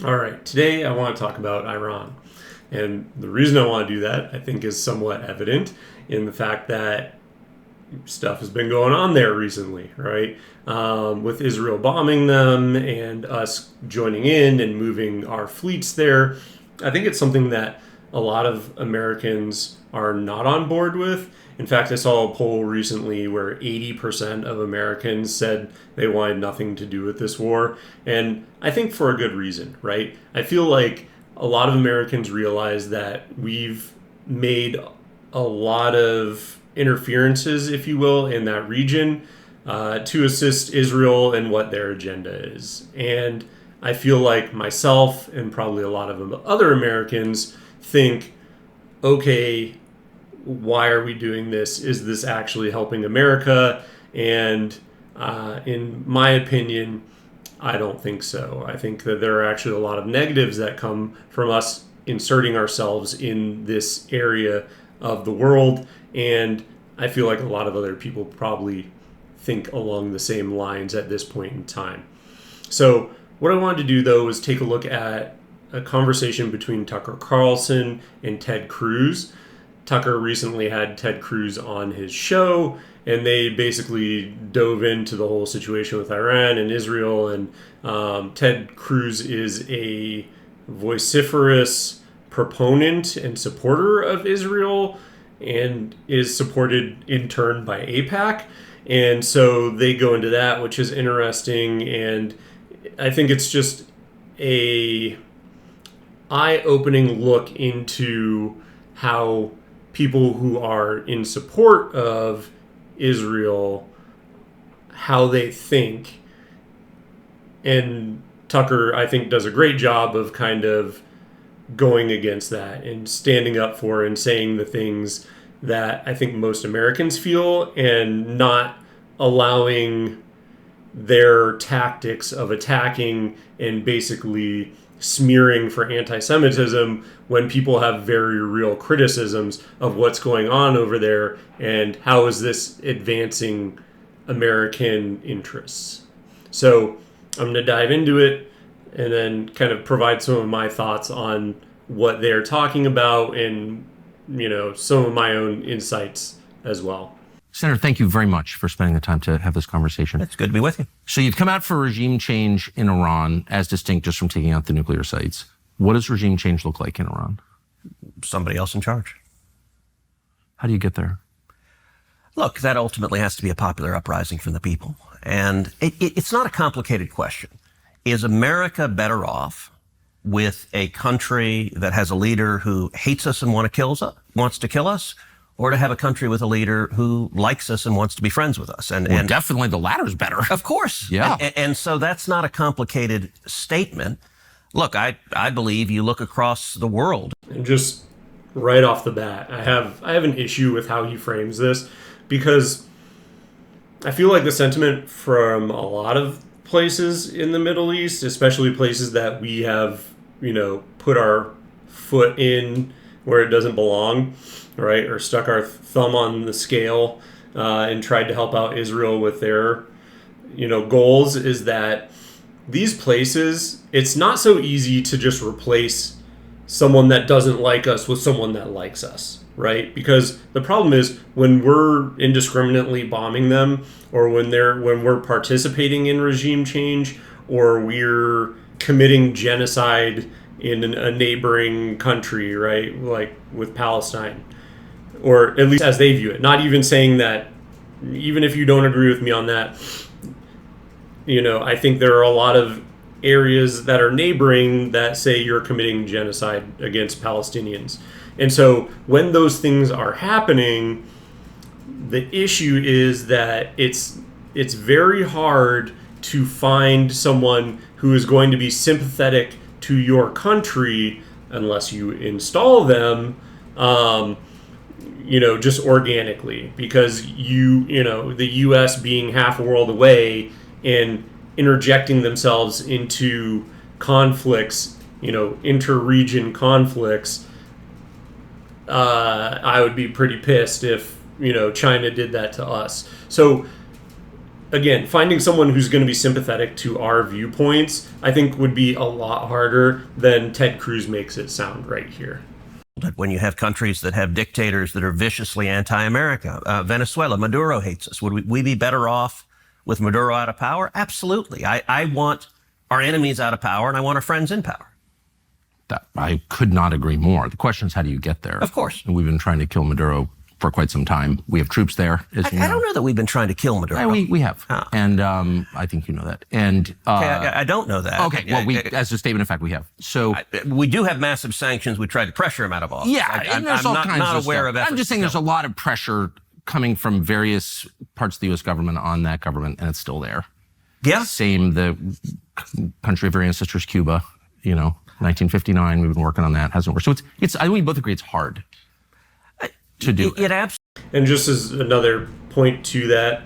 All right, today I want to talk about Iran. And the reason I want to do that, I think, is somewhat evident in the fact that stuff has been going on there recently, right? With Israel bombing them and us joining in and moving our fleets there. I think it's something that a lot of Americans are not on board with. In fact, I saw a poll recently where 80% of Americans said they wanted nothing to do with this war. And I think for a good reason, right? I feel like a lot of Americans realize that we've made a lot of interferences, if you will, in that region to assist Israel in what their agenda is. And I feel like myself and probably a lot of other Americans think, okay, why are we doing this? Is this actually helping America? And in my opinion, I don't think so. I think that there are actually a lot of negatives that come from us inserting ourselves in this area of the world. And I feel like a lot of other people probably think along the same lines at this point in time. So, what I wanted to do though was take a look at a conversation between Tucker Carlson and Ted Cruz. Tucker recently had Ted Cruz on his show, and they basically dove into the whole situation with Iran and Israel. And Ted Cruz is a vociferous proponent and supporter of Israel and is supported in turn by AIPAC. And so they go into that, which is interesting. And I think it's just a eye-opening look into how people who are in support of Israel, how they think. And Tucker, I think, does a great job of kind of going against that and standing up for and saying the things that I think most Americans feel and not allowing their tactics of attacking and basically smearing for anti-Semitism when people have very real criticisms of what's going on over there and how is this advancing American interests. So I'm going to dive into it and then kind of provide some of my thoughts on what they're talking about and, some of my own insights as well. Senator, thank you very much for spending the time to have this conversation. It's good to be with you. So you've come out for regime change in Iran, as distinct just from taking out the nuclear sites. What does regime change look like in Iran? Somebody else in charge. How do you get there? Look, that ultimately has to be a popular uprising from the people. And it's not a complicated question. Is America better off with a country that has a leader who hates us and wants to kill us? Or to have a country with a leader who likes us and wants to be friends with us. And definitely the latter is better. Of course. Yeah. And so that's not a complicated statement. Look, I believe you look across the world. And just right off the bat, I have an issue with how he frames this because I feel like the sentiment from a lot of places in the Middle East, especially places that we have, put our foot in where it doesn't belong, right, or stuck our thumb on the scale and tried to help out Israel with their, goals, is that these places, it's not so easy to just replace someone that doesn't like us with someone that likes us, right? Because the problem is when we're indiscriminately bombing them, or when we're participating in regime change, or we're committing genocide in a neighboring country, right, like with Palestine, or at least as they view it. Not even saying that, even if you don't agree with me on that, I think there are a lot of areas that are neighboring that say you're committing genocide against Palestinians. And so when those things are happening, the issue is that it's very hard to find someone who is going to be sympathetic to your country unless you install them, just organically, because the U.S. being half a world away and interjecting themselves into conflicts, inter-region conflicts, I would be pretty pissed if, China did that to us. So again, finding someone who's going to be sympathetic to our viewpoints, I think would be a lot harder than Ted Cruz makes it sound right here. When you have countries that have dictators that are viciously anti-America, Venezuela, Maduro hates us. Would we be better off with Maduro out of power? Absolutely. I want our enemies out of power, and I want our friends in power. I could not agree more. The question is, how do you get there? Of course. And we've been trying to kill Maduro for quite some time. We have troops there, as you know. I don't know that we've been trying to kill Maduro. We have. And I think you know that. And okay, I don't know that. Okay, well, as a statement of fact, we have. So we do have massive sanctions. We tried to pressure him out of office. Yeah, and there's all kinds of stuff. I'm just saying there's a lot of pressure coming from various parts of the U.S. government on that government, and it's still there. Yeah. Same, the country of your ancestors, Cuba, 1959, we've been working on that. Hasn't worked. So it's I think we both agree it's hard to do. It absolutely. And just as another point to that,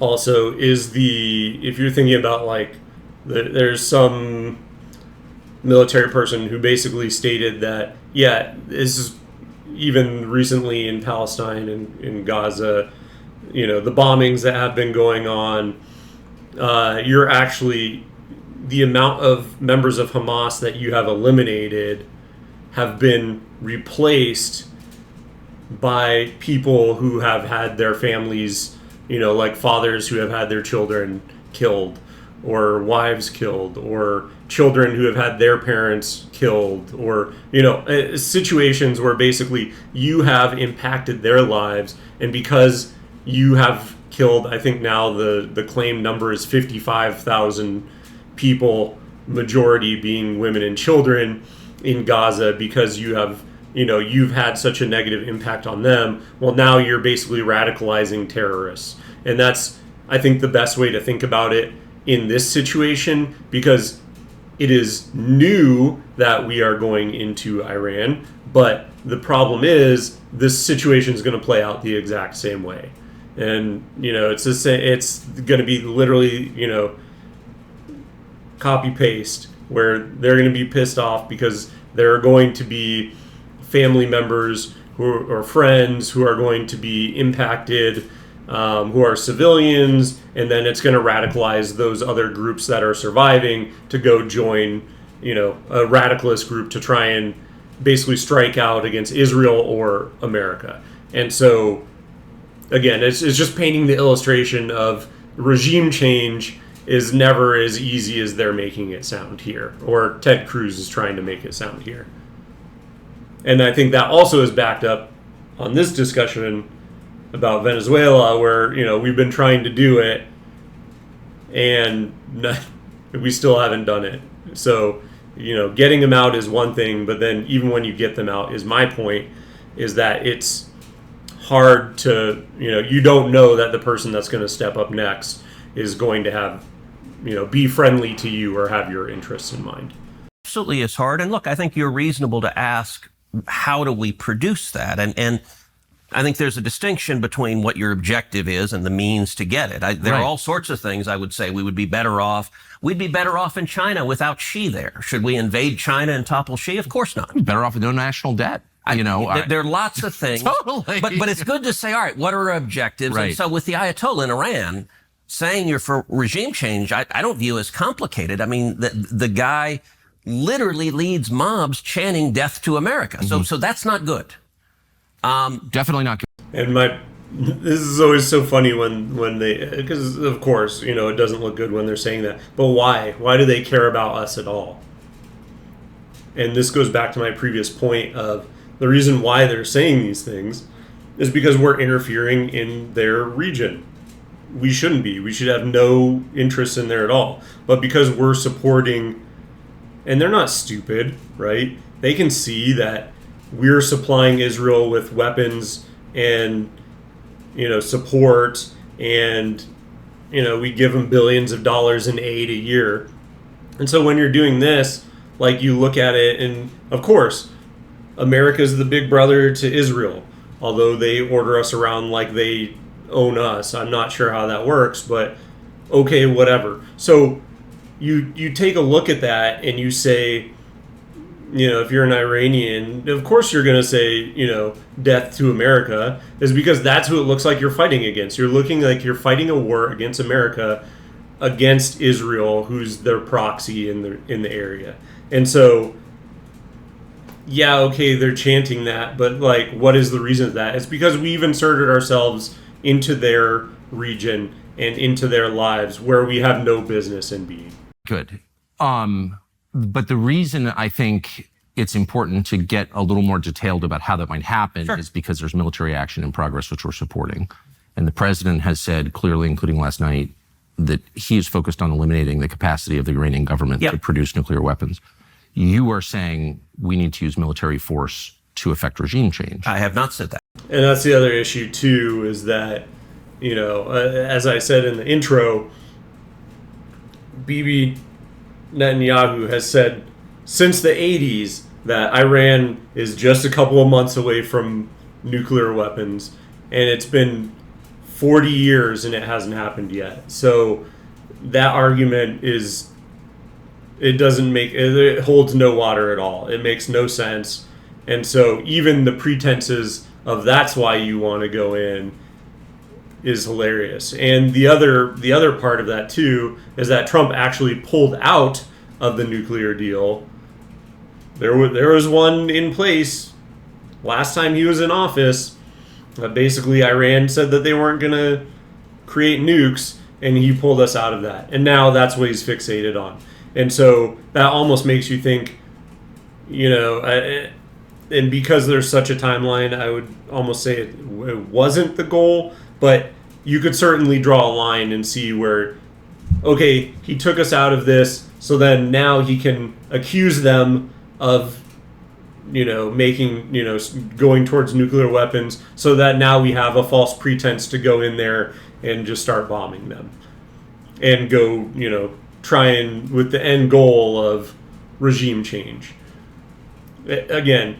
also is if you're thinking about like, there's some military person who basically stated that, yeah, this is even recently in Palestine and in Gaza, the bombings that have been going on, you're actually, the amount of members of Hamas that you have eliminated have been replaced by people who have had their families, like fathers who have had their children killed, or wives killed, or children who have had their parents killed, or, situations where basically you have impacted their lives, and because you have killed, I think now the claim number is 55,000 people, majority being women and children in Gaza, because you have, you've had such a negative impact on them. Well, now you're basically radicalizing terrorists. And that's, I think, the best way to think about it in this situation, because it is new that we are going into Iran, but the problem is this situation is going to play out the exact same way. And, it's going to be literally, copy paste, where they're going to be pissed off because there are going to be family members or friends who are going to be impacted, who are civilians, and then it's going to radicalize those other groups that are surviving to go join, a radicalist group to try and basically strike out against Israel or America. And so, again, it's just painting the illustration of regime change is never as easy as they're making it sound here, or Ted Cruz is trying to make it sound here. And I think that also is backed up on this discussion about Venezuela, where, we've been trying to do it and we still haven't done it. So, getting them out is one thing, but then even when you get them out, is my point, is that it's hard to, you don't know that the person that's going to step up next is going to have, be friendly to you or have your interests in mind. Absolutely, it's hard. And look, I think you're reasonable to ask, how do we produce that? And I think there's a distinction between what your objective is and the means to get it. There are all sorts of things I would say we would be better off. We'd be better off in China without Xi there. Should we invade China and topple Xi? Of course not. Better off with no national debt. There are lots of things. Totally. But it's good to say, all right, what are our objectives? Right. And so with the Ayatollah in Iran, saying you're for regime change, I don't view as complicated. I mean, the guy literally leads mobs chanting death to America. Mm-hmm. So that's not good. Definitely not good. And this is always so funny when they, because of course, it doesn't look good when they're saying that. But why? Why do they care about us at all? And this goes back to my previous point of the reason why they're saying these things is because we're interfering in their region. We shouldn't be. We should have no interest in there at all. But because we're supporting, and they're not stupid, right? They can see that we're supplying Israel with weapons and, support, and, we give them billions of dollars in aid a year. And so when you're doing this, like, you look at it, and of course, America's the big brother to Israel, although they order us around like they own us. I'm not sure how that works, but okay, whatever. So you take a look at that and you say, if you're an Iranian, of course you're going to say, death to America, is because that's who it looks like you're fighting against. You're looking like you're fighting a war against America, against Israel, who's their proxy in the area. And so, yeah, okay, they're chanting that, but like, what is the reason of that? It's because we've inserted ourselves into their region and into their lives where we have no business in being. Good. But the reason I think it's important to get a little more detailed about how that might happen is because there's military action in progress, which we're supporting. And the president has said clearly, including last night, that he is focused on eliminating the capacity of the Iranian government to produce nuclear weapons. You are saying we need to use military force to effect regime change. I have not said that. And that's the other issue, too, is that, as I said in the intro, Bibi Netanyahu has said since the 80s that Iran is just a couple of months away from nuclear weapons, and it's been 40 years and it hasn't happened yet. So that argument it holds no water at all. It makes no sense. And so even the pretenses of that's why you want to go in is hilarious. And the other part of that too is that Trump actually pulled out of the nuclear deal. There was one in place last time he was in office. Basically, Iran said that they weren't going to create nukes, and he pulled us out of that. And now that's what he's fixated on. And so that almost makes you think, and because there's such a timeline, I would almost say it wasn't the goal, but you could certainly draw a line and see where, okay, he took us out of this, so then now he can accuse them of, going towards nuclear weapons, so that now we have a false pretense to go in there and just start bombing them. And go, trying with the end goal of regime change. Again,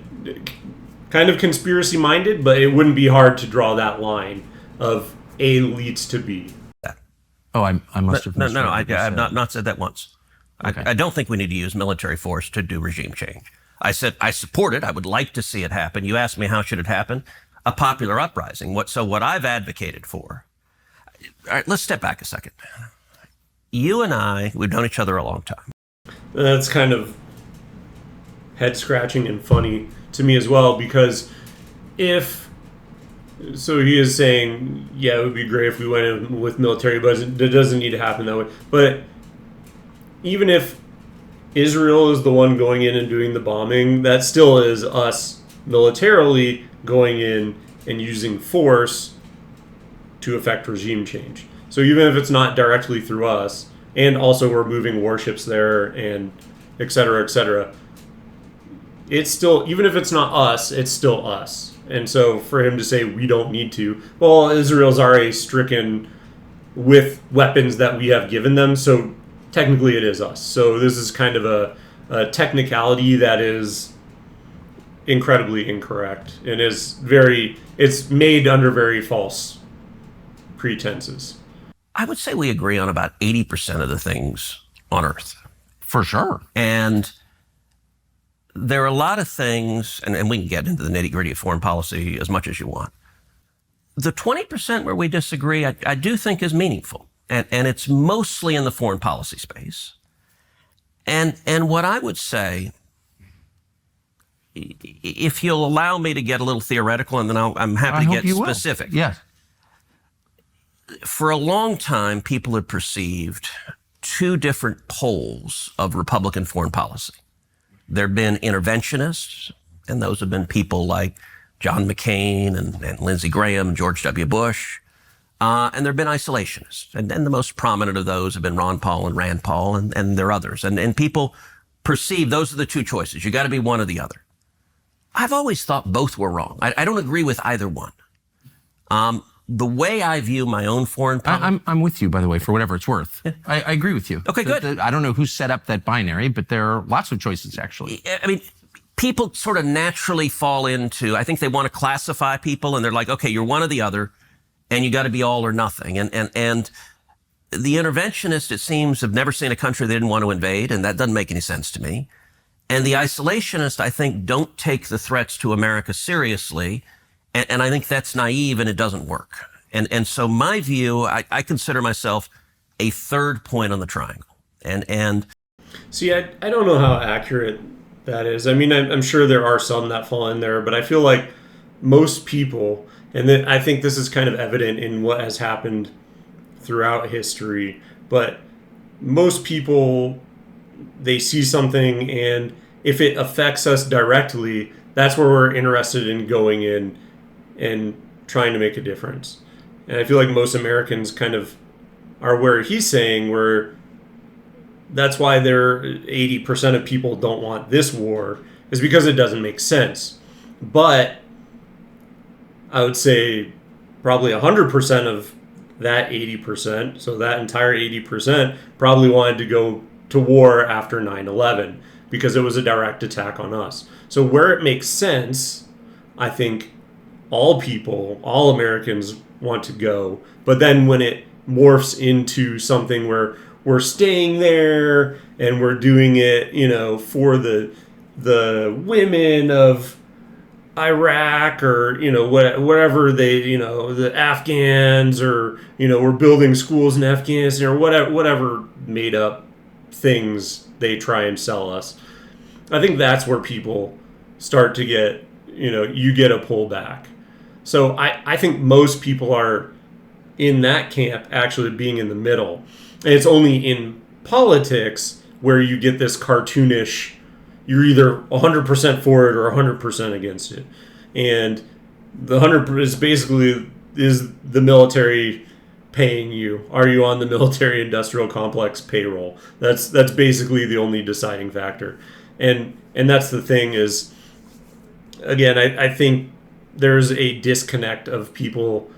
kind of conspiracy minded, but it wouldn't be hard to draw that line of A leads to B. Oh, I must have. No, I have not said that once. Okay. I don't think we need to use military force to do regime change. I said I support it. I would like to see it happen. You asked me how should it happen? A popular uprising. What I've advocated for. All right, let's step back a second. You and I, we've known each other a long time. That's kind of head scratching and funny to me as well, because so he is saying, yeah, it would be great if we went in with military, but it doesn't need to happen that way. But even if Israel is the one going in and doing the bombing, that still is us militarily going in and using force to effect regime change. So even if it's not directly through us, and also we're moving warships there and et cetera, it's still, even if it's not us, it's still us. And so for him to say we don't need to, well, Israel's already stricken with weapons that we have given them, so technically it is us. So this is kind of a technicality that is incredibly incorrect and it's made under very false pretenses. I would say we agree on about 80% of the things on Earth. For sure. And there are a lot of things, and we can get into the nitty-gritty of foreign policy as much as you want. The 20% where we disagree, I do think is meaningful. And it's mostly in the foreign policy space. And what I would say, if you'll allow me to get a little theoretical, and then I'm happy to get specific. Yes. For a long time, people had perceived two different poles of Republican foreign policy. There have been interventionists, and those have been people like John McCain and Lindsey Graham, George W. Bush. And there have been isolationists. And the most prominent of those have been Ron Paul and Rand Paul, and there are others. And people perceive those are the two choices. You got to be one or the other. I've always thought both were wrong. I don't agree with either one. The way I view my own foreign policy... I'm with you, by the way, for whatever it's worth. Yeah. I agree with you. Okay, good. I don't know who set up that binary, but there are lots of choices, actually. I mean, people sort of naturally fall into... I think they want to classify people, and they're like, okay, you're one or the other, and you got to be all or nothing. And the interventionists, it seems, have never seen a country they didn't want to invade, and that doesn't make any sense to me. And the isolationists, I think, don't take the threats to America seriously. And I think that's naive and it doesn't work. And so my view, I consider myself a third point on the triangle. And See, I don't know how accurate that is. I mean, I'm sure there are some that fall in there, but I feel like most people, and then I think this is kind of evident in what has happened throughout history, but most people, they see something, and if it affects us directly, that's where we're interested in going in and trying to make a difference. And I feel like most Americans kind of are where he's saying, where that's why 80% of people don't want this war, is because it doesn't make sense. But I would say probably 100% of that 80%, so that entire 80%, probably wanted to go to war after 9/11 because it was a direct attack on us. So where it makes sense, I think all people, all Americans want to go. But then when it morphs into something where we're staying there and we're doing it, for the women of Iraq, or whatever they, the Afghans, or we're building schools in Afghanistan, or whatever made up things they try and sell us. I think that's where people start to get, you get a pullback. So I think most people are in that camp, actually being in the middle. And it's only in politics where you get this cartoonish, you're either 100% for it or 100% against it. And the 100 is basically, is the military paying you? Are you on the military industrial complex payroll? That's basically the only deciding factor. And that's the thing is, again, I think there's a disconnect of people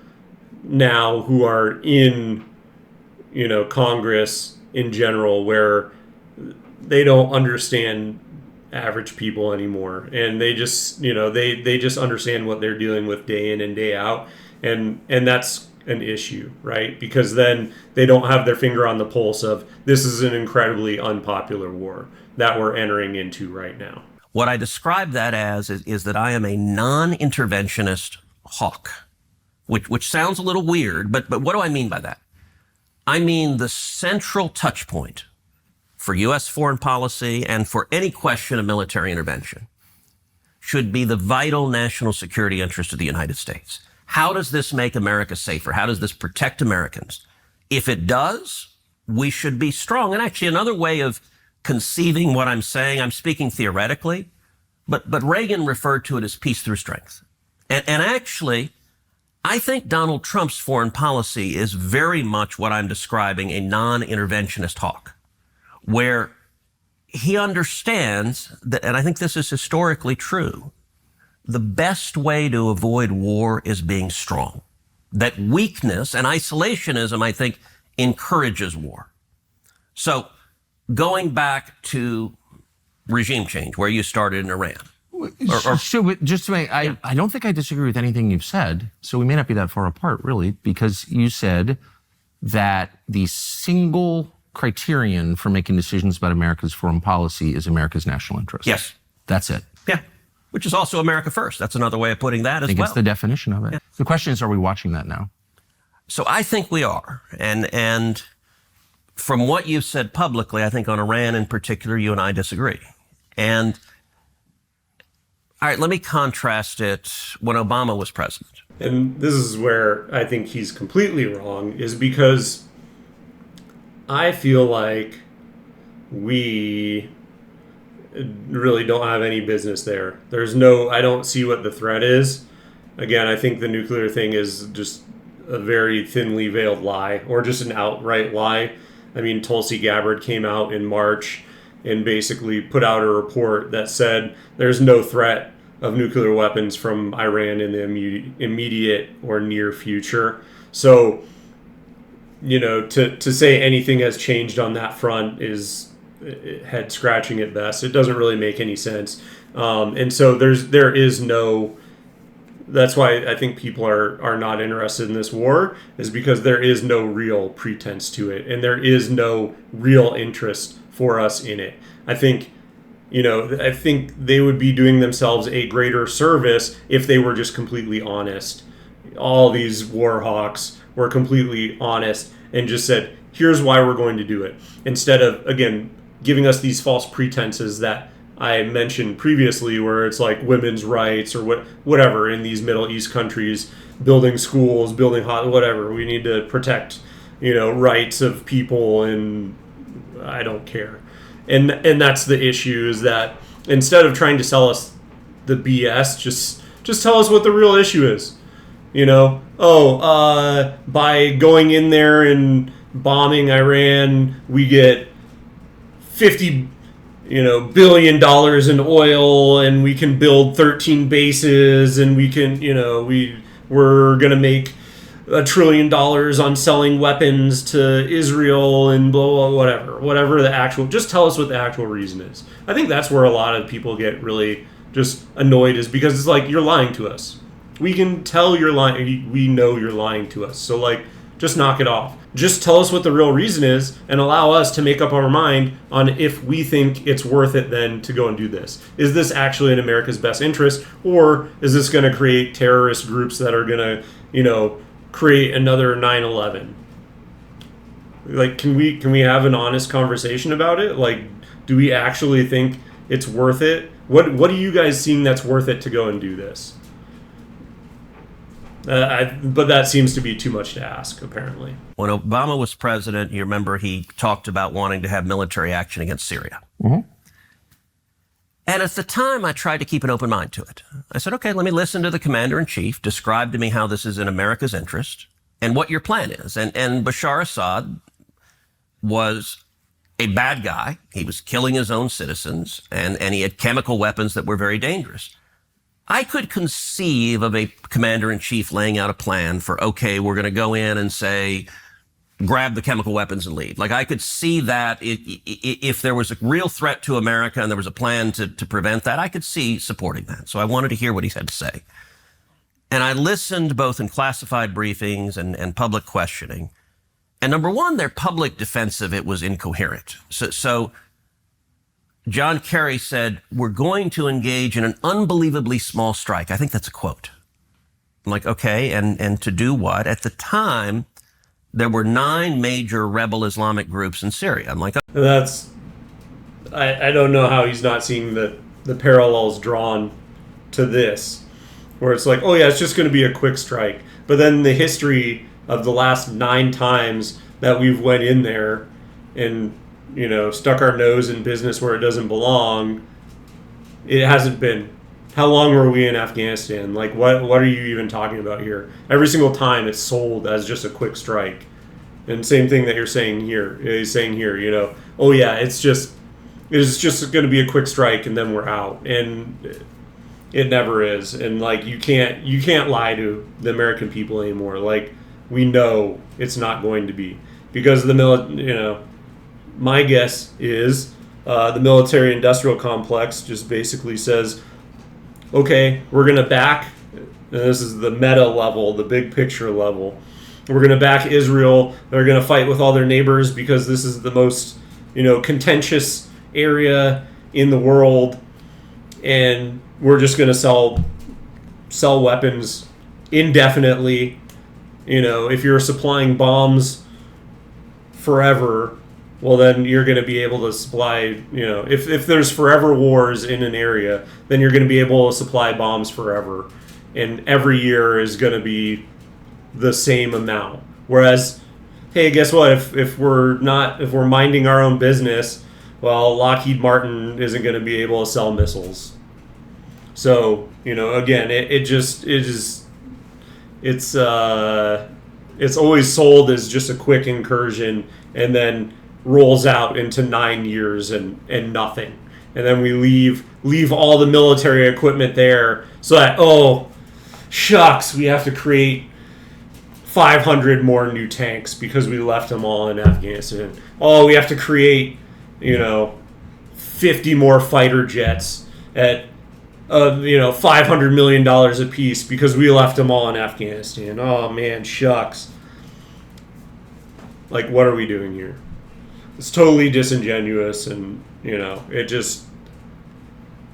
now who are in, Congress in general, where they don't understand average people anymore, and they just they just understand what they're dealing with day in and day out, and that's an issue, right? Because then they don't have their finger on the pulse of, this is an incredibly unpopular war that we're entering into right now. What I describe that as is that I am a non-interventionist hawk, which sounds a little weird, but what do I mean by that? I mean the central touch point for U.S. foreign policy and for any question of military intervention should be the vital national security interest of the United States. How does this make America safer? How does this protect Americans? If it does, we should be strong. And actually, another way of conceiving what I'm saying, I'm speaking theoretically, but Reagan referred to it as peace through strength. And actually, I think Donald Trump's foreign policy is very much what I'm describing, a non-interventionist hawk, where he understands that, and I think this is historically true, the best way to avoid war is being strong. That weakness and isolationism, I think, encourages war. So going back to regime change, where you started in Iran. Just to make, I don't think I disagree with anything you've said, so we may not be that far apart, really, because you said that the single criterion for making decisions about America's foreign policy is America's national interest. Yes. That's it. Yeah. Which is also America first. That's another way of putting that as well. I think it's the definition of it. Yeah. The question is, are we watching that now? So I think we are. And from what you've said publicly, I think on Iran in particular, you and I disagree. And all right, let me contrast it when Obama was president. And this is where I think he's completely wrong, is because I feel like we really don't have any business there. I don't see what the threat is. Again, I think the nuclear thing is just a very thinly veiled lie, or just an outright lie. I mean, Tulsi Gabbard came out in March and basically put out a report that said there's no threat of nuclear weapons from Iran in the immediate or near future. So, to say anything has changed on that front is head scratching at best. It doesn't really make any sense. And so there is no, that's why I think people are not interested in this war, is because there is no real pretense to it, and there is no real interest for us in it. I think I think they would be doing themselves a greater service if they were just completely honest. All these war hawks were completely honest and just said, here's why we're going to do it. Instead of, again, giving us these false pretenses that I mentioned previously, where it's like women's rights or whatever in these Middle East countries, building schools, building whatever. We need to protect, rights of people, and I don't care. And that's the issue, is that instead of trying to sell us the BS, just tell us what the real issue is. By going in there and bombing Iran, we get $50 billion in oil, and we can build 13 bases, and we can, we're going to make $1 trillion on selling weapons to Israel, and blah, blah, whatever the actual, just tell us what the actual reason is. I think that's where a lot of people get really just annoyed, is because it's like, you're lying to us. We can tell you're lying. We know you're lying to us. So just knock it off. Just tell us what the real reason is, and allow us to make up our mind on if we think it's worth it then to go and do this. Is this actually in America's best interest, or is this going to create terrorist groups that are going to, create another 9/11? Can we have an honest conversation about it? Do we actually think it's worth it? What are you guys seeing that's worth it to go and do this? But that seems to be too much to ask, apparently. When Obama was president, you remember he talked about wanting to have military action against Syria. Mm-hmm. And at the time, I tried to keep an open mind to it. I said, okay, let me listen to the commander-in-chief, describe to me how this is in America's interest and what your plan is. And Bashar Assad was a bad guy. He was killing his own citizens, and he had chemical weapons that were very dangerous. I could conceive of a commander-in-chief laying out a plan for, okay, we're going to go in and say, grab the chemical weapons and leave. I could see that if there was a real threat to America and there was a plan to prevent that, I could see supporting that. So I wanted to hear what he had to say. And I listened both in classified briefings and public questioning. And number one, their public defense of it was incoherent. So John Kerry said, we're going to engage in an unbelievably small strike. I think that's a quote. I'm like, okay, and to do what? At the time, there were 9 major rebel Islamic groups in Syria. I'm like, I don't know how he's not seeing the parallels drawn to this, where it's like, oh yeah, it's just going to be a quick strike. But then the history of the last 9 times that we've went in there and stuck our nose in business where it doesn't belong, it hasn't been. How long were we in Afghanistan? What are you even talking about here? Every single time it's sold as just a quick strike. And same thing that you're saying here. He's saying here, oh yeah, it's just going to be a quick strike and then we're out. And it never is. And you can't lie to the American people anymore. We know it's not going to be, because my guess is the military-industrial complex just basically says, okay, we're going to back, and this is the meta level, the big picture level, we're going to back Israel. They're going to fight with all their neighbors because this is the most, contentious area in the world, and we're just going to sell weapons indefinitely. If you're supplying bombs forever, well, then you're going to be able to supply, if there's forever wars in an area, then you're going to be able to supply bombs forever. And every year is going to be the same amount. Whereas, hey, guess what? If we're minding our own business, well, Lockheed Martin isn't going to be able to sell missiles. So, again, it's always sold as just a quick incursion, and then rolls out into 9 years and nothing. And then we leave all the military equipment there, so that, oh, shucks, we have to create 500 more new tanks because we left them all in Afghanistan. Oh, we have to create, 50 more fighter jets at, $500 million a piece because we left them all in Afghanistan. Oh, man, shucks. What are we doing here? It's totally disingenuous, and,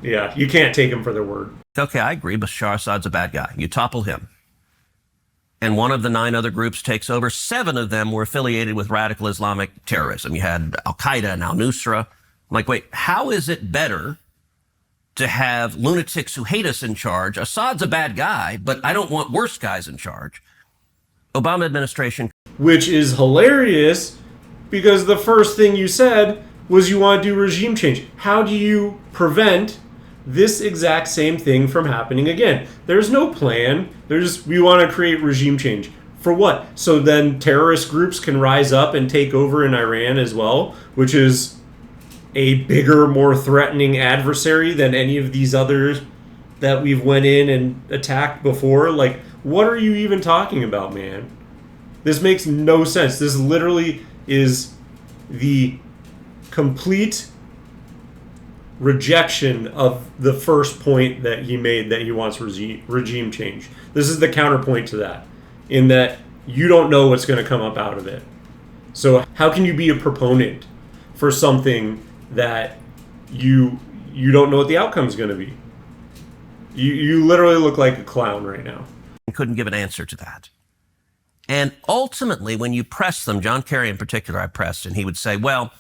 Yeah, you can't take them for their word. Okay, I agree. Bashar Assad's a bad guy. You topple him. And one of the 9 other groups takes over. 7 of them were affiliated with radical Islamic terrorism. You had Al-Qaeda and Al-Nusra. I'm like, wait, how is it better to have lunatics who hate us in charge? Assad's a bad guy, but I don't want worse guys in charge. Obama administration. Which is hilarious because the first thing you said was you want to do regime change. How do you prevent this exact same thing from happening again? There's no plan. We want to create regime change. For what? So then terrorist groups can rise up and take over in Iran as well, which is a bigger, more threatening adversary than any of these others that we've went in and attacked before. Like, what are you even talking about, man? This makes no sense. This literally is the complete rejection of the first point that he made, that he wants regime change. This is the counterpoint to that, in that you don't know what's going to come up out of it. So how can you be a proponent for something that you don't know what the outcome is going to be? You literally look like a clown right now. Couldn't give an answer to that. And ultimately, when you press them, John Kerry in particular, I pressed, and he would say, well,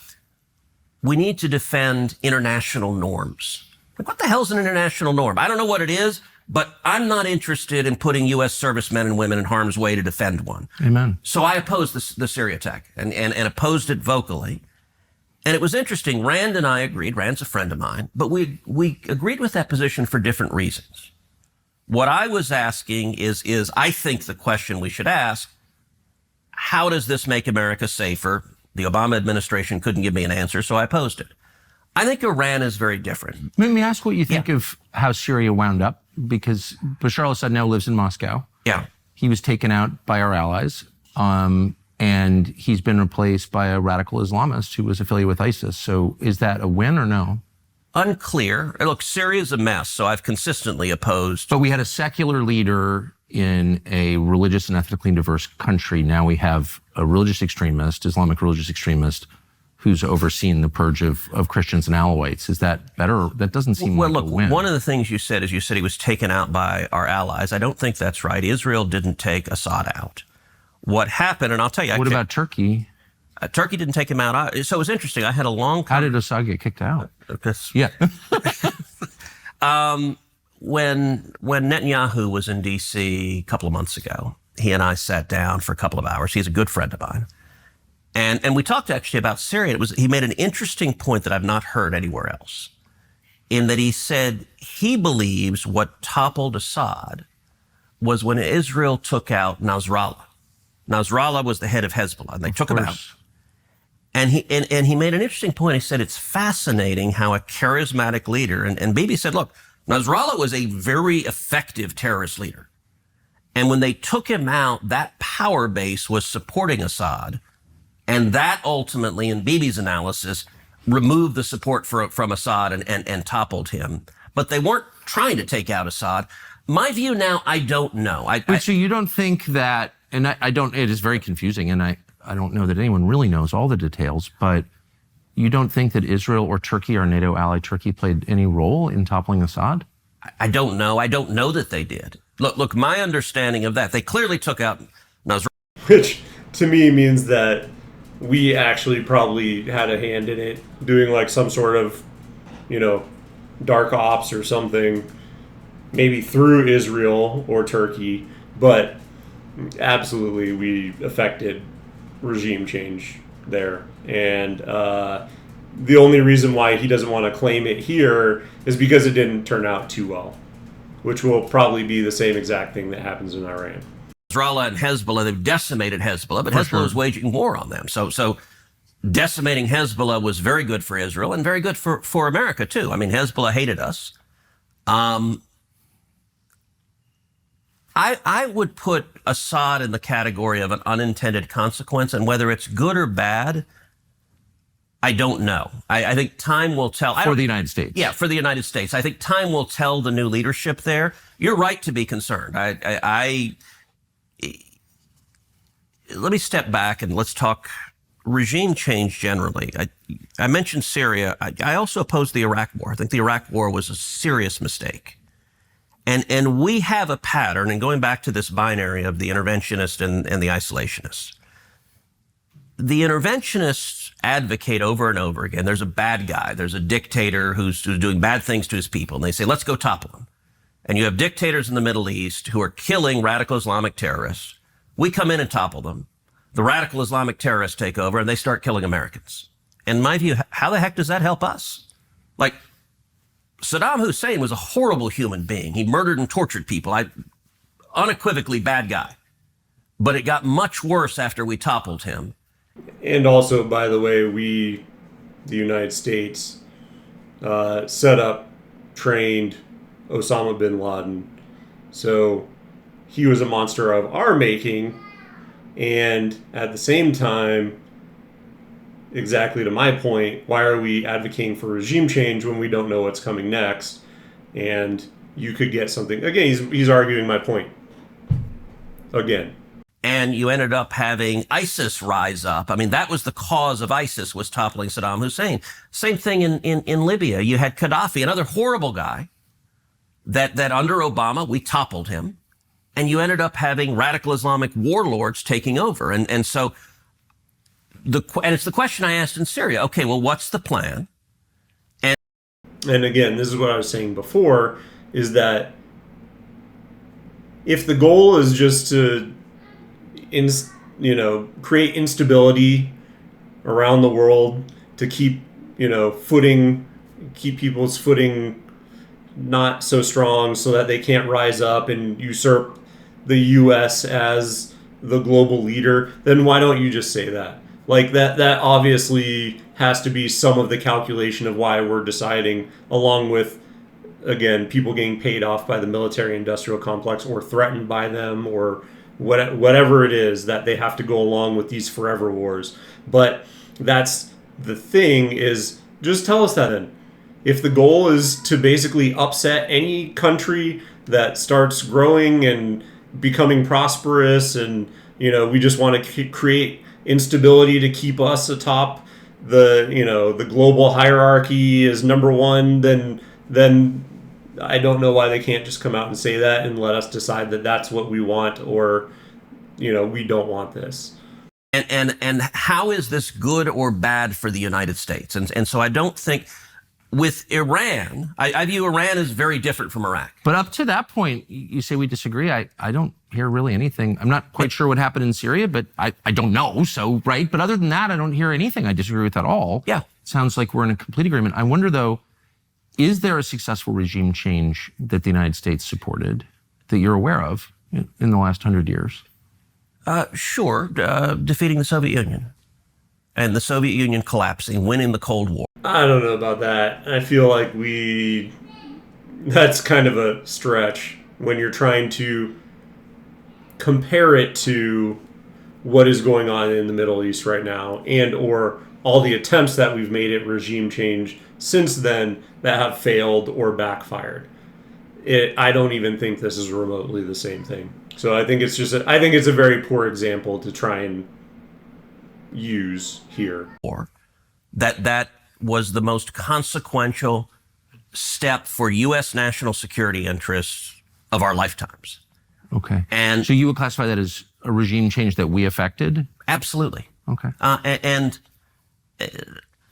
we need to defend international norms. Like, what the hell is an international norm? I don't know what it is, but I'm not interested in putting U.S. servicemen and women in harm's way to defend one. Amen. So I opposed the Syria attack and opposed it vocally. And it was interesting. Rand and I agreed. Rand's a friend of mine. But we agreed with that position for different reasons. What I was asking is I think the question we should ask, how does this make America safer? The Obama administration couldn't give me an answer, so I opposed it. I think Iran is very different. Let me ask what you think of how Syria wound up, because Bashar al-Assad now lives in Moscow. Yeah. He was taken out by our allies, and he's been replaced by a radical Islamist who was affiliated with ISIS. So is that a win or no? Unclear. Look, Syria's a mess, so I've consistently opposed. But we had a secular leader in a religious and ethnically diverse country. Now we have a religious extremist, Islamic religious extremist, who's overseen the purge of Christians and Alawites. Is that better? That doesn't seem like a win. One of the things you said is you said he was taken out by our allies. I don't think that's right. Israel didn't take Assad out. What happened, and I'll tell you. What about Turkey? Turkey didn't take him out. So it was interesting. I had a long... How did Assad get kicked out? Yeah. When Netanyahu was in D.C. a couple of months ago, he and I sat down for a couple of hours. He's a good friend of mine. And we talked actually about Syria. He made an interesting point that I've not heard anywhere else, in that he said he believes what toppled Assad was when Israel took out Nasrallah. Nasrallah was the head of Hezbollah, and they took him out. And he made an interesting point. He said it's fascinating how a charismatic leader, and Bibi said, look, Nasrallah was a very effective terrorist leader. And when they took him out, that power base was supporting Assad. And that ultimately, in Bibi's analysis, removed the support from Assad and toppled him. But they weren't trying to take out Assad. My view now, I don't know. So you don't think that, and I don't, it is very confusing, and I don't know that anyone really knows all the details, but you don't think that Israel or Turkey, our NATO ally Turkey, played any role in toppling Assad? I don't know. I don't know that they did. Look, my understanding of that, they clearly took out Nasrallah. Which, to me, means that we actually probably had a hand in it, doing like some sort of, dark ops or something, maybe through Israel or Turkey, but absolutely we affected regime change there. And the only reason why he doesn't want to claim it here is because it didn't turn out too well, which will probably be the same exact thing that happens in Iran. Nasrallah and Hezbollah, they've decimated Hezbollah, but Hezbollah was waging war on them. So decimating Hezbollah was very good for Israel and very good for America, too. I mean, Hezbollah hated us. I would put Assad in the category of an unintended consequence, and whether it's good or bad, I don't know. I think time will tell. For the United States. Yeah, for the United States. I think time will tell the new leadership there. You're right to be concerned. Let me step back and let's talk regime change generally, I mentioned Syria. I also oppose the Iraq War. I think the Iraq War was a serious mistake. And we have a pattern, and going back to this binary of the interventionist and the isolationist. The interventionists advocate over and over again, there's a bad guy, there's a dictator who's doing bad things to his people, and they say, let's go topple him. And you have dictators in the Middle East who are killing radical Islamic terrorists. We come in and topple them. The radical Islamic terrorists take over, and they start killing Americans. In my view, how the heck does that help us? Like, Saddam Hussein was a horrible human being. He murdered and tortured people. Unequivocally bad guy. But it got much worse after we toppled him. And also, by the way, we, the United States, set up, trained Osama bin Laden. So he was a monster of our making. And at the same time, exactly to my point, why are we advocating for regime change when we don't know what's coming next? And you could get something. Again, he's arguing my point. Again. And you ended up having ISIS rise up. I mean, that was the cause of ISIS, was toppling Saddam Hussein. Same thing in Libya. You had Gaddafi, another horrible guy, that under Obama, we toppled him. And you ended up having radical Islamic warlords taking over. And so, and it's the question I asked in Syria. Okay, well, what's the plan? And again, this is what I was saying before, is that if the goal is just to create instability around the world, to keep people's footing not so strong so that they can't rise up and usurp the U.S. as the global leader, then why don't you just say that? Like that obviously has to be some of the calculation of why we're deciding, along with, again, people getting paid off by the military-industrial complex or threatened by them or whatever it is, that they have to go along with these forever wars. But that's the thing, is just tell us that then. If the goal is to basically upset any country that starts growing and becoming prosperous, and we just want to create instability to keep us atop the global hierarchy as number one, then I don't know why they can't just come out and say that and let us decide that that's what we want, or we don't want this. And how is this good or bad for the United States? And so I don't think. With Iran, I view Iran as very different from Iraq. But up to that point, you say we disagree. I don't hear really anything. I'm not quite sure what happened in Syria, but I don't know. So, right. But other than that, I don't hear anything I disagree with at all. Yeah. It sounds like we're in a complete agreement. I wonder, though, is there a successful regime change that the United States supported that you're aware of in the last 100 years? Sure. Defeating the Soviet Union and the Soviet Union collapsing, winning the Cold War. I don't know about that. I feel like that's kind of a stretch when you're trying to compare it to what is going on in the Middle East right now, and or all the attempts that we've made at regime change since then that have failed or backfired. I don't even think this is remotely the same thing. So I think it's a very poor example to try and use here. Or that was the most consequential step for U.S. national security interests of our lifetimes. Okay. And so you would classify that as a regime change that we affected? Absolutely. Okay.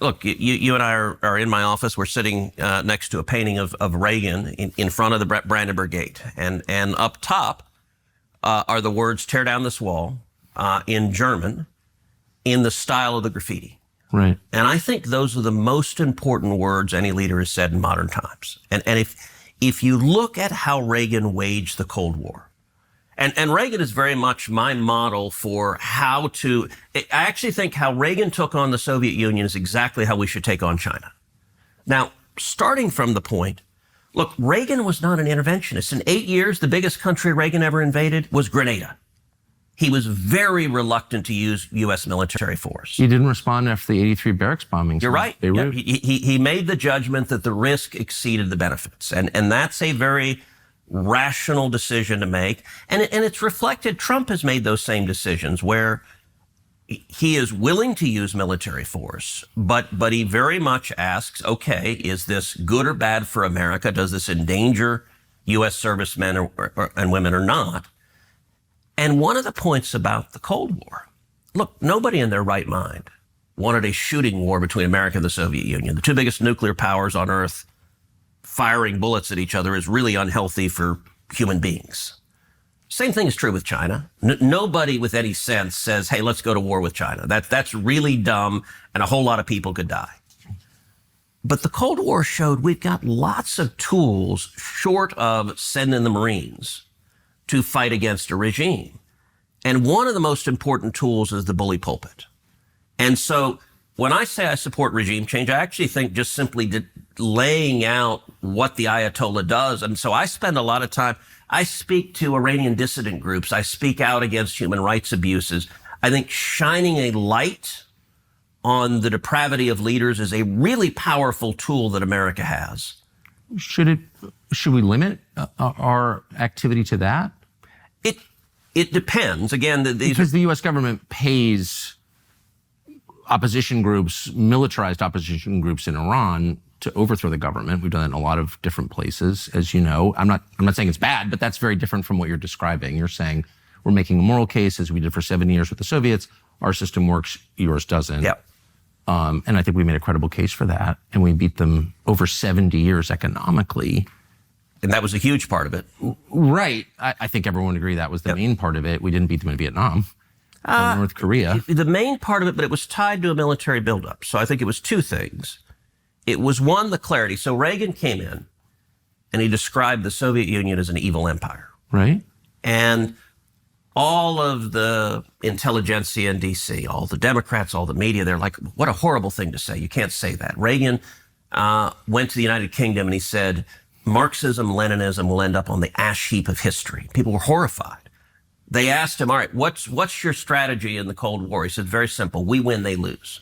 Look, you and I are in my office. We're sitting next to a painting of Reagan in front of the Brandenburg Gate. And up top are the words, "Tear down this wall," in German, in the style of the graffiti. Right. And I think those are the most important words any leader has said in modern times. And if you look at how Reagan waged the Cold War, and Reagan is very much my model for how to, I actually think how Reagan took on the Soviet Union is exactly how we should take on China. Now, starting from the point, look, Reagan was not an interventionist. In 8 years, the biggest country Reagan ever invaded was Grenada. He was very reluctant to use U.S. military force. He didn't respond after the 83 barracks bombings. You're right. Yeah, he made the judgment that the risk exceeded the benefits. And that's a very rational decision to make. And it's reflected. Trump has made those same decisions where he is willing to use military force, but he very much asks, okay, is this good or bad for America? Does this endanger U.S. servicemen and women or not? And one of the points about the Cold War, look, nobody in their right mind wanted a shooting war between America and the Soviet Union. The two biggest nuclear powers on Earth firing bullets at each other is really unhealthy for human beings. Same thing is true with China. Nobody with any sense says, hey, let's go to war with China. That's really dumb, and a whole lot of people could die. But the Cold War showed we've got lots of tools short of sending the Marines to fight against a regime. And one of the most important tools is the bully pulpit. And so when I say I support regime change, I actually think just simply laying out what the Ayatollah does. And so I spend a lot of time, I speak to Iranian dissident groups. I speak out against human rights abuses. I think shining a light on the depravity of leaders is a really powerful tool that America has. Should we limit our activity to that? It depends. Again, because the U.S. government pays opposition groups, militarized opposition groups in Iran to overthrow the government. We've done that in a lot of different places, as you know. I'm not saying it's bad, but that's very different from what you're describing. You're saying we're making a moral case, as we did for 7 years with the Soviets. Our system works, yours doesn't. Yep. And I think we made a credible case for that. And we beat them over 70 years economically. And that was a huge part of it. Right. I think everyone would agree that was the main part of it. We didn't beat them in Vietnam or North Korea. The main part of it, but it was tied to a military buildup. So I think it was two things. It was one, the clarity. So Reagan came in and he described the Soviet Union as an evil empire. Right. And all of the intelligentsia in D.C., all the Democrats, all the media, they're like, what a horrible thing to say. You can't say that. Reagan went to the United Kingdom and he said, Marxism, Leninism will end up on the ash heap of history. People were horrified. They asked him, all right, what's your strategy in the Cold War? He said, very simple. We win, they lose.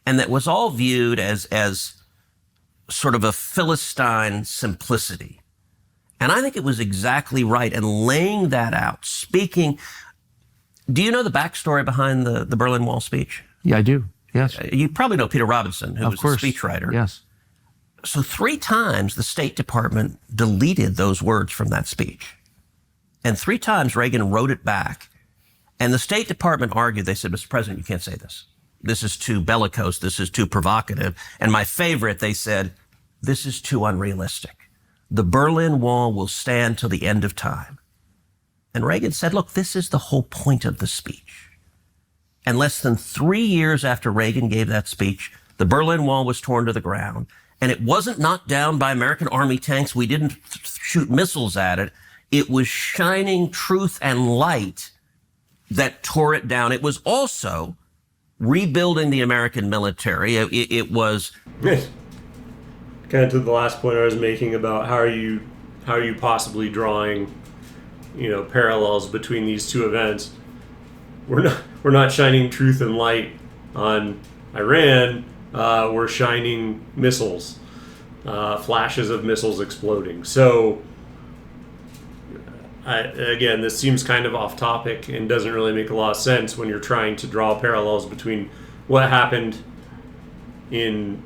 And that was all viewed as sort of a Philistine simplicity. And I think it was exactly right. And laying that out, speaking, do you know the backstory behind the Berlin Wall speech? Yeah, I do. Yes. You probably know Peter Robinson, who was the speechwriter. Yes. So 3 times the State Department deleted those words from that speech. And 3 times Reagan wrote it back. And the State Department argued, they said, Mr. President, you can't say this. This is too bellicose. This is too provocative. And my favorite, they said, this is too unrealistic. The Berlin Wall will stand till the end of time. And Reagan said, look, this is the whole point of the speech. And less than 3 years after Reagan gave that speech, the Berlin Wall was torn to the ground. And it wasn't knocked down by American Army tanks. We didn't shoot missiles at it. It was shining truth and light that tore it down. It was also rebuilding the American military. It was... Kind of to the last point I was making about how are you possibly drawing, parallels between these two events. We're not shining truth and light on Iran. We're shining missiles, flashes of missiles exploding. So, again, this seems kind of off topic and doesn't really make a lot of sense when you're trying to draw parallels between what happened in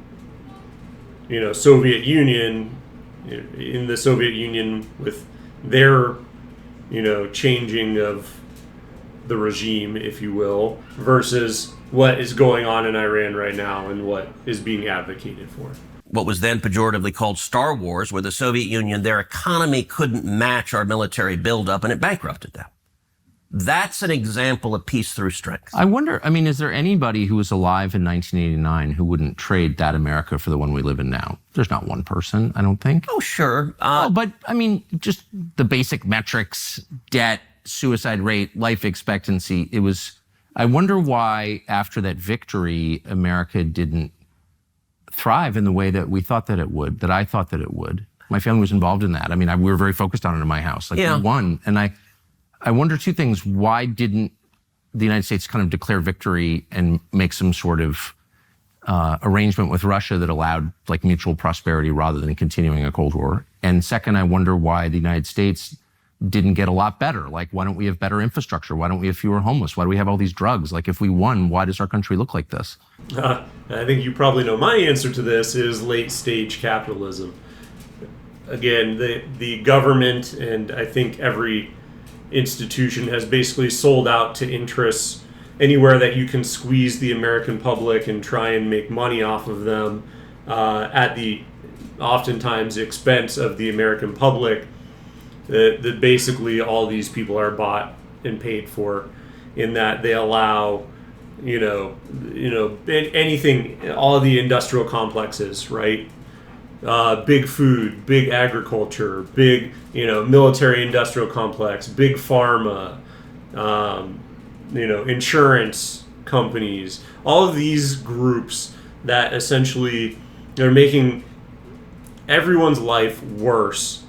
Soviet Union, in the Soviet Union with their, changing of the regime, if you will, versus what is going on in Iran right now and what is being advocated for. What was then pejoratively called Star Wars, where the Soviet Union, their economy couldn't match our military buildup and it bankrupted them. That's an example of peace through strength. I wonder, is there anybody who was alive in 1989 who wouldn't trade that America for the one we live in now? There's not one person, I don't think. Oh, sure. But just the basic metrics, debt, suicide rate, life expectancy, I wonder why after that victory, America didn't thrive in the way that we thought that it would, that I thought that it would. My family was involved in that. We were very focused on it in my house. We won. And I wonder 2 things. Why didn't the United States kind of declare victory and make some sort of arrangement with Russia that allowed mutual prosperity rather than continuing a Cold War? And second, I wonder why the United States didn't get a lot better. Like, why don't we have better infrastructure? Why don't we have fewer homeless? Why do we have all these drugs? Like, if we won, why does our country look like this? I think you probably know my answer to this is late stage capitalism. Again, the government and I think every institution has basically sold out to interests anywhere that you can squeeze the American public and try and make money off of them at the oftentimes expense of the American public. That basically all these people are bought and paid for, in that they allow, anything, all of the industrial complexes, right? Big food, big agriculture, big, military industrial complex, big pharma, insurance companies, all of these groups that essentially they're making everyone's life worse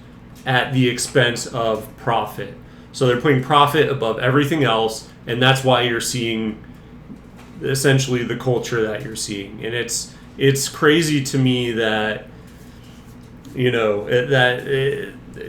at the expense of profit. So they're putting profit above everything else, and that's why you're seeing essentially the culture that you're seeing. And it's crazy to me that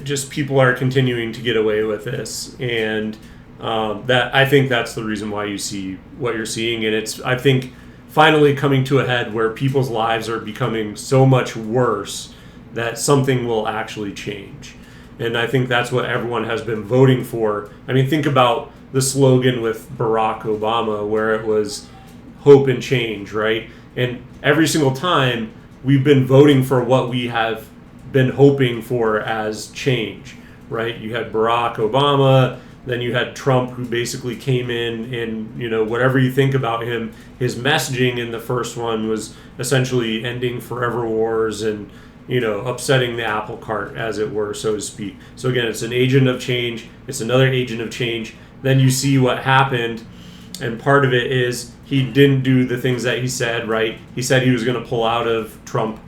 just people are continuing to get away with this, and that I think that's the reason why you see what you're seeing. And it's, I think, finally coming to a head where people's lives are becoming so much worse that something will actually change. And I think that's what everyone has been voting for. I mean, think about the slogan with Barack Obama, where it was hope and change, right? And every single time we've been voting for what we have been hoping for as change, right? You had Barack Obama, then you had Trump, who basically came in and, whatever you think about him, his messaging in the first one was essentially ending forever wars and, upsetting the apple cart, as it were, so to speak. So again, it's an agent of change. It's another agent of change. Then you see what happened, and part of it is he didn't do the things that he said, right? He said he was going to pull out of Trump,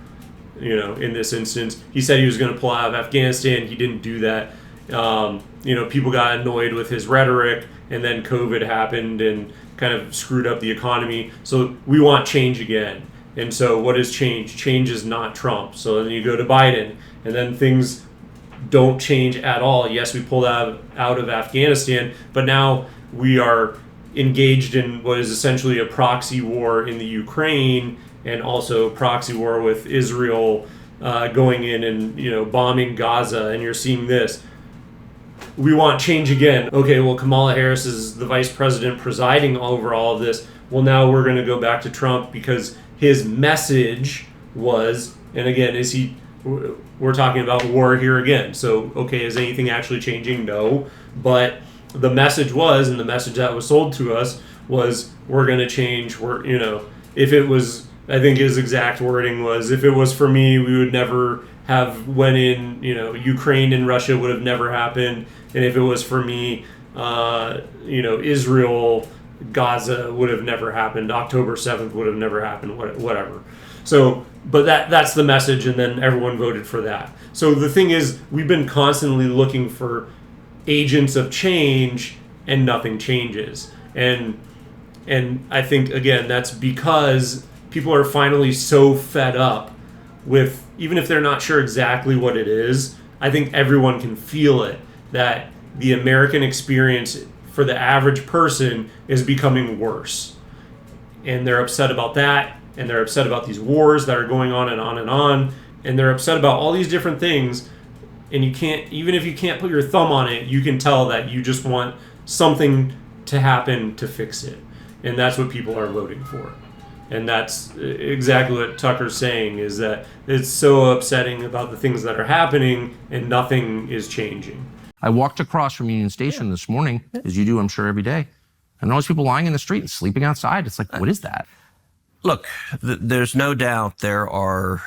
in this instance. He said he was going to pull out of Afghanistan. He didn't do that. People got annoyed with his rhetoric, and then COVID happened and kind of screwed up the economy. So we want change again. And so what is change? Change is not Trump. So then you go to Biden, and then things don't change at all. Yes, we pulled out of Afghanistan, but now we are engaged in what is essentially a proxy war in the Ukraine, and also a proxy war with Israel going in and bombing Gaza. And you're seeing this. We want change again. Okay, well, Kamala Harris is the vice president presiding over all of this. Well, now we're going to go back to Trump because his message was, and again, we're talking about war here again. So, okay, is anything actually changing? No. But the message was, and the message that was sold to us was, we're going to change. If it was, I think his exact wording was, if it was for me, we would never have went in, Ukraine and Russia would have never happened. And if it was for me, Israel, Gaza would have never happened. October 7th would have never happened, whatever. So, but that's the message, and then everyone voted for that. So the thing is, we've been constantly looking for agents of change, and nothing changes. And I think, again, that's because people are finally so fed up with, even if they're not sure exactly what it is, I think everyone can feel it, that the American experience for the average person is becoming worse. And they're upset about that, and they're upset about these wars that are going on and on and on, and they're upset about all these different things, and you can't, even if you can't put your thumb on it, you can tell that you just want something to happen to fix it. And that's what people are voting for. And that's exactly what Tucker's saying, is that it's so upsetting about the things that are happening and nothing is changing. I walked across from Union Station this morning, as you do, I'm sure, every day. And all these people lying in the street and sleeping outside. It's like, what is that? Look, there's no doubt there are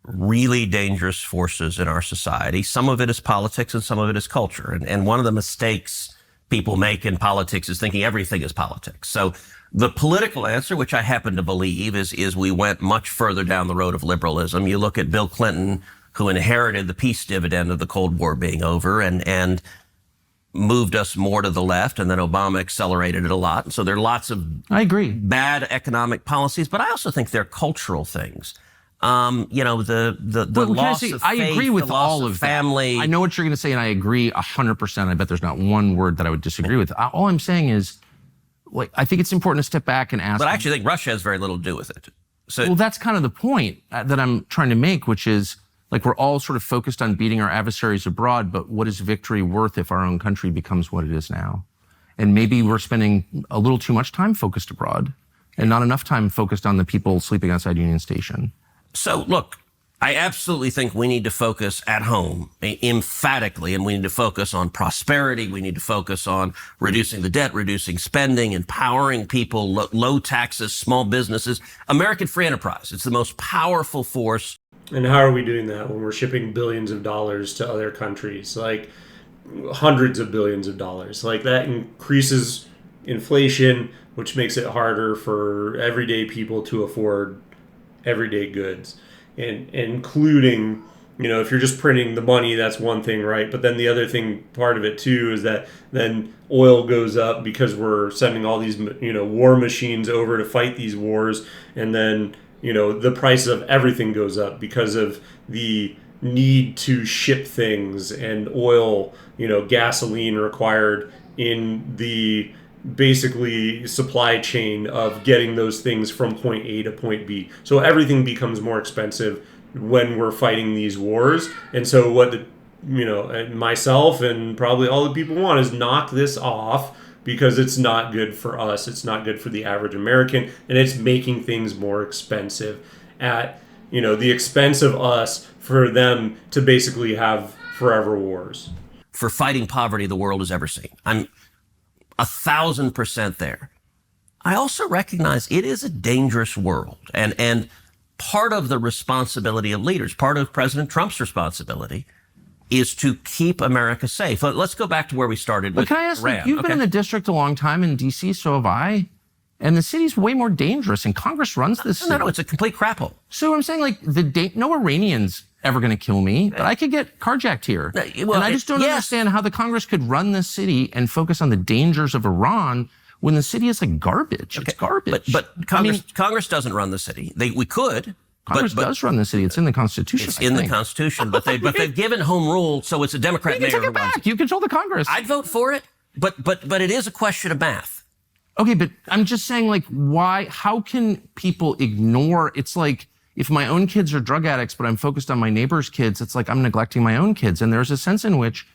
really dangerous forces in our society. Some of it is politics and some of it is culture. And one of the mistakes people make in politics is thinking everything is politics. So the political answer, which I happen to believe, is we went much further down the road of liberalism. You look at Bill Clinton, who inherited the peace dividend of the Cold War being over and moved us more to the left, and then Obama accelerated it a lot. And so there are lots of I agree. bad economic policies, but I also think they're cultural things. The Well, can I loss say, of I faith, agree with the loss all of family. that. I know what you're going to say, and I agree 100%. I bet there's not one word that I would disagree with. All I'm saying is, like, I think it's important to step back and ask. But I actually think Russia has very little to do with it. So, well, that's kind of the point that I'm trying to make, which is, like, we're all sort of focused on beating our adversaries abroad, but what is victory worth if our own country becomes what it is now? And maybe we're spending a little too much time focused abroad and not enough time focused on the people sleeping outside Union Station. So, look, I absolutely think we need to focus at home emphatically, and we need to focus on prosperity. We need to focus on reducing the debt, reducing spending, empowering people, low taxes, small businesses, American free enterprise. It's the most powerful force. And how are we doing that when we're shipping billions of dollars to other countries? Like hundreds of billions of dollars. Like that increases inflation, which makes it harder for everyday people to afford everyday goods. And including, if you're just printing the money, that's one thing, right? But then the other thing, part of it too, is that then oil goes up because we're sending all these, war machines over to fight these wars. And then, the price of everything goes up because of the need to ship things and oil, gasoline required in the basically supply chain of getting those things from point A to point B. So everything becomes more expensive when we're fighting these wars. And so what myself and probably all the people want is knock this off, because it's not good for us. It's not good for the average American, and it's making things more expensive at, the expense of us for them to basically have forever wars. For fighting poverty the world has ever seen. I'm 1,000% there. I also recognize it is a dangerous world. And part of the responsibility of leaders, part of President Trump's responsibility, is to keep America safe. Let's go back to where we started. But can I ask, you've been in the district a long time in D.C., so have I. And the city's way more dangerous, and Congress runs this city. No, it's a complete crap hole. So I'm saying, no Iranian's ever going to kill me, but I could get carjacked here. And I just don't understand how the Congress could run this city and focus on the dangers of Iran when the city is like garbage. Okay. It's garbage. But Congress doesn't run the city. We could. Congress does run the city. It's in the Constitution. It's in the Constitution, but they've given home rule, so it's a Democrat mayor who runs it. You control the Congress. I'd vote for it, but it is a question of math. Okay, but I'm just saying, why? How can people ignore? It's like, if my own kids are drug addicts, but I'm focused on my neighbor's kids, it's like I'm neglecting my own kids. And there's a sense in which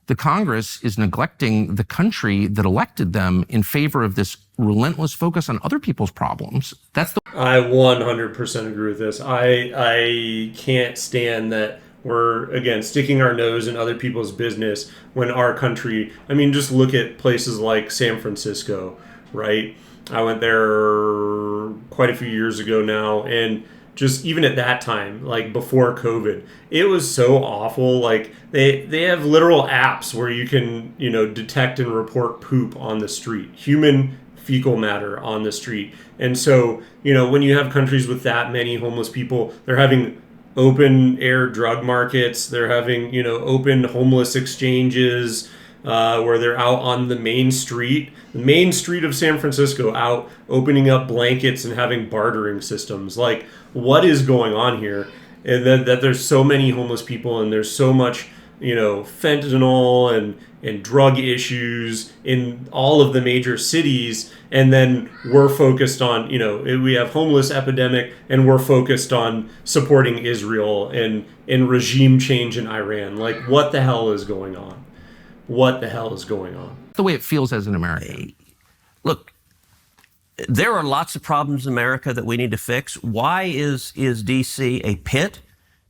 the Congress is neglecting the country that elected them in favor of this relentless focus on other people's problems. I 100% agree with this. I can't stand that we're, again, sticking our nose in other people's business when our country, just look at places like San Francisco, right? I went there quite a few years ago now, and just even at that time, like before COVID, it was so awful. Like they have literal apps where you can, detect and report poop on the street, human fecal matter on the street. And so, when you have countries with that many homeless people, they're having open air drug markets. They're having, open homeless exchanges where they're out on the main street of San Francisco, out opening up blankets and having bartering systems. Like, what is going on here? And that there's so many homeless people, and there's so much, fentanyl and drug issues in all of the major cities. And then we're focused on, we have homeless epidemic, and we're focused on supporting Israel and regime change in Iran. Like, what the hell is going on? What the hell is going on? The way it feels as an American. Look, there are lots of problems in America that we need to fix. Why is D.C. a pit?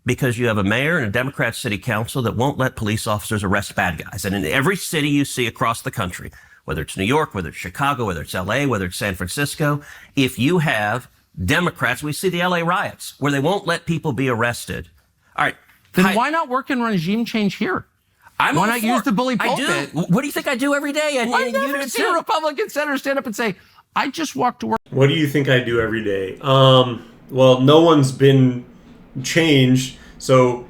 Because you have a mayor and a Democrat city council that won't let police officers arrest bad guys. And in every city you see across the country, whether it's New York, whether it's Chicago, whether it's L.A., whether it's San Francisco, if you have Democrats, we see the L.A. riots where they won't let people be arrested. All right. Then why not work in regime change here? Why not use the bully pulpit? I do. What do you think I do every day? I never see a Republican senator stand up and say, I just walked to work. What do you think I do every day? Well, no one's been changed. So,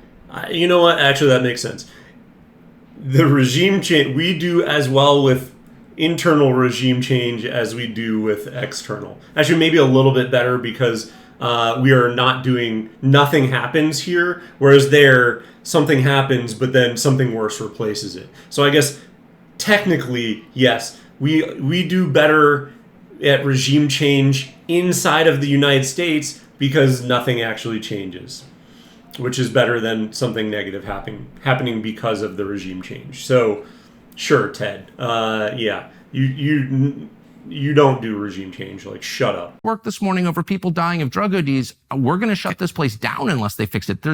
you know what? Actually, that makes sense. The regime change, we do as well with internal regime change as we do with external. Actually, maybe a little bit better, because we are not doing, nothing happens here, whereas there, something happens, but then something worse replaces it. So I guess technically, yes, we do better at regime change inside of the United States because nothing actually changes, which is better than something negative happening because of the regime change. So, sure, Ted. Yeah, you don't do regime change. Like, shut up. Work this morning over people dying of drug ODs. We're going to shut this place down unless they fix it.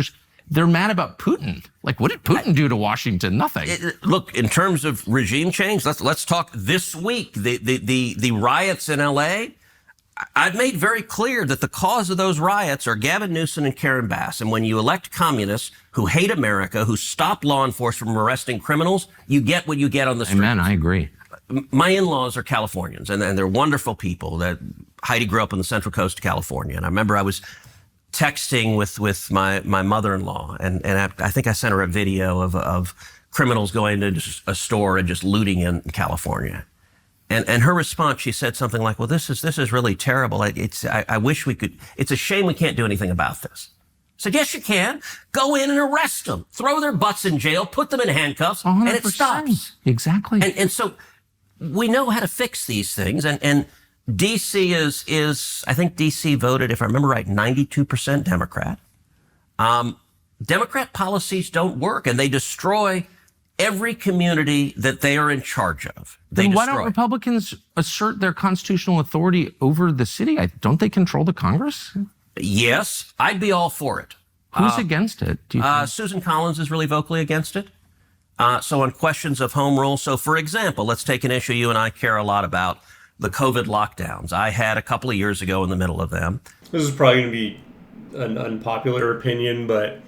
They're mad about Putin. Like, what did Putin do to Washington? Nothing. Look, in terms of regime change, let's talk this week. The riots in L.A., I've made very clear that the cause of those riots are Gavin Newsom and Karen Bass. And when you elect communists who hate America, who stop law enforcement from arresting criminals, you get what you get on the street. Amen, I agree. My in-laws are Californians, and they're wonderful people. Heidi grew up on the Central Coast of California. And I remember I was texting with my mother-in-law, and I think I sent her a video of criminals going to a store and just looting in California. And her response, she said something like, well, this is really terrible. I wish we could, it's a shame we can't do anything about this. I said, yes, you can. Go in and arrest them. Throw their butts in jail, put them in handcuffs, 100%. and it stops. Exactly. And so we know how to fix these things. And D.C. is, I think D.C. voted, if I remember right, 92% Democrat. Democrat policies don't work, and they destroy every community that they are in charge of. Then why don't Republicans assert their constitutional authority over the city? Don't they control the Congress? Yes, I'd be all for it. Who's against it? Do you think? Susan Collins is really vocally against it. So on questions of home rule, so for example, let's take an issue you and I care a lot about, the COVID lockdowns. I had a couple of years ago in the middle of them. This is probably going to be an unpopular opinion, but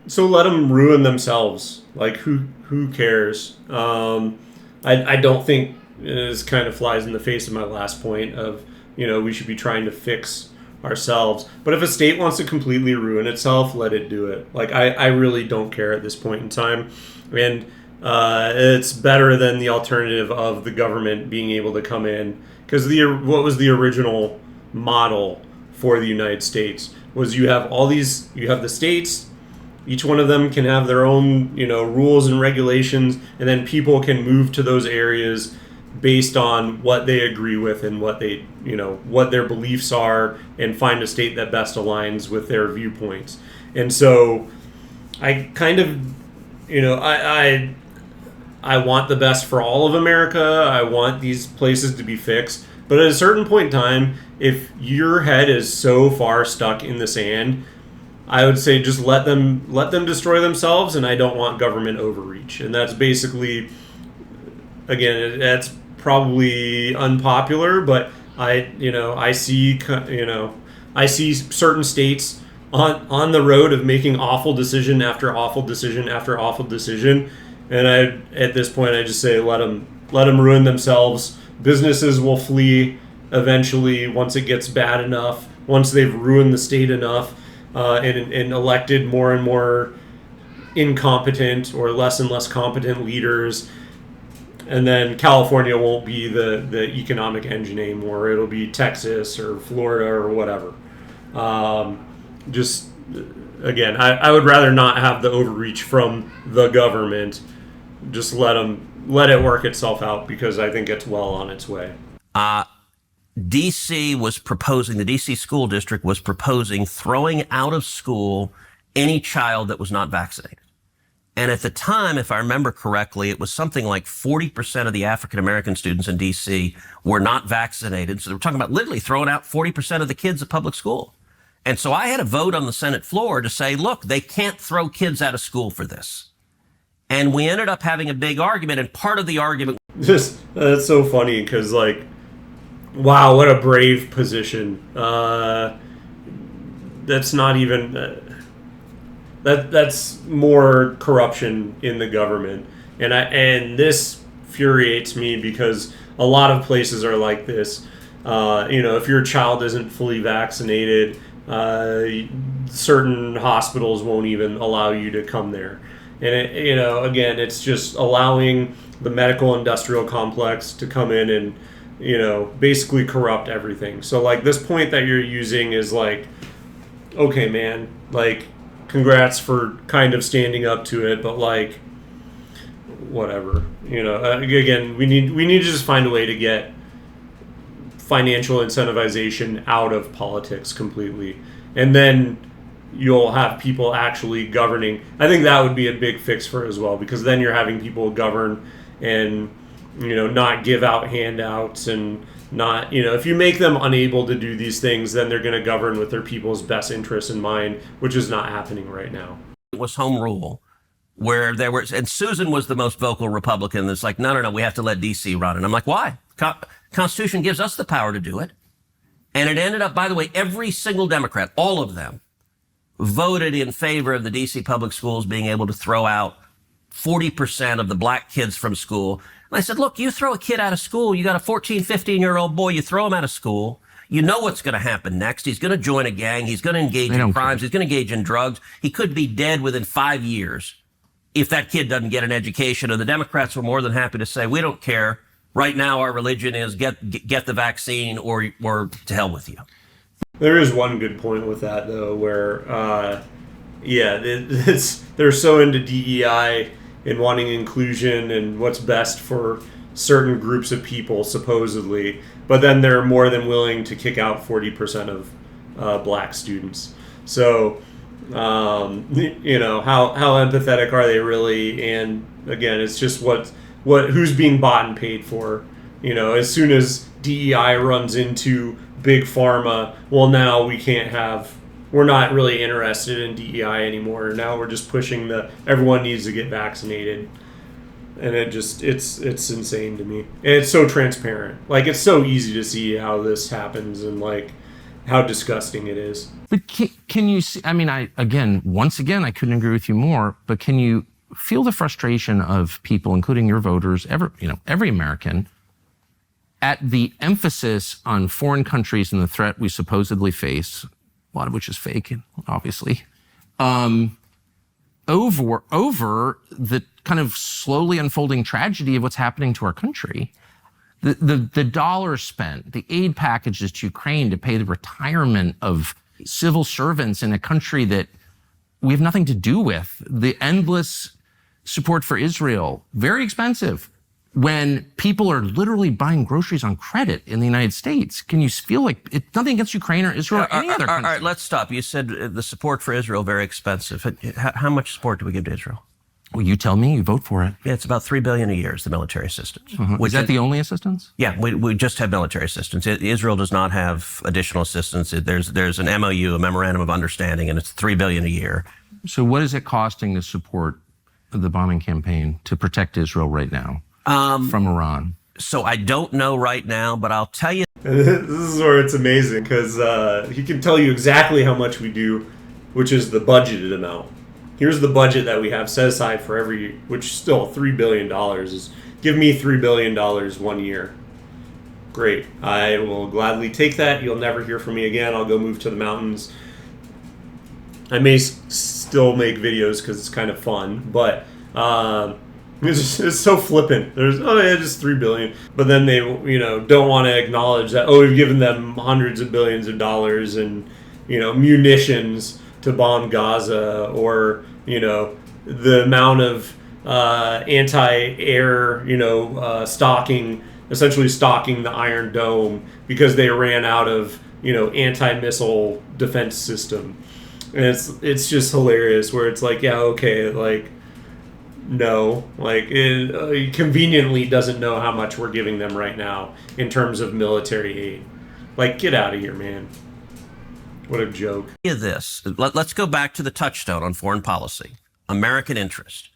so let them ruin themselves. Like, who cares? I don't think this kind of flies in the face of my last point of, we should be trying to fix ourselves. But if a state wants to completely ruin itself, let it do it. Like, I really don't care at this point in time. And it's better than the alternative of the government being able to come in. Because what was the original model for the United States was you have the states, each one of them can have their own, rules and regulations, and then people can move to those areas based on what they agree with and what they, what their beliefs are, and find a state that best aligns with their viewpoints. And so I kind of, I want the best for all of America. I want these places to be fixed. But at a certain point in time, if your head is so far stuck in the sand, I would say just let them destroy themselves, and I don't want government overreach. And that's basically, again, that's probably unpopular, but I see certain states on the road of making awful decision after awful decision after awful decision. And at this point, I just say let them ruin themselves. Businesses will flee eventually once it gets bad enough, once they've ruined the state enough, and elected more and more incompetent or less and less competent leaders. And then California won't be the economic engine anymore. It'll be Texas or Florida or whatever. Just, again, I would rather not have the overreach from the government. Just let it work itself out, because I think it's well on its way. D.C. the D.C. school district was proposing throwing out of school any child that was not vaccinated. And at the time, if I remember correctly, it was something like 40% of the African-American students in D.C. were not vaccinated. So they were talking about literally throwing out 40% of the kids at public school. And so I had a vote on the Senate floor to say, look, they can't throw kids out of school for this. And we ended up having a big argument, and part of the argument... That's so funny, because, wow, what a brave position. That's not even... That's more corruption in the government. And this infuriates me, because a lot of places are like this. If your child isn't fully vaccinated, certain hospitals won't even allow you to come there. And again, it's just allowing the medical industrial complex to come in and, basically corrupt everything. So this point that you're using is okay, man, like, congrats for kind of standing up to it, but like, whatever. Again, we need to just find a way to get financial incentivization out of politics completely, and then you'll have people actually governing. I think that would be a big fix for it as well, because then you're having people govern and not give out handouts and not if you make them unable to do these things, then they're going to govern with their people's best interests in mind, which is not happening right now. It was home rule, where there was, and Susan was the most vocal Republican that's like, no, we have to let DC run. And I'm like, why? Constitution gives us the power to do it. And it ended up, by the way, every single Democrat, all of them, voted in favor of the DC public schools being able to throw out 40% of the black kids from school. And I said, look, you throw a kid out of school, you got a 14, 15-year-old boy, you throw him out of school, you know what's going to happen next. He's going to join a gang. He's going to engage in crimes. He's going to engage in drugs. He could be dead within 5 years if that kid doesn't get an education. And the Democrats were more than happy to say, we don't care. Right now, our religion is get the vaccine or to hell with you. There is one good point with that, though, where, they're so into DEI and wanting inclusion and what's best for certain groups of people, supposedly, but then they're more than willing to kick out 40% of black students. So, how empathetic are they really? And again, it's just who's being bought and paid for. As soon as DEI runs into big pharma, well, now we're not really interested in DEI anymore. Now we're just pushing everyone needs to get vaccinated. And it's insane to me. And it's so transparent. Like, it's so easy to see how this happens and like how disgusting it is. But can you see, once again, I couldn't agree with you more, but can you feel the frustration of people, including your voters, every American, at the emphasis on foreign countries and the threat we supposedly face, a lot of which is fake, obviously, over the kind of slowly unfolding tragedy of what's happening to our country. The dollars spent, the aid packages to Ukraine to pay the retirement of civil servants in a country that we have nothing to do with, the endless support for Israel, very expensive, when people are literally buying groceries on credit in the United States. Can you feel like it's nothing against Ukraine or Israel or any other country? All right, let's stop. You said the support for Israel, very expensive. How much support do we give to Israel? Well, you tell me. You vote for it. Yeah, it's about $3 billion a year is the military assistance. Is that the only assistance? Yeah, we just have military assistance. Israel does not have additional assistance. There's an MOU, a memorandum of understanding, and it's $3 billion a year. So what is it costing to support the bombing campaign to protect Israel right now from Iran? So I don't know right now, but I'll tell you. This is where it's amazing, because he can tell you exactly how much we do, which is the budgeted amount. Here's the budget that we have set aside for every, which still $3 billion is, give me $3 billion 1 year. Great. I will gladly take that. You'll never hear from me again. I'll go move to the mountains. I may still make videos because it's kind of fun, but it's so flippant. There's, just $3 billion. But then they, don't want to acknowledge that, we've given them hundreds of billions of dollars and, munitions to bomb Gaza, or the amount of anti-air essentially stocking the Iron Dome because they ran out of anti-missile defense system. And it's just hilarious where it's like, yeah, okay, like, no, like, it conveniently doesn't know how much we're giving them right now in terms of military aid. Like, get out of here, man. What a joke. This. Let's go back to the touchstone on foreign policy. American interest.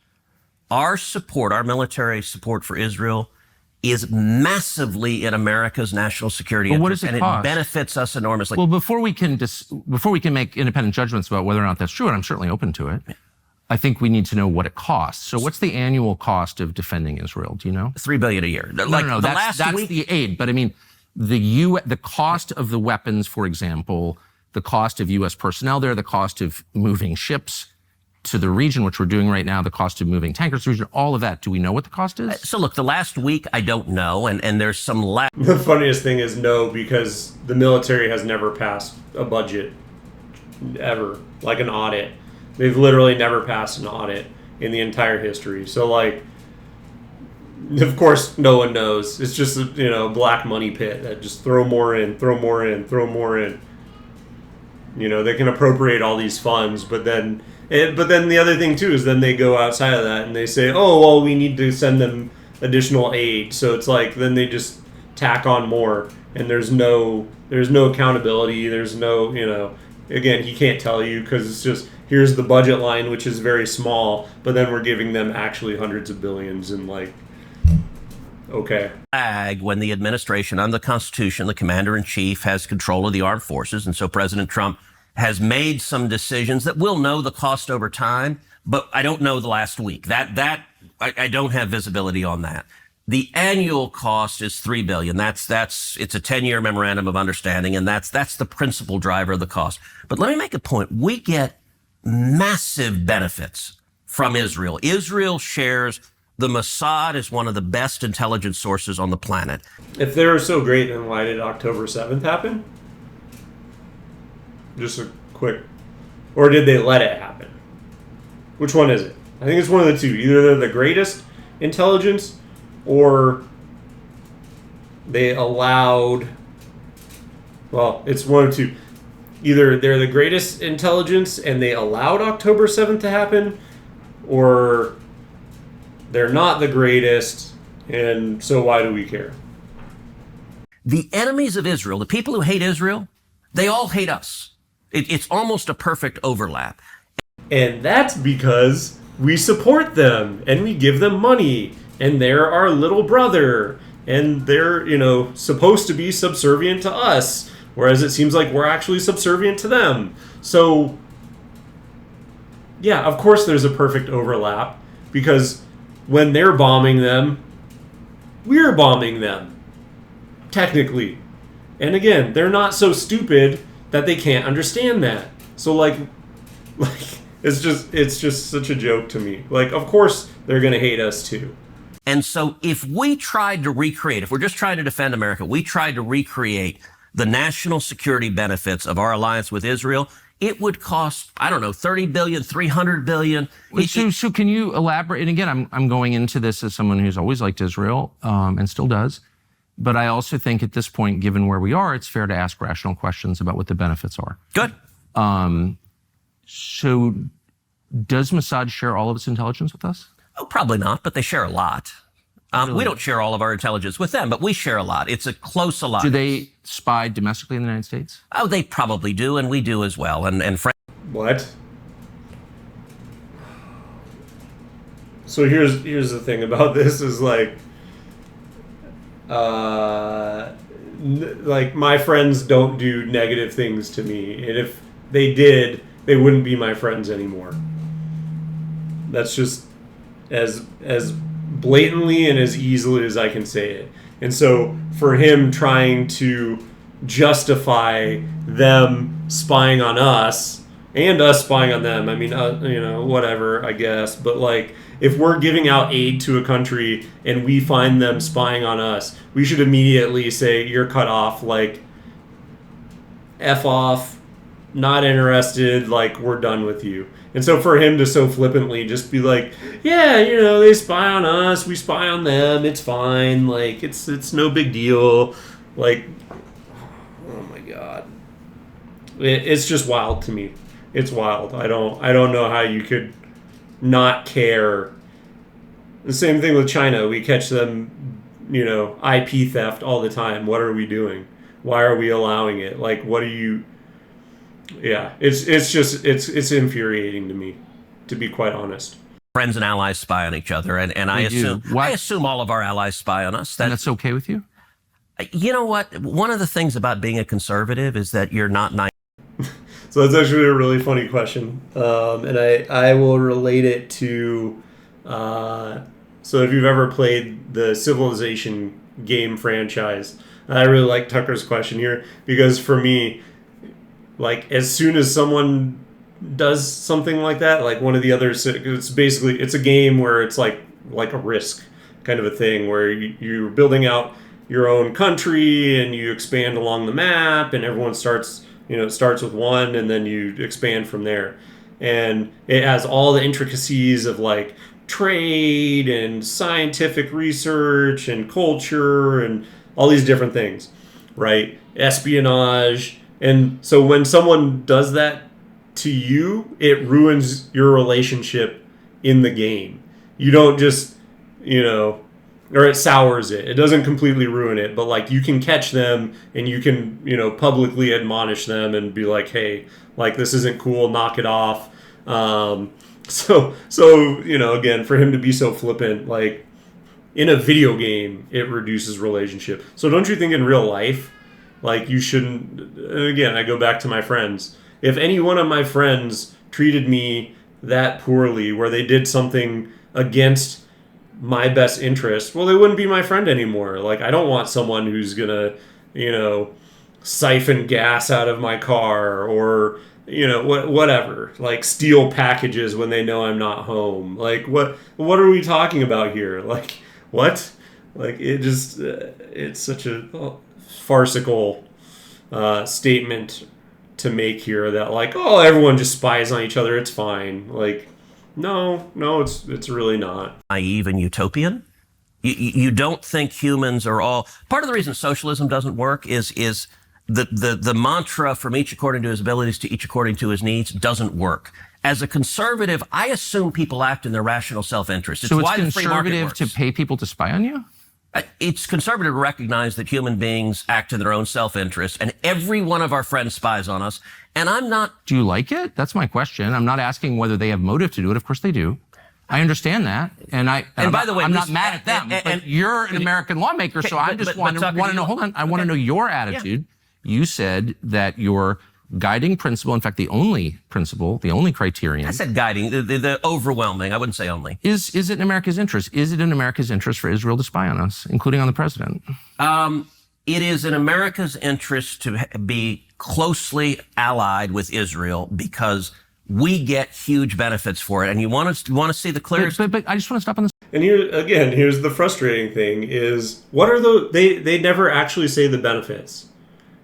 Our support, our military support for Israel is massively in America's national security interest. What does it cost? It benefits us enormously. Well, before we can make independent judgments about whether or not that's true, and I'm certainly open to it, I think we need to know what it costs. So what's the annual cost of defending Israel? Do you know? $3 billion a year. No, that's the aid. But I mean, the cost of the weapons, for example, the cost of U.S. personnel there, the cost of moving ships to the region, which we're doing right now, the cost of moving tankers to the region, all of that. Do we know what the cost is? So look, the last week, I don't know, and there's some The funniest thing is no, because the military has never passed a budget ever, like an audit. They've literally never passed an audit in the entire history. So, like, of course, no one knows. It's just a black money pit that just throw more in, throw more in, throw more in. They can appropriate all these funds, but then the other thing too is then they go outside of that and they say, oh well, we need to send them additional aid. So it's like then they just tack on more, and there's no accountability. There's no again, he can't tell you because it's just here's the budget line, which is very small, but then we're giving them actually hundreds of billions and like. Okay. When the administration, under the Constitution, the commander-in-chief has control of the armed forces, and so President Trump has made some decisions that we'll know the cost over time, but I don't know the last week. I don't have visibility on that. The annual cost is $3 billion. It's a 10-year memorandum of understanding, and that's the principal driver of the cost. But let me make a point. We get massive benefits from Israel. Israel shares. The Mossad is one of the best intelligence sources on the planet. If they're so great, then why did October 7th happen? Just a quick... Or did they let it happen? Which one is it? I think it's one of the two. Either they're the greatest intelligence, or they allowed... Well, it's one of two. Either they're the greatest intelligence and they allowed October 7th to happen, or... they're not the greatest, and so why do we care? The enemies of Israel, the people who hate Israel, they all hate us. It's almost a perfect overlap. And that's because we support them, and we give them money, and they're our little brother, and they're, supposed to be subservient to us, whereas it seems like we're actually subservient to them. So, yeah, of course there's a perfect overlap, because... when they're bombing them, we're bombing them. Technically. And again, they're not so stupid that they can't understand that. So like it's just such a joke to me. Like, of course they're going to hate us too. And so if we tried to recreate, if we're just trying to defend America, we tried to recreate the national security benefits of our alliance with Israel, it would cost, I don't know, $30 billion, $300 billion. So can you elaborate? And again, I'm going into this as someone who's always liked Israel and still does. But I also think at this point, given where we are, it's fair to ask rational questions about what the benefits are. Good. So does Mossad share all of its intelligence with us? Oh, probably not, but they share a lot. Really? We don't share all of our intelligence with them, but we share a lot. It's a close alliance. Do they spy domestically in the United States? Oh, they probably do, and we do as well. What? So here's the thing about this is like my friends don't do negative things to me, and if they did, they wouldn't be my friends anymore. That's just as blatantly and as easily as I can say it. And so for him trying to justify them spying on us and us spying on them, I mean, whatever, I guess. But like, if we're giving out aid to a country and we find them spying on us, we should immediately say, you're cut off, like, F off, not interested, like, we're done with you. And so for him to so flippantly just be like, yeah, they spy on us, we spy on them, it's fine, like, it's no big deal, like, oh my God. It's just wild to me. It's wild. I don't know how you could not care. The same thing with China. We catch them, IP theft all the time. What are we doing? Why are we allowing it? Like, what are you... Yeah, it's infuriating to me, to be quite honest. Friends and allies spy on each other, and I assume all of our allies spy on us. And that's okay with you? You know what? One of the things about being a conservative is that you're not naive. So that's actually a really funny question, and I will relate it to. So if you've ever played the Civilization game franchise, I really like Tucker's question here because for me, like as soon as someone does something like that, like one of the others, it's a game where it's like a Risk kind of a thing where you're building out your own country and you expand along the map and everyone starts it starts with one and then you expand from there. And it has all the intricacies of like trade and scientific research and culture and all these different things, right? Espionage. And so when someone does that to you, it ruins your relationship in the game. You don't just, or it sours it. It doesn't completely ruin it, but like you can catch them and you can, publicly admonish them and be like, hey, like this isn't cool, knock it off. So again, for him to be so flippant, like in a video game, it reduces relationship. So don't you think in real life, like you shouldn't, and again, I go back to my friends. If any one of my friends treated me that poorly, where they did something against my best interest, well, they wouldn't be my friend anymore. Like, I don't want someone who's gonna, siphon gas out of my car or, whatever, like steal packages when they know I'm not home. Like, what are we talking about here? Like, what? Like, it just, it's such a farcical statement to make here that like, oh, everyone just spies on each other, it's fine. Like, no, it's really not. Naive and utopian. You don't think humans are all... Part of the reason socialism doesn't work is the mantra from each according to his abilities to each according to his needs doesn't work. As a conservative, I assume people act in their rational self-interest. So it's conservative to pay people to spy on you? It's conservative to recognize that human beings act in their own self-interest, and every one of our friends spies on us. And I'm not... Do you like it? That's my question. I'm not asking whether they have motive to do it. Of course they do. I understand that. And by the way, I'm not mad at them. But you're an American lawmaker, so I just want to know, hold on, I want to know your attitude. Yeah. You said that your guiding principle, in fact, the only principle, the only criterion. I said guiding, the overwhelming, I wouldn't say only. Is it in America's interest? Is it in America's interest for Israel to spy on us, including on the president? It is in America's interest to be closely allied with Israel because we get huge benefits for it. And you want to see the clearest... But I just want to stop on this. And here's the frustrating thing is, what are they never actually say the benefits.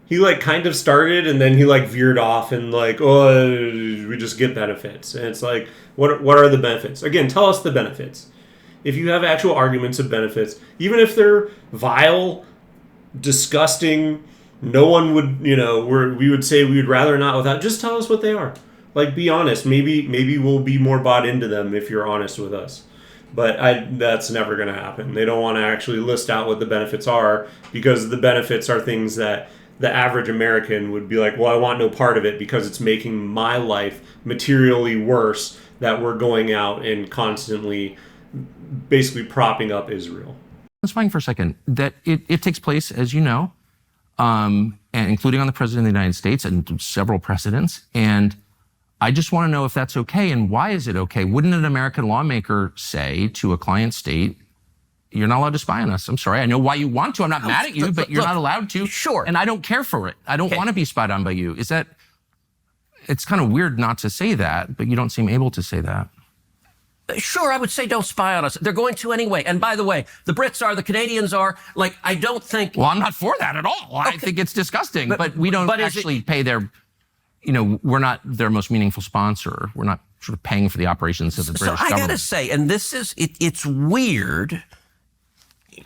He like kind of started and then he like veered off and like, oh, we just get benefits. And it's like, what are the benefits? Again, tell us the benefits. If you have actual arguments of benefits, even if they're vile, disgusting, no one would, we would say we would rather not without, just tell us what they are. Like, be honest. Maybe we'll be more bought into them if you're honest with us. But that's never going to happen. They don't want to actually list out what the benefits are because the benefits are things that the average American would be like, well, I want no part of it because it's making my life materially worse that we're going out and constantly basically propping up Israel. Let's find for a second that it takes place, as you know, and including on the President of the United States and several precedents. And I just want to know if that's okay and why is it okay? Wouldn't an American lawmaker say to a client state, you're not allowed to spy on us? I'm sorry. I know why you want to. I'm not mad at you, but you're not allowed to. Sure. And I don't care for it. I don't want to be spied on by you. It's kind of weird not to say that, but you don't seem able to say that. Sure, I would say don't spy on us. They're going to anyway. And by the way, the Brits are, the Canadians are. Like, I don't think... Well, I'm not for that at all. Okay. I think it's disgusting. But we don't actually pay their... we're not their most meaningful sponsor. We're not sort of paying for the operations of the British government. So I got to say, and this is... It's weird...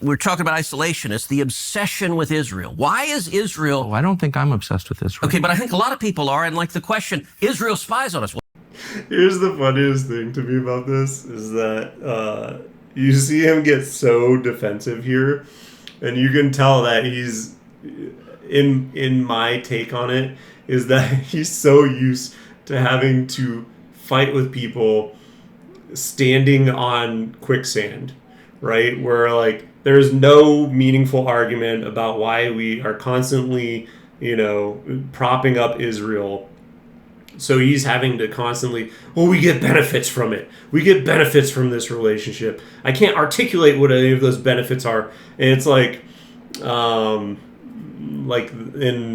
We're talking about isolationists, the obsession with Israel. Why is Israel... Oh, I don't think I'm obsessed with Israel. Okay, but I think a lot of people are. And like the question, Israel spies on us. Here's the funniest thing to me about this is that you see him get so defensive here. And you can tell that he's, in my take on it, is that he's so used to having to fight with people standing on quicksand, right? Where like there's no meaningful argument about why we are constantly, propping up Israel. So he's having to constantly, we get benefits from it. We get benefits from this relationship. I can't articulate what any of those benefits are. And it's like in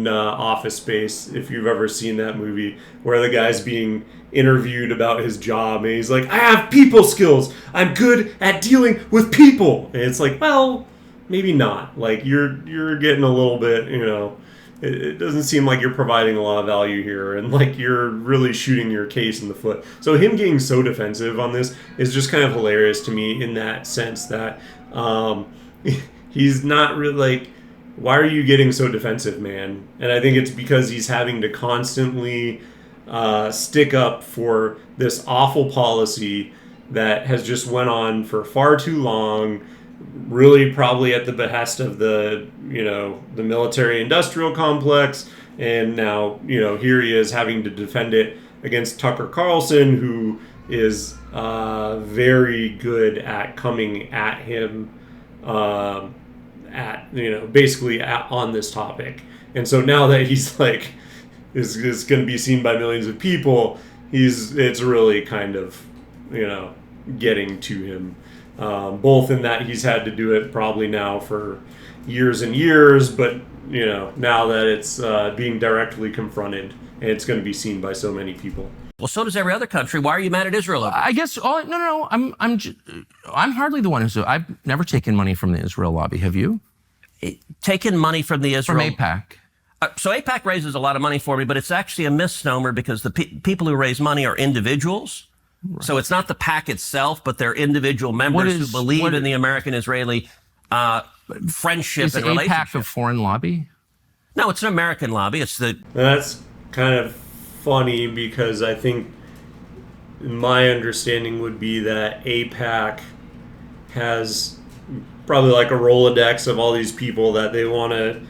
Office Space, if you've ever seen that movie, where the guy's being interviewed about his job and he's like, I have people skills. I'm good at dealing with people. And it's like, well, maybe not. Like you're getting a little bit, it doesn't seem like you're providing a lot of value here, and like you're really shooting your case in the foot. So him getting so defensive on this is just kind of hilarious to me in that sense that he's not really like, why are you getting so defensive, man? And I think it's because he's having to constantly stick up for this awful policy that has just went on for far too long, really probably at the behest of the military industrial complex. And now, here he is having to defend it against Tucker Carlson, who is very good at coming at him basically on this topic. And so now that he's like is going to be seen by millions of people, it's really kind of getting to him, both in that he's had to do it probably now for years and years, but now that it's being directly confronted and it's going to be seen by so many people. Well, so does every other country. Why are you mad at Israel? I guess. No. I'm hardly the one who's. I've never taken money from the Israel lobby. Have you? Taken money from the Israel from AIPAC? So AIPAC raises a lot of money for me, but it's actually a misnomer because the people who raise money are individuals. Right. So it's not the PAC itself, but they're individual members who believe in the American-Israeli friendship and relationship. Is AIPAC a foreign lobby? No, it's an American lobby. That's kind of funny because I think my understanding would be that AIPAC has probably like a Rolodex of all these people that they want to,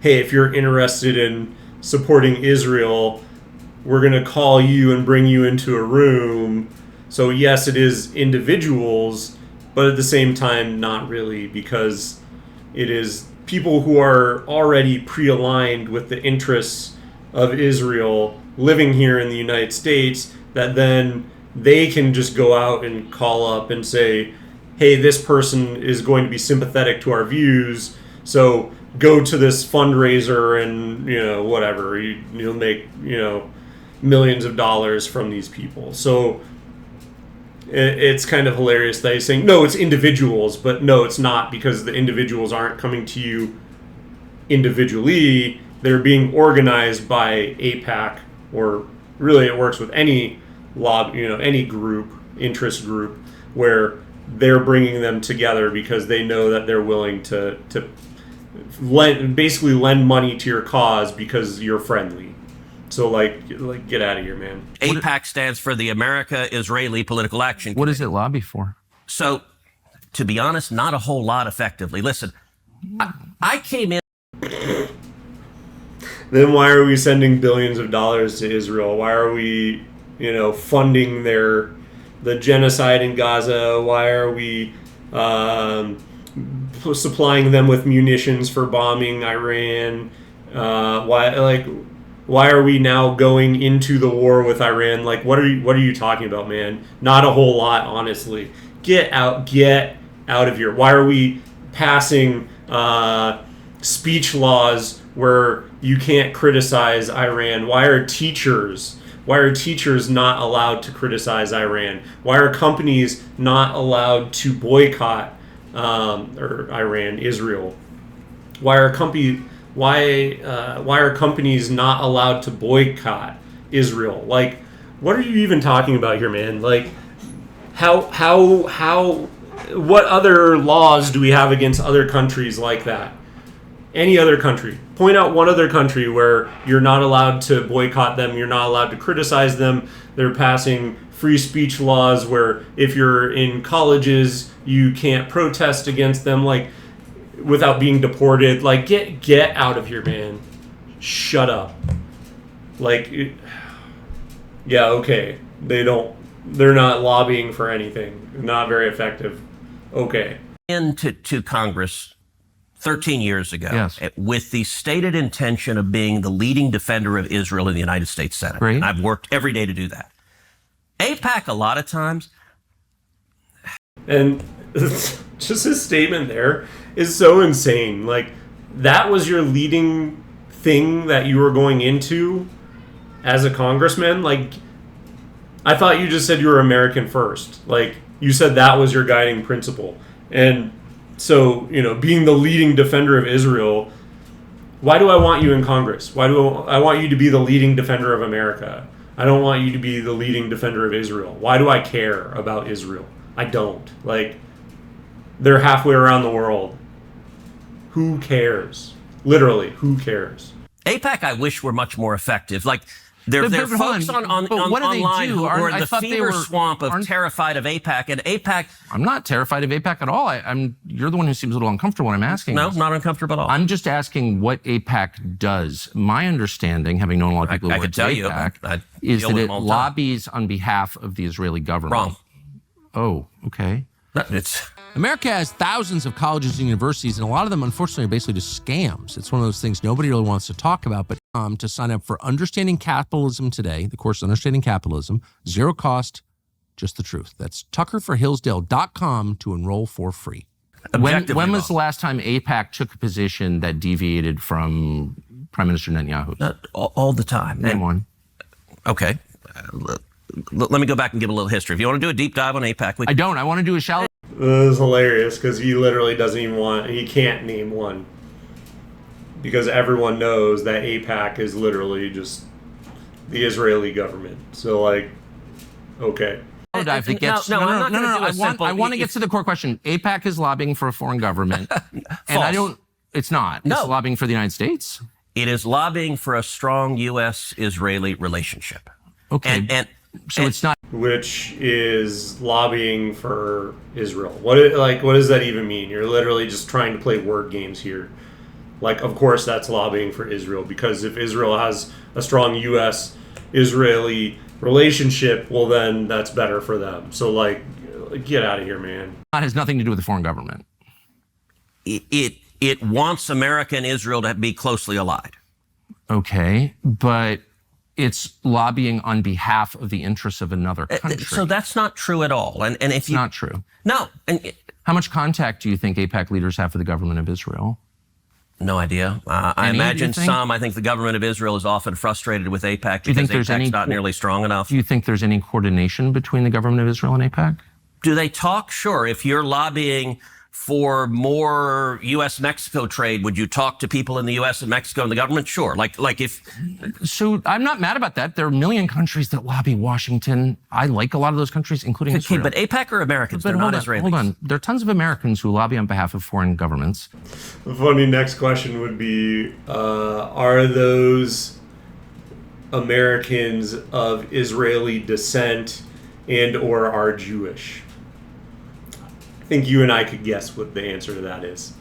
hey, if you're interested in supporting Israel, we're going to call you and bring you into a room. So yes, it is individuals, but at the same time, not really, because it is people who are already pre-aligned with the interests of Israel living here in the United States, that then they can just go out and call up and say, hey, this person is going to be sympathetic to our views, so go to this fundraiser and, whatever. You'll make, millions of dollars from these people. So it's kind of hilarious that he's saying, no, it's individuals, but no, it's not, because the individuals aren't coming to you individually. They're being organized by AIPAC, or really it works with any any group, interest group, where they're bringing them together because they know that they're willing to basically lend money to your cause because you're friendly. So like get out of here, man. AIPAC stands for the America-Israeli Political Action Committee. What does it lobby for? So, to be honest, not a whole lot effectively. Listen, I came in. Then why are we sending billions of dollars to Israel? Why are we, funding the genocide in Gaza? Why are we supplying them with munitions for bombing Iran? Why are we now going into the war with Iran? Like, what are you talking about, man? Not a whole lot, honestly. Get out of here. Why are we passing speech laws where you can't criticize Iran? Why are teachers not allowed to criticize Iran? Why are companies not allowed to boycott Israel? Why are companies not allowed to boycott Israel? Like, what are you even talking about here, man? Like, what other laws do we have against other countries like that? Any other country. Point out one other country where you're not allowed to boycott them, you're not allowed to criticize them. They're passing free speech laws where if you're in colleges, you can't protest against them, like, without being deported. Like, get out of here, man. Shut up. Like, yeah, okay. They're not lobbying for anything. Not very effective. Okay. Into Congress 13 years ago, yes, with the stated intention of being the leading defender of Israel in the United States Senate. Great. And I've worked every day to do that. AIPAC, a lot of times. And just his statement there is so insane. Like, that was your leading thing that you were going into as a congressman? Like, I thought you just said you were American first. Like, you said that was your guiding principle. And so, being the leading defender of Israel, Why do I want you in Congress? Why do I want you to be the leading defender of America? I don't want you to be the leading defender of Israel. Why do I care about Israel? I don't. Like, they're halfway around the world. Who cares? Literally, who cares? AIPAC, I wish, were much more effective. Like, there are folks online who are in the fever swamp of terrified of AIPAC, and AIPAC... I'm not terrified of AIPAC at all. You're the one who seems a little uncomfortable when I'm asking. No, this. Not uncomfortable at all. I'm just asking what AIPAC does. My understanding, having known a lot of people who work at AIPAC, is that it lobbies on behalf of the Israeli government. Wrong. Oh, okay. America has thousands of colleges and universities, and a lot of them, unfortunately, are basically just scams. It's one of those things nobody really wants to talk about, but to sign up for Understanding Capitalism today, the course Understanding Capitalism, zero cost, just the truth. That's tuckerforhillsdale.com to enroll for free. When was the last time AIPAC took a position that deviated from Prime Minister Netanyahu? All the time. Name one. Okay. Let me go back and give a little history. If you want to do a deep dive on AIPAC, I don't. I want to do a shallow. This is hilarious because he literally doesn't even he can't name one. Because everyone knows that AIPAC is literally just the Israeli government. So, like, okay. No, I want to get to the core question. AIPAC is lobbying for a foreign government. And it's not. No. It's lobbying for the United States. It is lobbying for a strong U.S.-Israeli relationship. Okay. So it's not. Which is lobbying for Israel. What does that even mean? You're literally just trying to play word games here. Like, of course, that's lobbying for Israel, because if Israel has a strong U.S.-Israeli relationship, well, then that's better for them. So, like, get out of here, man. That has nothing to do with the foreign government. It wants America and Israel to be closely allied. Okay, but it's lobbying on behalf of the interests of another country. So that's not true at all. And if it's not true. No. How much contact do you think AIPAC leaders have with the government of Israel? No idea. I imagine some. I think the government of Israel is often frustrated with AIPAC because AIPAC's not nearly strong enough. Do you think there's any coordination between the government of Israel and AIPAC? Do they talk? Sure. If you're lobbying for more U.S.-Mexico trade, would you talk to people in the U.S. and Mexico and the government? Sure. So I'm not mad about that. There are a million countries that lobby Washington. I like a lot of those countries, including Israel. But AIPAC are Americans. They're not Israelis. Hold on. There are tons of Americans who lobby on behalf of foreign governments. The funny next question would be, are those Americans of Israeli descent and or are Jewish? I think you and I could guess what the answer to that is.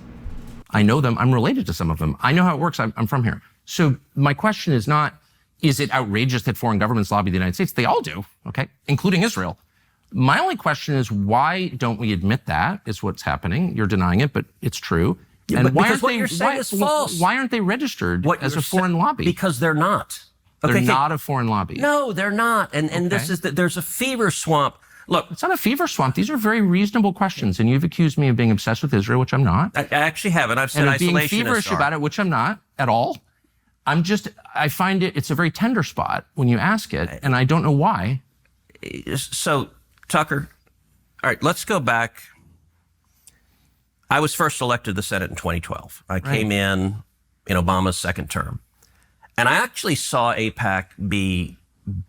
I know them. I'm related to some of them. I know how it works. I'm from here. So my question is not, is it outrageous that foreign governments lobby the United States? They all do, okay, including Israel. My only question is, why don't we admit that is what's happening? You're denying it, but it's true. Yeah, and why aren't they registered as a foreign lobby? Because they're not. They're not a foreign lobby. No, they're not. And this is that there's a fever swamp. Look, it's not a fever swamp. These are very reasonable questions, and you've accused me of being obsessed with Israel, which I'm not. I actually haven't. I've said isolationist. And being feverish about it, which I'm not at all. I find it's a very tender spot when you ask it, and I don't know why. So, Tucker, all right, let's go back. I was first elected to the Senate in 2012. I came in Obama's second term. And I actually saw AIPAC be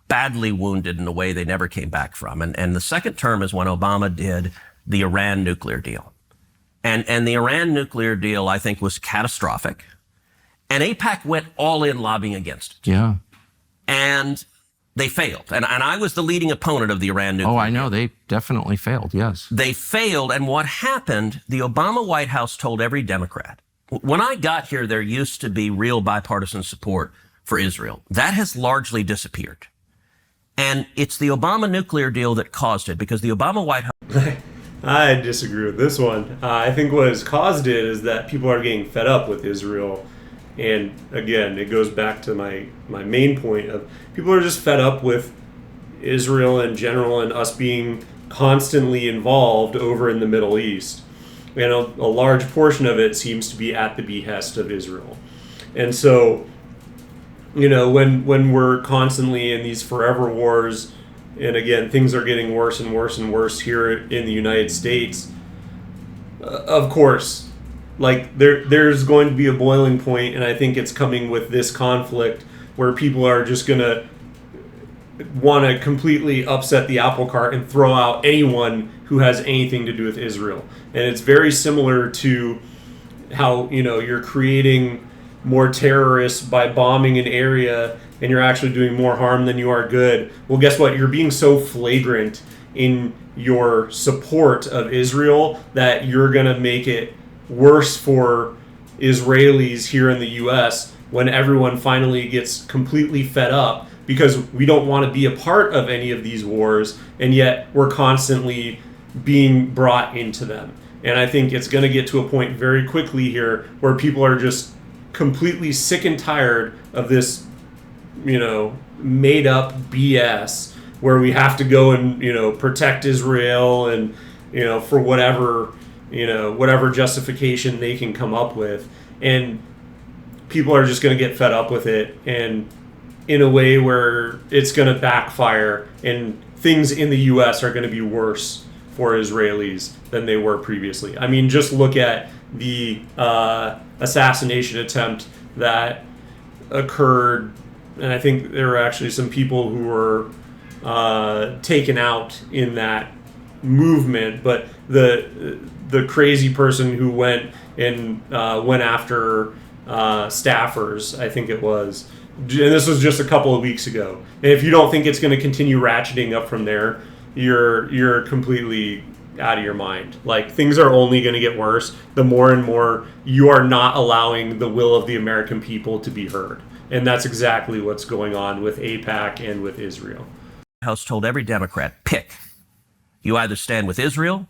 badly wounded in a way they never came back from. And the second term is when Obama did the Iran nuclear deal. And the Iran nuclear deal, I think, was catastrophic. And AIPAC went all in lobbying against it. Yeah. And they failed. And I was the leading opponent of the Iran nuclear deal. Oh, I know. They definitely failed, yes. They failed. And what happened, the Obama White House told every Democrat, when I got here, there used to be real bipartisan support for Israel. That has largely disappeared. And it's the Obama nuclear deal that caused it, because the Obama White House... I disagree with this one. I think what has caused it is that people are getting fed up with Israel. And again, it goes back to my main point of people are just fed up with Israel in general and us being constantly involved over in the Middle East. And a large portion of it seems to be at the behest of Israel. And so, when we're constantly in these forever wars, and again, things are getting worse and worse and worse here in the United States, of course, like there's going to be a boiling point, and I think it's coming with this conflict where people are just going to want to completely upset the apple cart and throw out anyone who has anything to do with Israel. And it's very similar to how, you're creating more terrorists by bombing an area, and you're actually doing more harm than you are good. Well, guess what? You're being so flagrant in your support of Israel that you're going to make it worse for Israelis here in the U.S. when everyone finally gets completely fed up, because we don't want to be a part of any of these wars, and yet we're constantly being brought into them. And I think it's going to get to a point very quickly here where people are just completely sick and tired of this, made up BS where we have to go and, protect Israel and, for whatever justification they can come up with. And people are just going to get fed up with it, and in a way where it's going to backfire, and things in the U.S. are going to be worse for Israelis than they were previously. I mean, just look at the assassination attempt that occurred, and I think there were actually some people who were taken out in that movement, but the crazy person who went after staffers, I think it was, and this was just a couple of weeks ago. And if you don't think it's going to continue ratcheting up from there, you're completely out of your mind. Like, things are only going to get worse the more and more you are not allowing the will of the American people to be heard. And that's exactly what's going on with AIPAC and with Israel. The House told every Democrat, pick. You either stand with Israel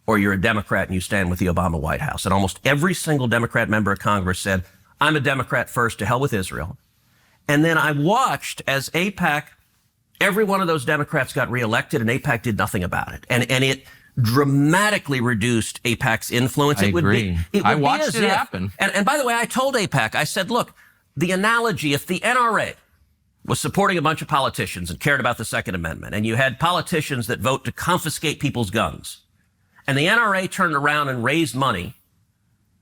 or you're a Democrat and you stand with the Obama White House. And almost every single Democrat member of Congress said, I'm a Democrat first, to hell with Israel. And then I watched as AIPAC, every one of those Democrats got reelected, and AIPAC did nothing about it. And it dramatically reduced AIPAC's influence. I agree. I watched it happen. And by the way, I told AIPAC, I said, look, the analogy, if the NRA was supporting a bunch of politicians and cared about the Second Amendment, and you had politicians that vote to confiscate people's guns, and the NRA turned around and raised money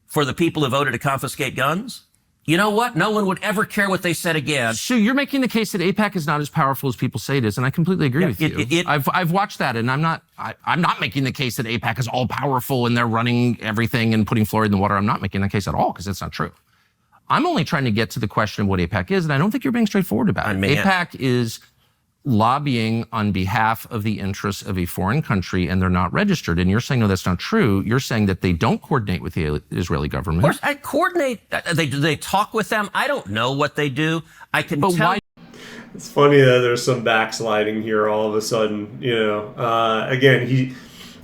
for the people who voted to confiscate guns, you know what? No one would ever care what they said again. So you're making the case that AIPAC is not as powerful as people say it is, and I completely agree with you. I've watched that, and I'm not making the case that AIPAC is all powerful and they're running everything and putting fluoride in the water. I'm not making that case at all, because that's not true. I'm only trying to get to the question of what AIPAC is, and I don't think you're being straightforward about it. AIPAC is lobbying on behalf of the interests of a foreign country, and they're not registered. And you're saying, no, that's not true. You're saying that they don't coordinate with the Israeli government. Of course, I coordinate. Do they talk with them? I don't know what they do. I can tell. Why? It's funny that there's some backsliding here all of a sudden. Again,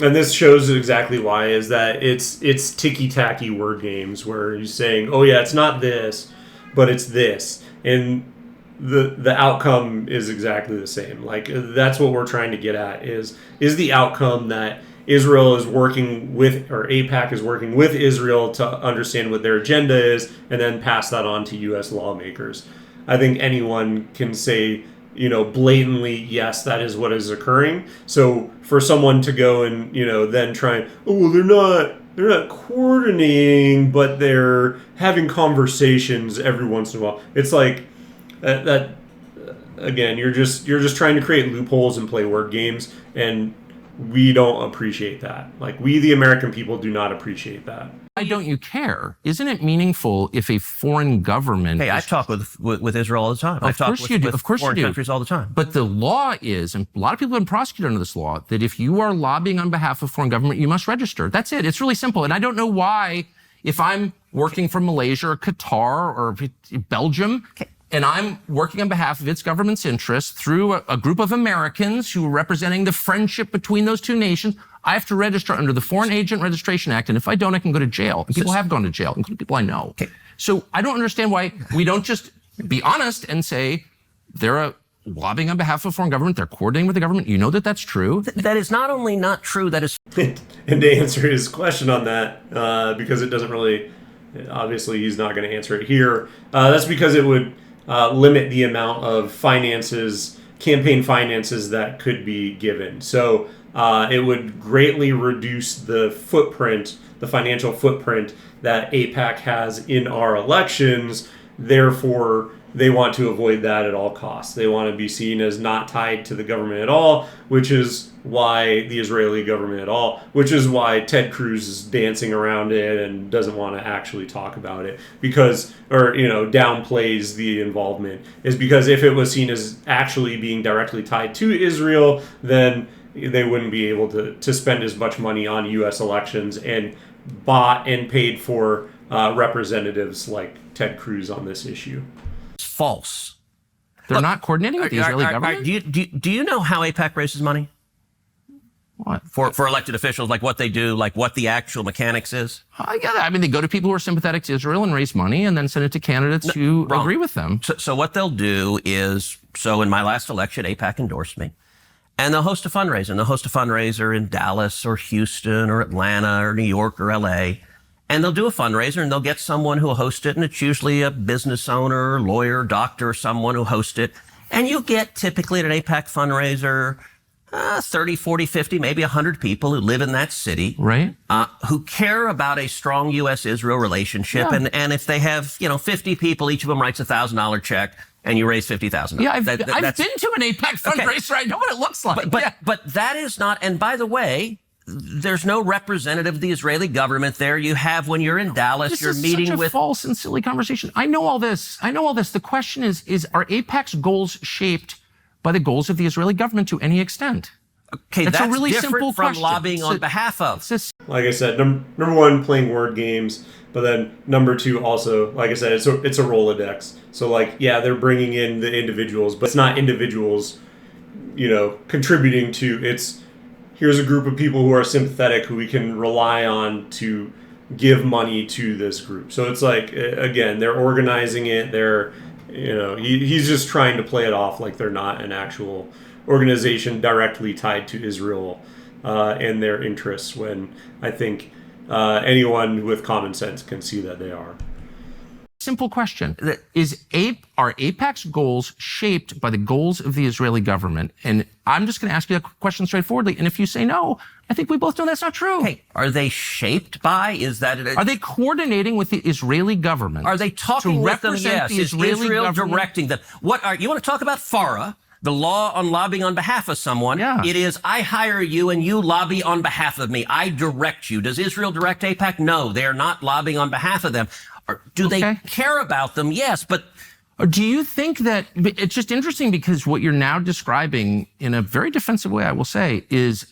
and this shows exactly why, is that it's ticky-tacky word games where he's saying, oh yeah, it's not this, but it's this. And the outcome is exactly the same. Like, that's what we're trying to get at, is the outcome that Israel is working with, or AIPAC is working with Israel to understand what their agenda is, and then pass that on to U.S. lawmakers. I think anyone can say, blatantly, yes, that is what is occurring. So for someone to go and, then try, they're not coordinating, but they're having conversations every once in a while. It's like, that again, you're just trying to create loopholes and play word games, and we don't appreciate that. Like, we, the American people, do not appreciate that. Why don't you care? Isn't it meaningful if a foreign government? Hey, I talk with Israel all the time. I talk with foreign countries all the time. But the law is, and a lot of people have been prosecuted under this law, that if you are lobbying on behalf of foreign government, you must register. That's it. It's really simple. And I don't know why, if I'm working from Malaysia or Qatar or Belgium, and I'm working on behalf of its government's interests through a group of Americans who are representing the friendship between those two nations, I have to register under the Foreign Agent Registration Act. And if I don't, I can go to jail. And people have gone to jail, including people I know. Okay. So I don't understand why we don't just be honest and say they're lobbying on behalf of a foreign government. They're coordinating with the government. You know that that's true. That is not only not true, that is... And to answer his question on that, because it doesn't really... Obviously, he's not going to answer it here. That's because it would... limit the amount of finances campaign finances that could be given. So it would greatly reduce the footprint, the financial footprint that AIPAC has in our elections. Therefore, they want to avoid that at all costs. They want to be seen as not tied to the government at all, which is why the Israeli government at all, which is why Ted Cruz is dancing around it and doesn't want to actually talk about it because, or, downplays the involvement, is because if it was seen as actually being directly tied to Israel, then they wouldn't be able to spend as much money on U.S. elections and bought and paid for representatives like Ted Cruz on this issue. It's false. They're not coordinating with the Israeli government? Do you know how AIPAC raises money? What? For elected officials, like what they do, like what the actual mechanics is? Yeah, I mean, they go to people who are sympathetic to Israel and raise money and then send it to candidates who agree with them. So what they'll do is, in my last election, AIPAC endorsed me. And they'll host a fundraiser. And they'll host a fundraiser in Dallas or Houston or Atlanta or New York or L.A., and they'll do a fundraiser and they'll get someone who will host it. And it's usually a business owner, lawyer, doctor, someone who hosts it. And you get typically at an AIPAC fundraiser, 30, 40, 50, maybe 100 people who live in that city. Right. Who care about a strong U.S.-Israel relationship. Yeah. And if they have, 50 people, each of them writes a $1,000 check and you raise $50,000. Yeah, I've been to an AIPAC fundraiser. I know what it looks like. But that is not, and by the way, there's no representative of the Israeli government there. You have, when you're in Dallas, you're meeting with... This is such a false and silly conversation. I know all this. The question is are AIPAC's goals shaped by the goals of the Israeli government to any extent? Okay, that's a really different simple from question. lobbying on behalf of. Like I said, number one, playing word games, but then number two, also, like I said, it's a Rolodex. So, they're bringing in the individuals, but it's not individuals, contributing to. It's here's a group of people who are sympathetic, who we can rely on to give money to this group. So it's again, they're organizing it. They're, he's just trying to play it off like they're not an actual organization directly tied to Israel and their interests, when I think anyone with common sense can see that they are. Simple question. Are AIPAC's goals shaped by the goals of the Israeli government? And I'm just going to ask you that question straightforwardly. And if you say no, I think we both know that's not true. Hey, are they shaped by? Are they coordinating with the Israeli government? Are they talking with them? Yes. Is Israel directing them? You want to talk about FARA? The law on lobbying on behalf of someone. Yeah. It is, I hire you and you lobby on behalf of me. I direct you. Does Israel direct AIPAC? No, they are not lobbying on behalf of them. Do they care about them? Yes, but... Or do you think that... It's just interesting because what you're now describing in a very defensive way, I will say, is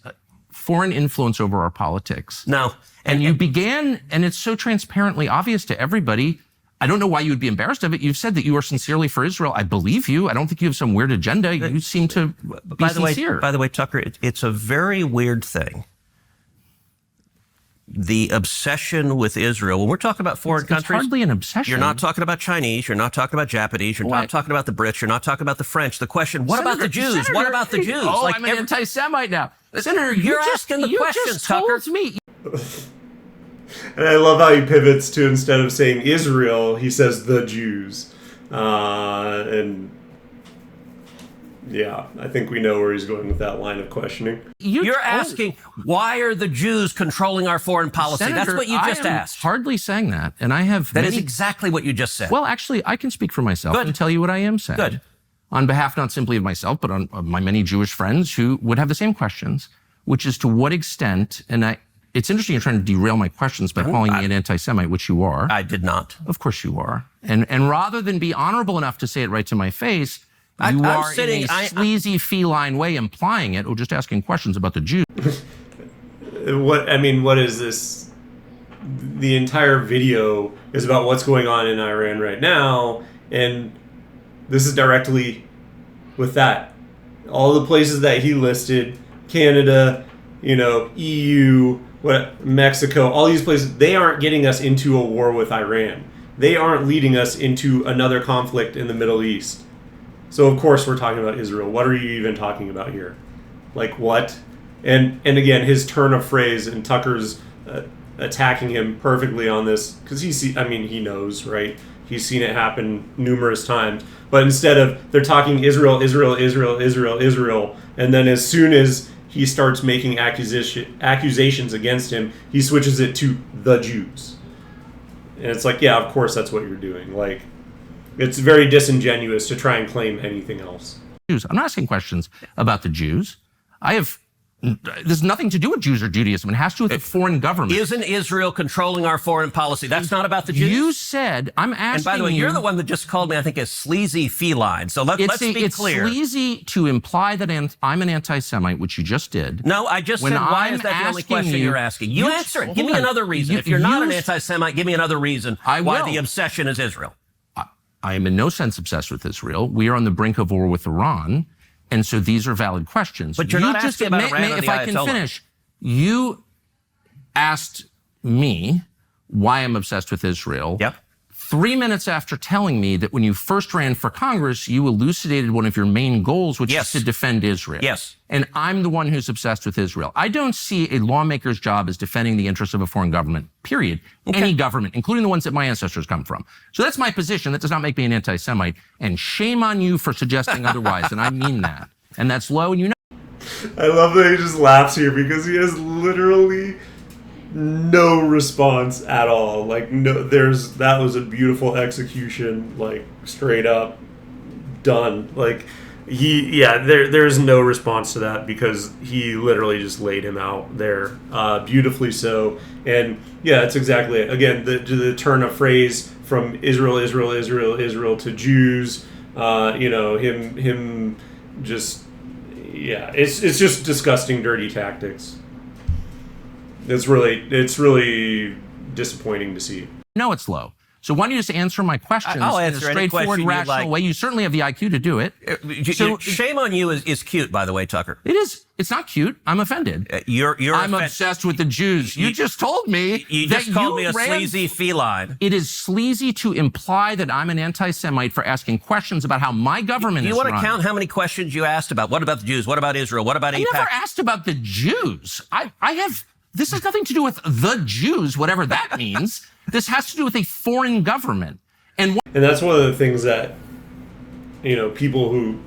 foreign influence over our politics. No. And you began, and it's so transparently obvious to everybody. I don't know why you would be embarrassed of it. You've said that you are sincerely for Israel. I believe you. I don't think you have some weird agenda. You seem to be sincere. By the way, Tucker, it's a very weird thing. The obsession with Israel, when we're talking about foreign countries... It's hardly an obsession. You're not talking about Chinese. You're not talking about Japanese. You're not talking about the Brits. You're not talking about the French. The question, what about the Jews? What about the Jews? Oh, I'm an anti-Semite now. Senator, you're asking the questions, Tucker. Me. And I love how he pivots to, instead of saying Israel, he says the Jews. And yeah, I think we know where he's going with that line of questioning. You're asking, why are the Jews controlling our foreign policy? Senator, that's what you just asked. Hardly saying that. And I have That is exactly what you just said. Well, actually, I can speak for myself and tell you what I am saying. Good. On behalf not simply of myself, but on my many Jewish friends who would have the same questions, which is to what extent, it's interesting you're trying to derail my questions by calling me an anti-Semite, which you are. I did not. Of course you are. And rather than be honorable enough to say it right to my face, you are in a sleazy feline way implying it or just asking questions about the Jews. What is this? The entire video is about what's going on in Iran right now, and this is directly with that. All the places that he listed, Canada, EU, Mexico, all these places, they aren't getting us into a war with Iran. They aren't leading us into another conflict in the Middle East. So of course we're talking about Israel. What are you even talking about here? What? And again, his turn of phrase, and Tucker's attacking him perfectly on this because he knows, right? He's seen it happen numerous times. But instead of, they're talking Israel, Israel, Israel, Israel, Israel, and then as soon as he starts making accusations against him, he switches it to the Jews. And it's like, yeah, of course that's what you're doing. Like, it's very disingenuous to try and claim anything else. I'm not asking questions about the Jews. There's nothing to do with Jews or Judaism. It has to do with the foreign government. Isn't Israel controlling our foreign policy? That's not about the Jews? You said, I'm asking you. And by the way, you're the one that just called me, I think, a sleazy feline. So let's be clear. It's sleazy to imply that I'm an anti-Semite, which you just did. No, I just said, why is that the only question you're asking? You answer it. Give me another reason. If you're not an anti-Semite, give me another reason why the obsession is Israel. I am in no sense obsessed with Israel. We are on the brink of war with Iran. And so these are valid questions. But you're not asking about Iran or the If I can finish, you asked me why I'm obsessed with Israel. Yep. 3 minutes after telling me that when you first ran for Congress, you elucidated one of your main goals, which is to defend Israel. Yes. And I'm the one who's obsessed with Israel. I don't see a lawmaker's job as defending the interests of a foreign government, period. Okay. Any government, including the ones that my ancestors come from. So that's my position. That does not make me an anti-Semite. And shame on you for suggesting otherwise. And I mean that. And that's low, and you know. I love that he just laughs here because he has literally no response at all. Like, no, that was a beautiful execution, like, straight up done. Like, there's no response to that because he literally just laid him out there, beautifully so. And yeah, it's exactly it. Again, the turn of phrase from Israel, Israel, Israel, Israel to Jews, him just, yeah, it's just disgusting, dirty tactics. It's really disappointing to see. No, it's low. So why don't you just answer my questions I'll in a answer any straightforward, question rational way? You certainly have the IQ to do it. So shame on you is cute, by the way, Tucker. It is. It's not cute. I'm offended. I'm obsessed with the Jews. You just told me you just called me a sleazy feline. It is sleazy to imply that I'm an anti-Semite for asking questions about how my government is run. You want to count how many questions you asked about? What about the Jews? What about Israel? What about AIPAC? I never asked about the Jews. This has nothing to do with the Jews, whatever that means. This has to do with a foreign government. And that's one of the things that, people who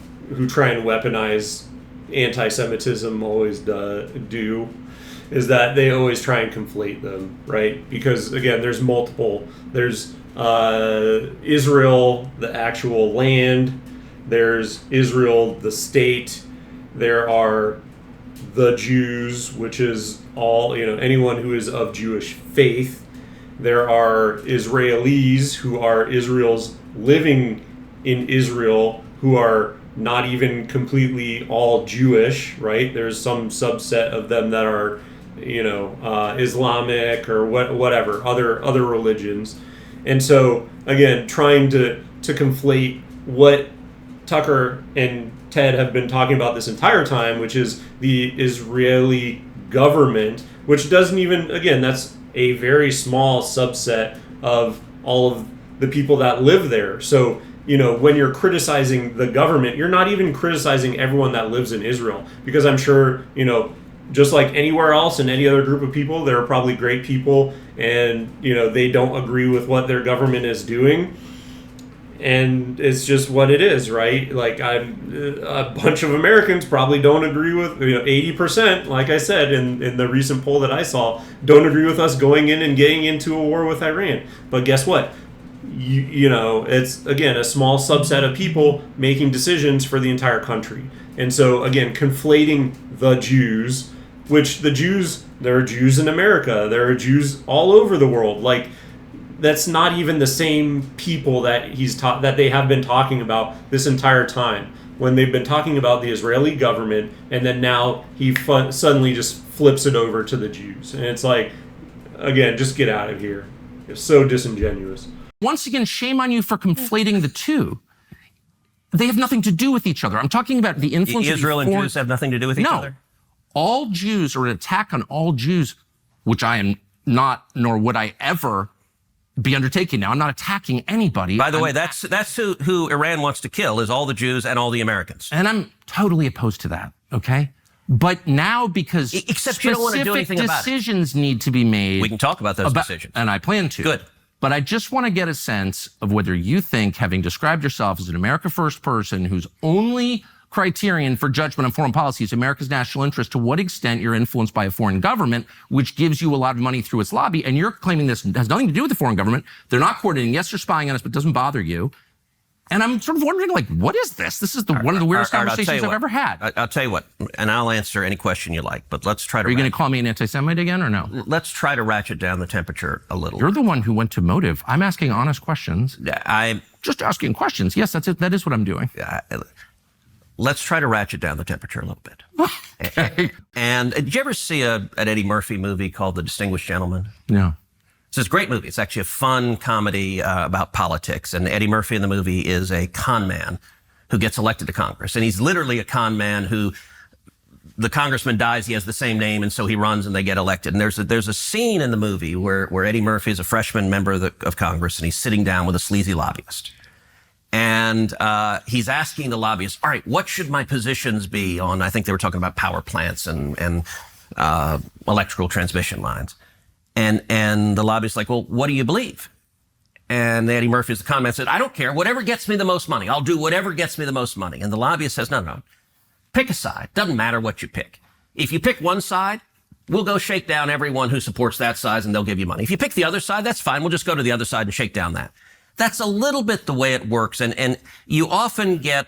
try and weaponize anti-Semitism always do, is that they always try and conflate them, right? Because, again, there's multiple. There's Israel, the actual land. There's Israel, the state. There are the Jews, which is all, anyone who is of Jewish faith. There are Israelis who are Israel's living in Israel who are not even completely all Jewish, right? There's some subset of them that are, Islamic or whatever, other religions. And so, again, trying to conflate what Tucker and Ted have been talking about this entire time, which is the Israeli government, which doesn't even, again, that's a very small subset of all of the people that live there. So, when you're criticizing the government, you're not even criticizing everyone that lives in Israel, because I'm sure, just like anywhere else in any other group of people, there are probably great people and, they don't agree with what their government is doing. And it's just what it is, right? Like, a bunch of Americans probably don't agree with, 80%, like I said in the recent poll that I saw, don't agree with us going in and getting into a war with Iran. But guess what? It's, again, a small subset of people making decisions for the entire country. And so, again, conflating the Jews, which the Jews, there are Jews in America, there are Jews all over the world. Like, that's not even the same people that that they have been talking about this entire time, when they've been talking about the Israeli government, and then now he suddenly just flips it over to the Jews. And it's like, again, just get out of here. It's so disingenuous. Once again, shame on you for conflating the two. They have nothing to do with each other. I'm talking about the influence of Israel and Jews have nothing to do with each other? All Jews, or an attack on all Jews, which I am not, nor would I ever be undertaking now. I'm not attacking anybody. By the way, that's who Iran wants to kill, is all the Jews and all the Americans. And I'm totally opposed to that, okay? But now, because except you don't want to do anything about it, decisions need to be made. We can talk about those decisions. And I plan to. Good. But I just want to get a sense of whether you think, having described yourself as an America First person whose only criterion for judgment on foreign policy is America's national interest, to what extent you're influenced by a foreign government, which gives you a lot of money through its lobby, and you're claiming this has nothing to do with the foreign government. They're not coordinating. Yes, they're spying on us, but it doesn't bother you. And I'm sort of wondering, like, what is this? This is one of the weirdest conversations I've ever had. I'll tell you what, and I'll answer any question you like, but let's try to... Are you going to call me an anti-Semite again or no? Let's try to ratchet down the temperature a little. You're the one who went to motive. I'm asking honest questions. I'm just asking questions. Yes, that's it. That is what I'm doing. Let's try to ratchet down the temperature a little bit. Okay. And did you ever see an Eddie Murphy movie called The Distinguished Gentleman? No. It's this great movie. It's actually a fun comedy about politics. And Eddie Murphy in the movie is a con man who gets elected to Congress. And he's literally a con man who, the congressman dies, he has the same name, and so he runs and they get elected. And there's a scene in the movie where Eddie Murphy is a freshman member of Congress, and he's sitting down with a sleazy lobbyist. And he's asking the lobbyist, all right, what should my positions be on, I think they were talking about power plants and electrical transmission lines. And the lobbyist's like, well, what do you believe? And Eddie Murphy, as the con man, said, I don't care. Whatever gets me the most money. I'll do whatever gets me the most money. And the lobbyist says, no. Pick a side. Doesn't matter what you pick. If you pick one side, we'll go shake down everyone who supports that side and they'll give you money. If you pick the other side, that's fine. We'll just go to the other side and shake down that. That's a little bit the way it works. And you often get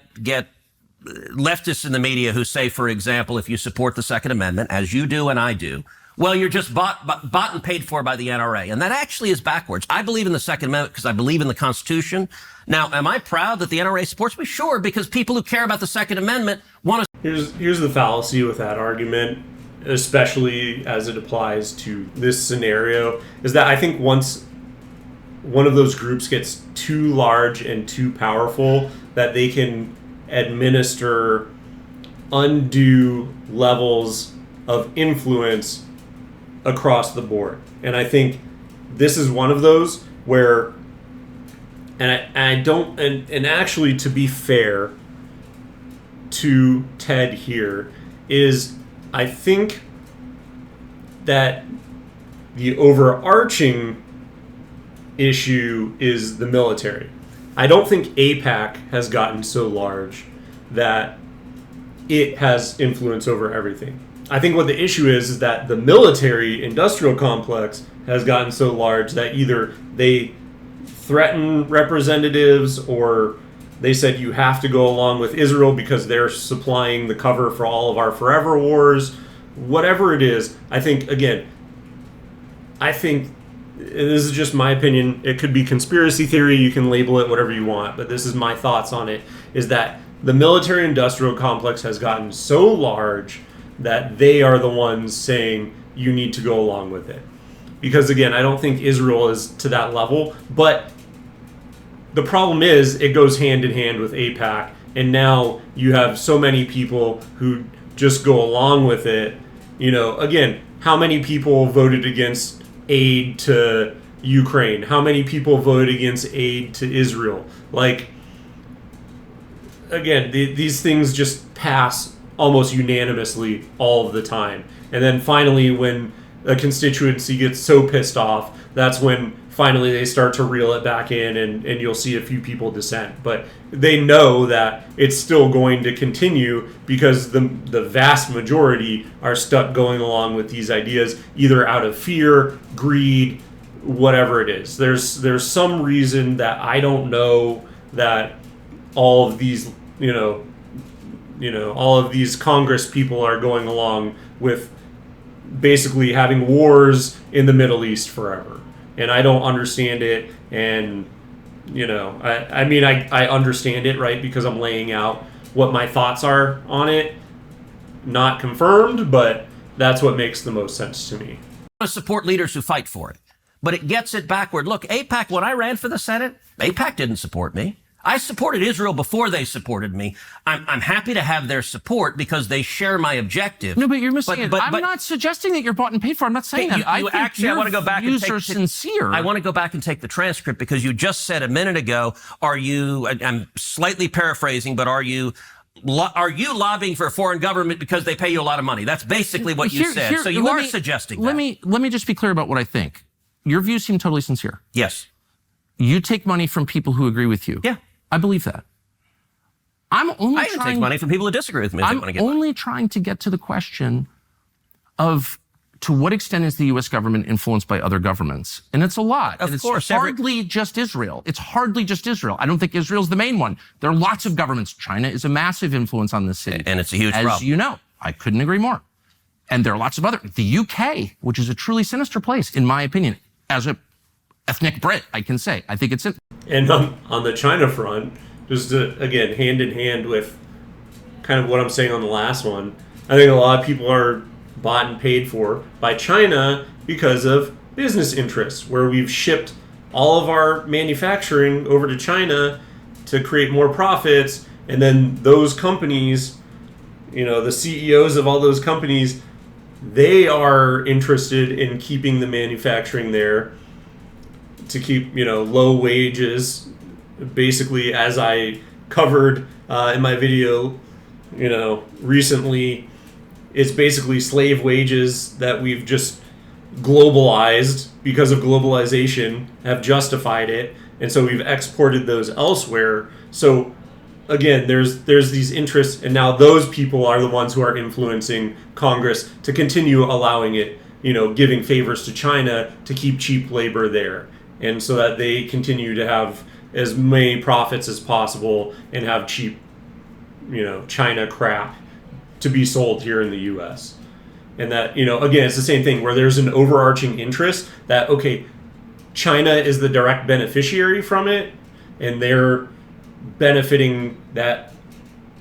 leftists in the media who say, for example, if you support the Second Amendment, as you do and I do, well, you're just bought and paid for by the NRA. And that actually is backwards. I believe in the Second Amendment because I believe in the Constitution. Now, am I proud that the NRA supports me? Sure, because people who care about the Second Amendment want to... Here's the fallacy with that argument, especially as it applies to this scenario, is that I think once one of those groups gets too large and too powerful, that they can administer undue levels of influence across the board. And I think this is one of those where, and actually, to be fair to Ted here, is I think that the overarching issue is the military. I don't think AIPAC has gotten so large that it has influence over everything. I think what the issue is that the military industrial complex has gotten so large that either they threaten representatives or they said you have to go along with Israel because they're supplying the cover for all of our forever wars. Whatever it is, I think this is just my opinion. It could be conspiracy theory. You can label it whatever you want, but this is my thoughts on it, is that the military industrial complex has gotten so large that they are the ones saying you need to go along with it. Because again, I don't think Israel is to that level, but the problem is it goes hand in hand with AIPAC, and now you have so many people who just go along with it. You know, again, how many people voted against aid to Ukraine? How many people voted against aid to Israel? Like, again, these things just pass almost unanimously all of the time. And then finally, when a constituency gets so pissed off, that's when finally they start to reel it back in, and you'll see a few people dissent. But they know that it's still going to continue because the vast majority are stuck going along with these ideas, either out of fear, greed, whatever it is. There's some reason that I don't know that all of these, all of these Congress people are going along with basically having wars in the Middle East forever. And I don't understand it. And, I understand it, right? Because I'm laying out what my thoughts are on it. Not confirmed, but that's what makes the most sense to me. I support leaders who fight for it, but it gets it backward. Look, AIPAC, when I ran for the Senate, AIPAC didn't support me. I supported Israel before they supported me. I'm happy to have their support because they share my objective. No, but you're missing it. I'm not suggesting that you're bought and paid for. I'm not saying that. I want to go back and take sincere. I want to go back and take the transcript because you just said a minute ago, I'm slightly paraphrasing, but are you lobbying for a foreign government because they pay you a lot of money? That's basically what you said. So you are suggesting that. Let me just be clear about what I think. Your views seem totally sincere. Yes. You take money from people who agree with you. Yeah. I believe that. I even take money from people who disagree with me. I'm only trying to get to the question of to what extent is the U.S. government influenced by other governments? And it's a lot. Of course. It's hardly just Israel. It's hardly just Israel. I don't think Israel's the main one. There are lots of governments. China is a massive influence on this city. And it's a huge problem. As you know, I couldn't agree more. And there are lots of other. The UK, which is a truly sinister place, in my opinion, as a ethnic Brit, I can say. I think it's... And on the China front, just to, again, hand in hand with kind of what I'm saying on the last one, I think a lot of people are bought and paid for by China because of business interests, where we've shipped all of our manufacturing over to China to create more profits, and then those companies, you know, the CEOs of all those companies, they are interested in keeping the manufacturing there to keep, you know, low wages. Basically, as I covered in my video, you know, recently, it's basically slave wages that we've just globalized because of globalization, have justified it, and so we've exported those elsewhere. So again, there's these interests, and now those people are the ones who are influencing Congress to continue allowing it, you know, giving favors to China to keep cheap labor there, and so that they continue to have as many profits as possible and have cheap, you know, China crap to be sold here in the U.S. And that, you know, again, it's the same thing where there's an overarching interest that, okay, China is the direct beneficiary from it, and they're benefiting that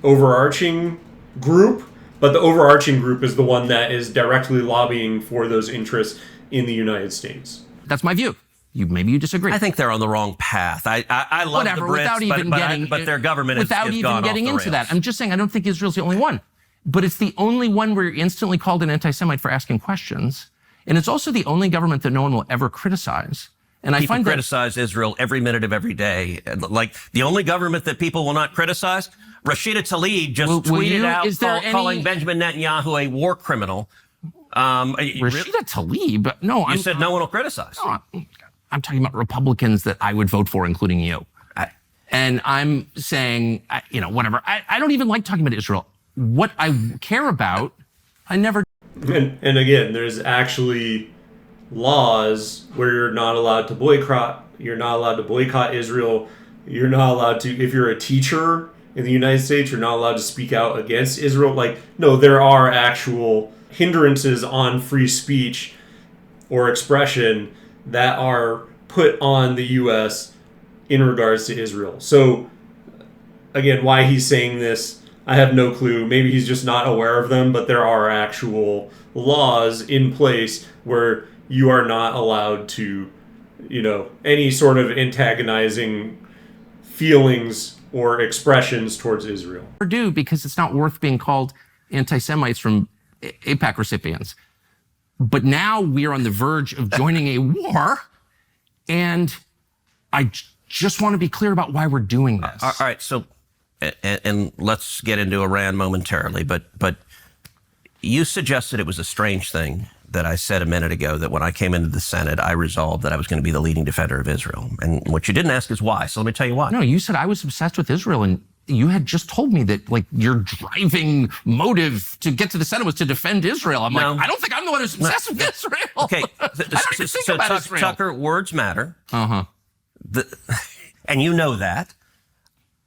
overarching group, but the overarching group is the one that is directly lobbying for those interests in the United States. That's my view. Maybe you disagree. I think they're on the wrong path. I love Whatever, the Brits, without even getting, but their government without has even gone getting off the into rails. that. I'm just saying I don't think Israel's the only one, but it's the only one where you're instantly called an anti-Semite for asking questions, and it's also the only government that no one will ever criticize. And People I find criticize Israel every minute of every day. Like the only government that people will not criticize, Rashida Tlaib just tweeted out calling Benjamin Netanyahu a war criminal. Rashida Tlaib? No, you said no one will criticize. No, I'm talking about Republicans that I would vote for, including you. And I'm saying, you know, whatever. I don't even like talking about Israel. What I care about, I never. And again, there's actually laws where you're not allowed to boycott. You're not allowed to boycott Israel. You're not allowed to, if you're a teacher in the United States, you're not allowed to speak out against Israel. Like, no, there are actual hindrances on free speech or expression that are put on the U.S. in regards to Israel. So, again, why he's saying this, I have no clue. Maybe he's just not aware of them, but there are actual laws in place where you are not allowed to, you know, any sort of antagonizing feelings or expressions towards Israel. Do, because it's not worth being called anti-Semites from AIPAC recipients. But now we are on the verge of joining a war, and I just want to be clear about why we're doing this. All right, so, and let's get into Iran momentarily, but you suggested it was a strange thing that I said a minute ago, that when I came into the Senate, I resolved that I was going to be the leading defender of Israel. And what you didn't ask is why, so let me tell you why. No, you said I was obsessed with Israel, and you had just told me that, like, your driving motive to get to the Senate was to defend Israel. I'm like, I don't think I'm the one who's obsessed with Israel. Okay, I don't even think about Israel. Tucker, words matter. Uh-huh. And you know that.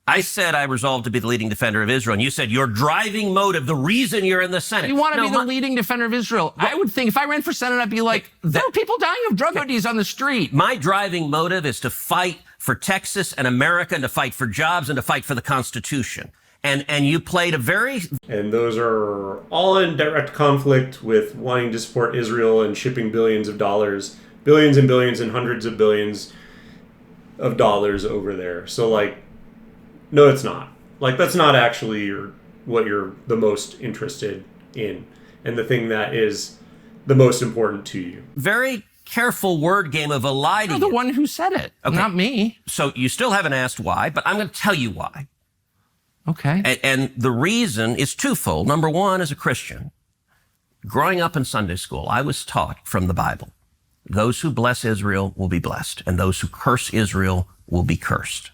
I said I resolved to be the leading defender of Israel, and you said your driving motive, the reason you're in the Senate. You want to be the leading defender of Israel. I would think if I ran for Senate, I'd be like, there are people dying of drug ODs on the street. My driving motive is to fight for Texas and America, and to fight for jobs, and to fight for the Constitution. And you played a very... And those are all in direct conflict with wanting to support Israel and shipping billions of dollars, billions and billions and hundreds of billions of dollars over there. So, like, no, it's not. Like, that's not actually what you're the most interested in, and the thing that is the most important to you. Very careful word game of eliding. You're the one who said it, not me. So you still haven't asked why, but I'm going to tell you why. Okay. And the reason is twofold. Number one, as a Christian, growing up in Sunday school, I was taught from the Bible Those who bless Israel will be blessed, and those who curse Israel will be cursed.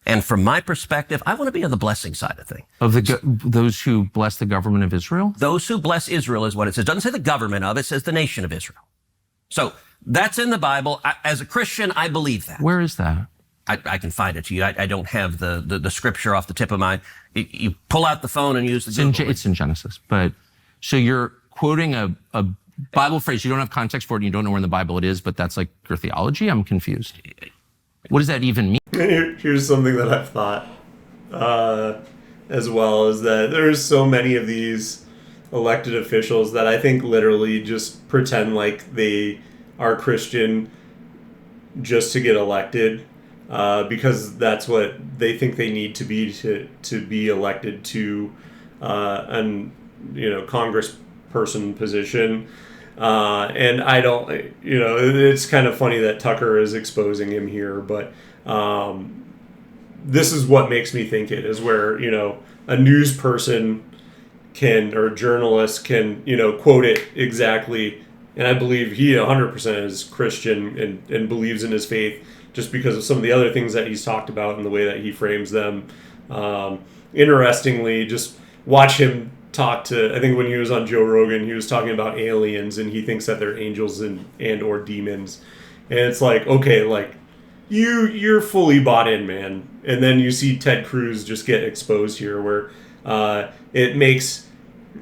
And from my perspective, I want to be on the blessing side of things. Of those who bless the government of Israel? Those who bless Israel is what it says. It doesn't say the government of, it says the nation of Israel. So that's in the Bible. As a Christian, I believe that. Where is that? I can find it to you. I don't have the scripture off the tip of my... You pull out the phone and use the Google. It's in Genesis. But so you're quoting a Bible phrase. You don't have context for it and you don't know where in the Bible it is, but that's like your theology? I'm confused. What does that even mean? Here's something that I've thought as well, is that there's so many of these elected officials that I think literally just pretend like they are Christian just to get elected, because that's what they think they need to be elected to an congressperson position. And I don't, it's kind of funny that Tucker is exposing him here, but this is what makes me think it is, where, a news person or journalist can, quote it exactly. And I believe he 100% is Christian and believes in his faith, just because of some of the other things that he's talked about and the way that he frames them. Interestingly, just watch him talk to, I think when he was on Joe Rogan, he was talking about aliens, and he thinks that they're angels and or demons. And it's like, okay, like you're fully bought in, man. And then you see Ted Cruz just get exposed here, where it makes,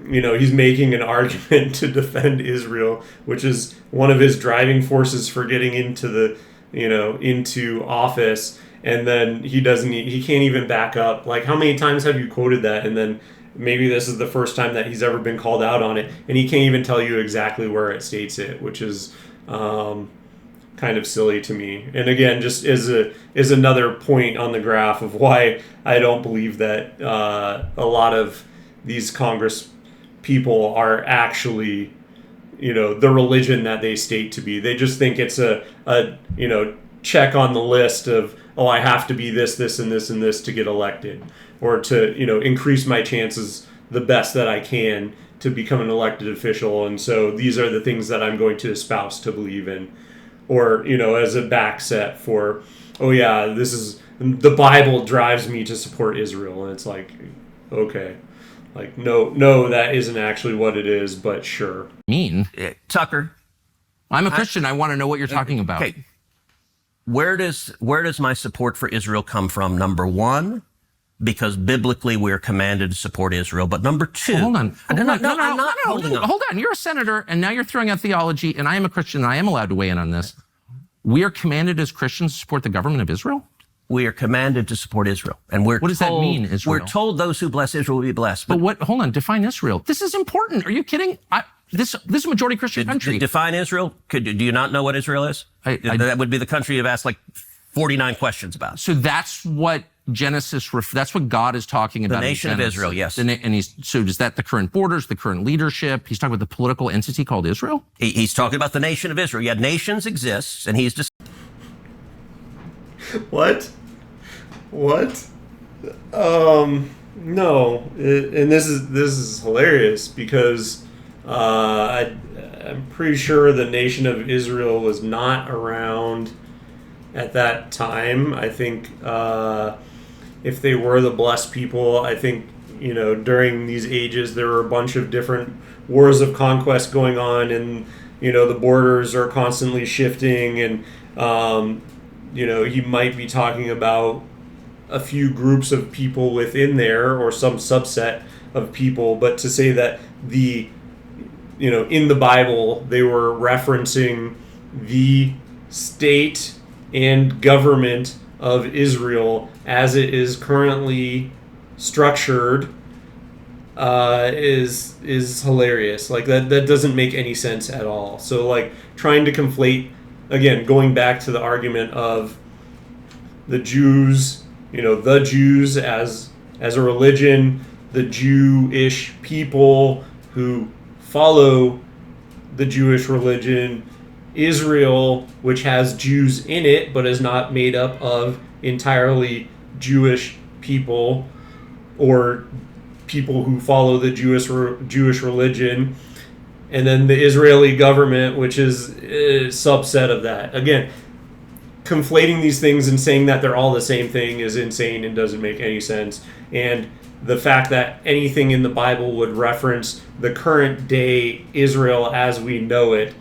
he's making an argument to defend Israel, which is one of his driving forces for getting into into office. And then he can't even back up. Like, how many times have you quoted that? And then maybe this is the first time that he's ever been called out on it, and he can't even tell you exactly where it states it, which is kind of silly to me. And again, just is another point on the graph of why I don't believe that a lot of these Congress people are actually, the religion that they state to be. They just think it's a check on the list of, oh, I have to be this, this, and this, and this to get elected, or to, increase my chances the best that I can to become an elected official. And so these are the things that I'm going to espouse to believe in. Or, as a backset for, oh yeah, this is, the Bible drives me to support Israel. And it's like, okay, like, no, that isn't actually what it is, but sure. Tucker. I'm a Christian. I want to know what you're talking about. Okay. Where does my support for Israel come from? Number one, because biblically we're commanded to support Israel. But number two... Hold on. I'm not holding on. Hold on. You're a senator, and now you're throwing out theology, and I am a Christian, and I am allowed to weigh in on this. We are commanded as Christians to support the government of Israel? We are commanded to support Israel. And what does that mean, Israel? We're told those who bless Israel will be blessed. But hold on. Define Israel. This is important. Are you kidding? This is a majority Christian country. Define Israel? Do you not know what Israel is? That would be the country you've asked like 49 questions about. So that's what Genesis, that's what God is talking about. The nation of Israel, yes. And so is that the current borders, the current leadership? He's talking about the political entity called Israel? He's talking about the nation of Israel. Yeah, nations exist, and he's just... What? No. And this is hilarious, because I'm pretty sure the nation of Israel was not around at that time. I think if they were the blessed people, I think, during these ages there were a bunch of different wars of conquest going on, and, the borders are constantly shifting, and, he might be talking about a few groups of people within there, or some subset of people. But to say that in the Bible they were referencing the state and government of Israel as it is currently structured is hilarious. Like, that doesn't make any sense at all. So, like, trying to conflate, again, going back to the argument of the Jews, the Jews as a religion, the Jewish people who follow the Jewish religion, Israel, which has Jews in it but is not made up of entirely Jewish people or people who follow the Jewish religion, and then the Israeli government, which is a subset of that. Again, conflating these things and saying that they're all the same thing is insane and doesn't make any sense. And the fact that anything in the Bible would reference the current day Israel as we know it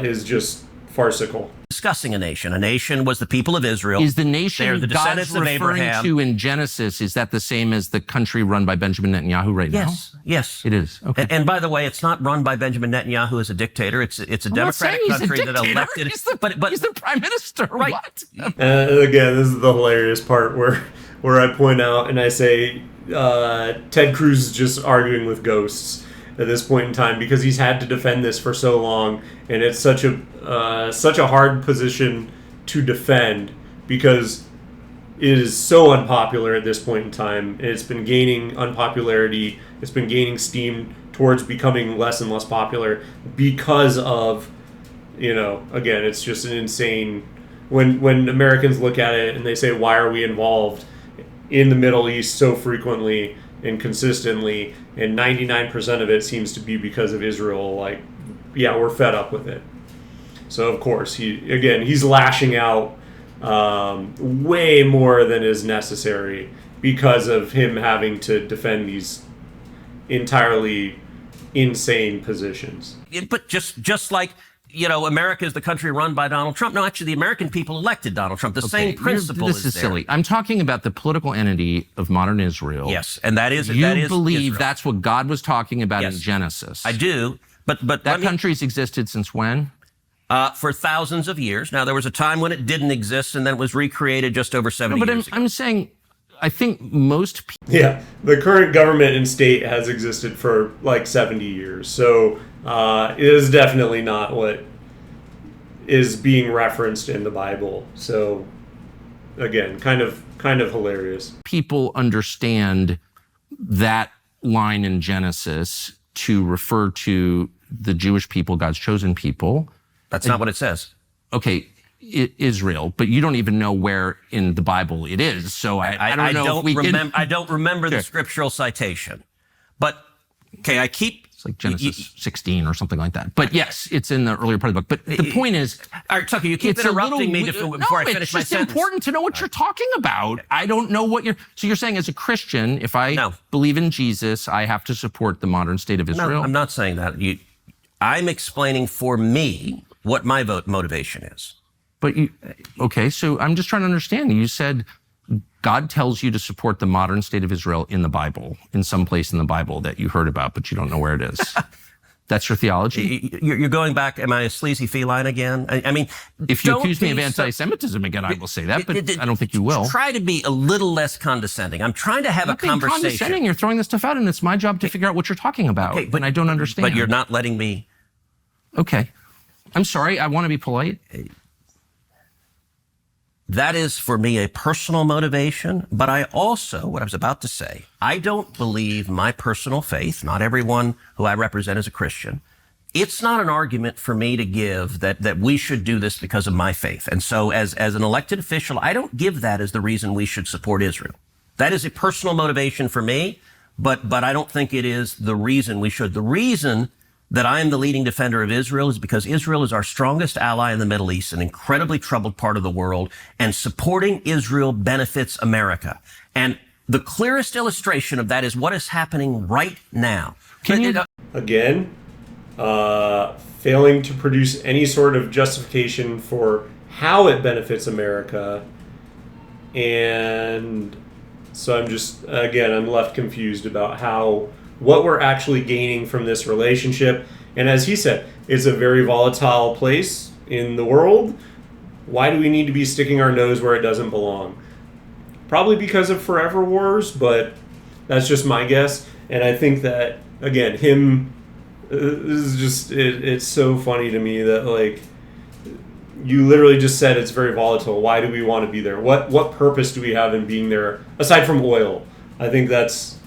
is just farcical. Discussing a nation. A nation was the people of Israel. Is the nation They're the God's descendants of referring Abraham. to in Genesis, is that the same as the country run by Benjamin Netanyahu right now? Yes. It is. Okay. And by the way, it's not run by Benjamin Netanyahu as a dictator. It's a democratic country that elected. He's the prime minister. Right. What? Again, this is the hilarious part where I point out and I say Ted Cruz is just arguing with ghosts at this point in time because he's had to defend this for so long, and it's such a hard position to defend because it is so unpopular at this point in time. It's been gaining unpopularity. It's been gaining steam towards becoming less and less popular because of, again, it's just an insane. When Americans look at it and they say, why are we involved in the Middle East so frequently and consistently, and 99% of it seems to be because of Israel, we're fed up with it. So, of course, he's lashing out way more than is necessary because of him having to defend these entirely insane positions. But just like, America is the country run by Donald Trump. No, actually, the American people elected Donald Trump. The same principle This is there. silly. I'm talking about the political entity of modern Israel. Yes, and that is You believe Israel. that's what God was talking about Yes. in Genesis. I do, but That country's existed since when? for thousands of years. Now, there was a time when it didn't exist, and then it was recreated just over 70 years ago. I'm saying, I think most people. Yeah, the current government and state has existed for 70 years. So it is definitely not what is being referenced in the Bible. So again, kind of hilarious. People understand that line in Genesis to refer to the Jewish people, God's chosen people. That's not what it says. Okay, Israel, but you don't even know where in the Bible it is. So I don't know if we can. I don't remember the scriptural citation. But, okay, I keep... It's like Genesis 16 or something like that. But yes, it's in the earlier part of the book. But the point is... All right, Tucker, you keep interrupting me before I finish my sentence. It's just important to know what you're talking about. I don't know what you're... So you're saying as a Christian, if I believe in Jesus, I have to support the modern state of Israel? No, I'm not saying that. I'm explaining for me what my motivation is. But okay, so I'm just trying to understand. You said God tells you to support the modern state of Israel in the Bible, in some place in the Bible that you heard about, but you don't know where it is. That's your theology? You're going back, am I a sleazy feline again? I mean, if you accuse me of anti-Semitism again, I will say that, but I don't think you will. Try to be a little less condescending. I'm trying to have a conversation. Condescending. You're throwing this stuff out, and it's my job to figure out what you're talking about, but I don't understand. But you're not letting me... Okay. I'm sorry. I want to be polite. That is, for me, a personal motivation. But I also, what I was about to say, I don't believe my personal faith, not everyone who I represent is a Christian. It's not an argument for me to give that we should do this because of my faith. And so as an elected official, I don't give that as the reason we should support Israel. That is a personal motivation for me, but I don't think it is the reason we should. The reason that I am the leading defender of Israel is because Israel is our strongest ally in the Middle East, an incredibly troubled part of the world, and supporting Israel benefits America. And the clearest illustration of that is what is happening right now. Again, failing to produce any sort of justification for how it benefits America. And so I'm left confused about what we're actually gaining from this relationship. And as he said, it's a very volatile place in the world. Why do we need to be sticking our nose where it doesn't belong? Probably because of forever wars, but that's just my guess. And I think that, again, it's so funny to me that, you literally just said it's very volatile. Why do we want to be there? What purpose do we have in being there, aside from oil? I think that's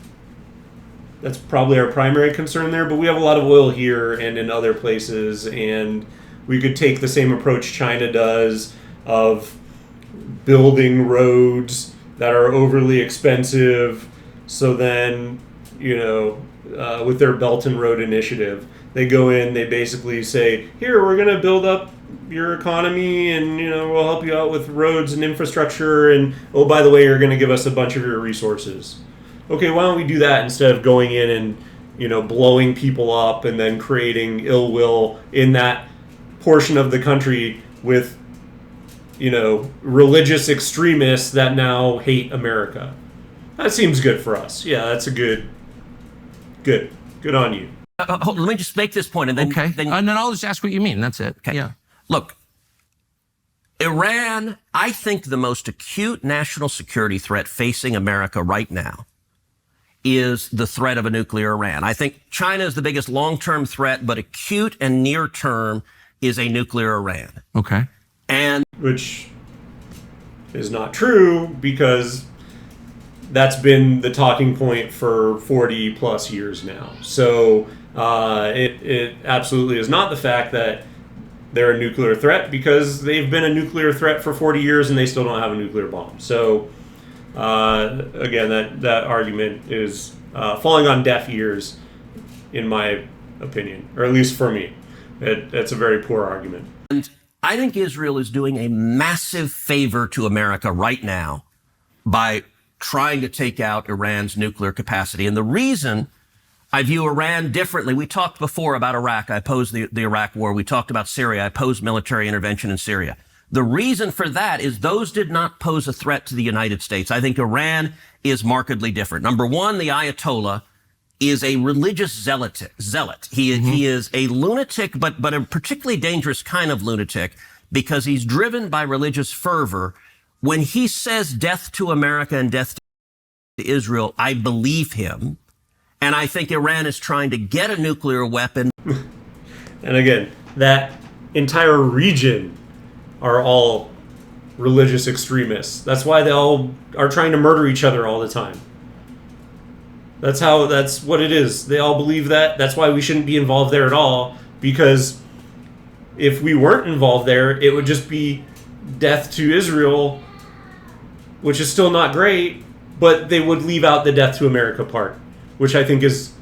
probably our primary concern there, but we have a lot of oil here and in other places, and we could take the same approach China does of building roads that are overly expensive, so then, with their Belt and Road Initiative, They go in, they basically say, here, we're going to build up your economy and, we'll help you out with roads and infrastructure. And, oh, by the way, you're going to give us a bunch of your resources. Okay, why don't we do that instead of going in and, blowing people up and then creating ill will in that portion of the country with, religious extremists that now hate America. That seems good for us. Yeah, that's a good on you. Let me just make this point, and then and then I'll just ask what you mean. That's it. Okay. Yeah. Look, Iran, I think the most acute national security threat facing America right now is the threat of a nuclear Iran. I think China is the biggest long-term threat, but acute and near-term is a nuclear Iran. Okay. And which is not true, because that's been the talking point for 40 plus years now. So it absolutely is not the fact that they're a nuclear threat, because they've been a nuclear threat for 40 years and they still don't have a nuclear bomb. So again, that argument is falling on deaf ears, in my opinion, or at least for me. It's a very poor argument. And I think Israel is doing a massive favor to America right now by trying to take out Iran's nuclear capacity. And the reason I view Iran differently, we talked before about Iraq. I opposed the Iraq war. We talked about Syria. I opposed military intervention in Syria. The reason for that is those did not pose a threat to the United States. I think Iran is markedly different. Number one, the Ayatollah is a religious zealot. He is a lunatic, but a particularly dangerous kind of lunatic, because he's driven by religious fervor. When he says death to America and death to Israel, I believe him. And I think Iran is trying to get a nuclear weapon. And again, that entire region are all religious extremists. That's why they all are trying to murder each other all the time. That's what it is. They all believe that. That's why we shouldn't be involved there at all, because if we weren't involved there, it would just be death to Israel, which is still not great, but they would leave out the death to America part, which I think is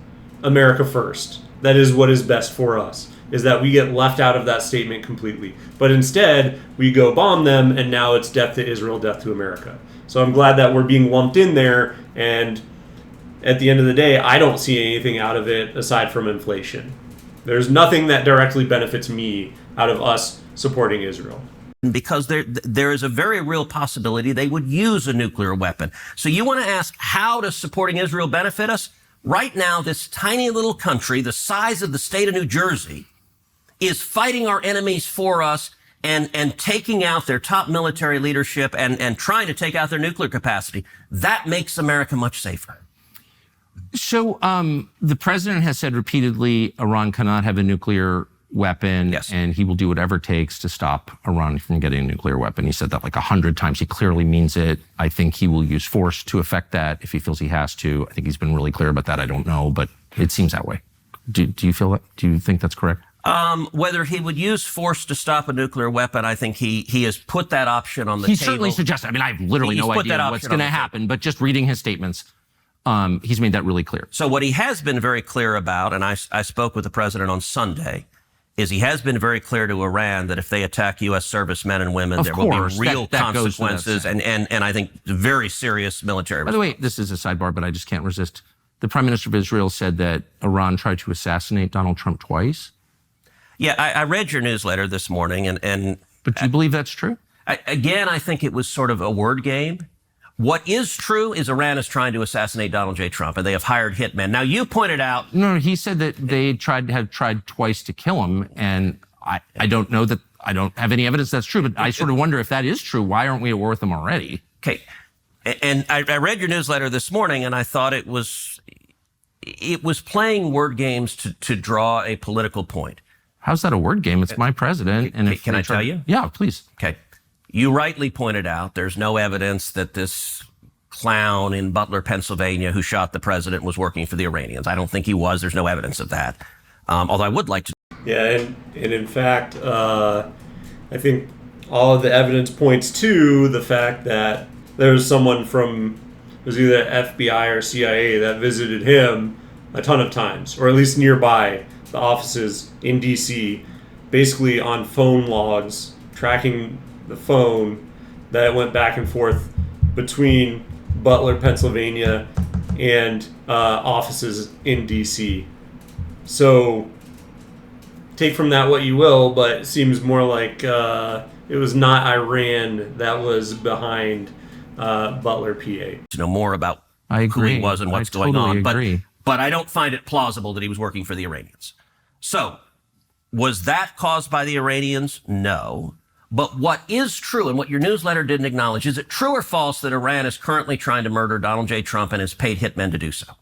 America first. That is what is best for us, is that we get left out of that statement completely. But instead, we go bomb them, and now it's death to Israel, death to America. So I'm glad that we're being lumped in there, and at the end of the day, I don't see anything out of it aside from inflation. There's nothing that directly benefits me out of us supporting Israel. Because there is a very real possibility they would use a nuclear weapon. So you want to ask, how does supporting Israel benefit us? Right now, this tiny little country, the size of the state of New Jersey, is fighting our enemies for us and taking out their top military leadership and trying to take out their nuclear capacity. That makes America much safer. So the president has said repeatedly Iran cannot have a nuclear weapon, yes, and he will do whatever it takes to stop Iran from getting a nuclear weapon. He said that like 100 times. He clearly means it. I think he will use force to effect that if he feels he has to. I think he's been really clear about that. I don't know, but it seems that way. Do you feel that? Do you think that's correct? Whether he would use force to stop a nuclear weapon, I think he has put that option on the table. He certainly suggested. I mean, I have literally no idea what's going to happen, but just reading his statements, he's made that really clear. So what he has been very clear about, and I spoke with the president on Sunday, is he has been very clear to Iran that if they attack U.S. servicemen and women, there will be real consequences and I think very serious military response. By the way, this is a sidebar, but I just can't resist. The Prime Minister of Israel said that Iran tried to assassinate Donald Trump twice. Yeah, I read your newsletter this morning, and but do you believe that's true? I think it was sort of a word game. What is true is Iran is trying to assassinate Donald J. Trump, and they have hired hitmen. Now, you pointed out... No, he said that they have tried twice to kill him, and I don't know that, I don't have any evidence that's true, but I sort of wonder if that is true. Why aren't we at war with them already? Okay. And I read your newsletter this morning, and I thought it was playing word games to draw a political point. How's that a word game? It's my president. And can I tell you? Yeah, please. Okay. You rightly pointed out there's no evidence that this clown in Butler, Pennsylvania, who shot the president was working for the Iranians. I don't think he was. There's no evidence of that. Although I would like to. Yeah, and in fact, I think all of the evidence points to the fact that there was someone from, it was either FBI or CIA that visited him a ton of times, or at least nearby, the offices in D.C. basically on phone logs, tracking the phone that went back and forth between Butler, Pennsylvania, and offices in D.C. So take from that what you will, but it seems more like it was not Iran that was behind Butler, PA. To know more about who he was and what's going on. But I don't find it plausible that he was working for the Iranians. So, was that caused by the Iranians? No. But what is true, and what your newsletter didn't acknowledge, is it true or false that Iran is currently trying to murder Donald J. Trump and has paid hitmen to do so?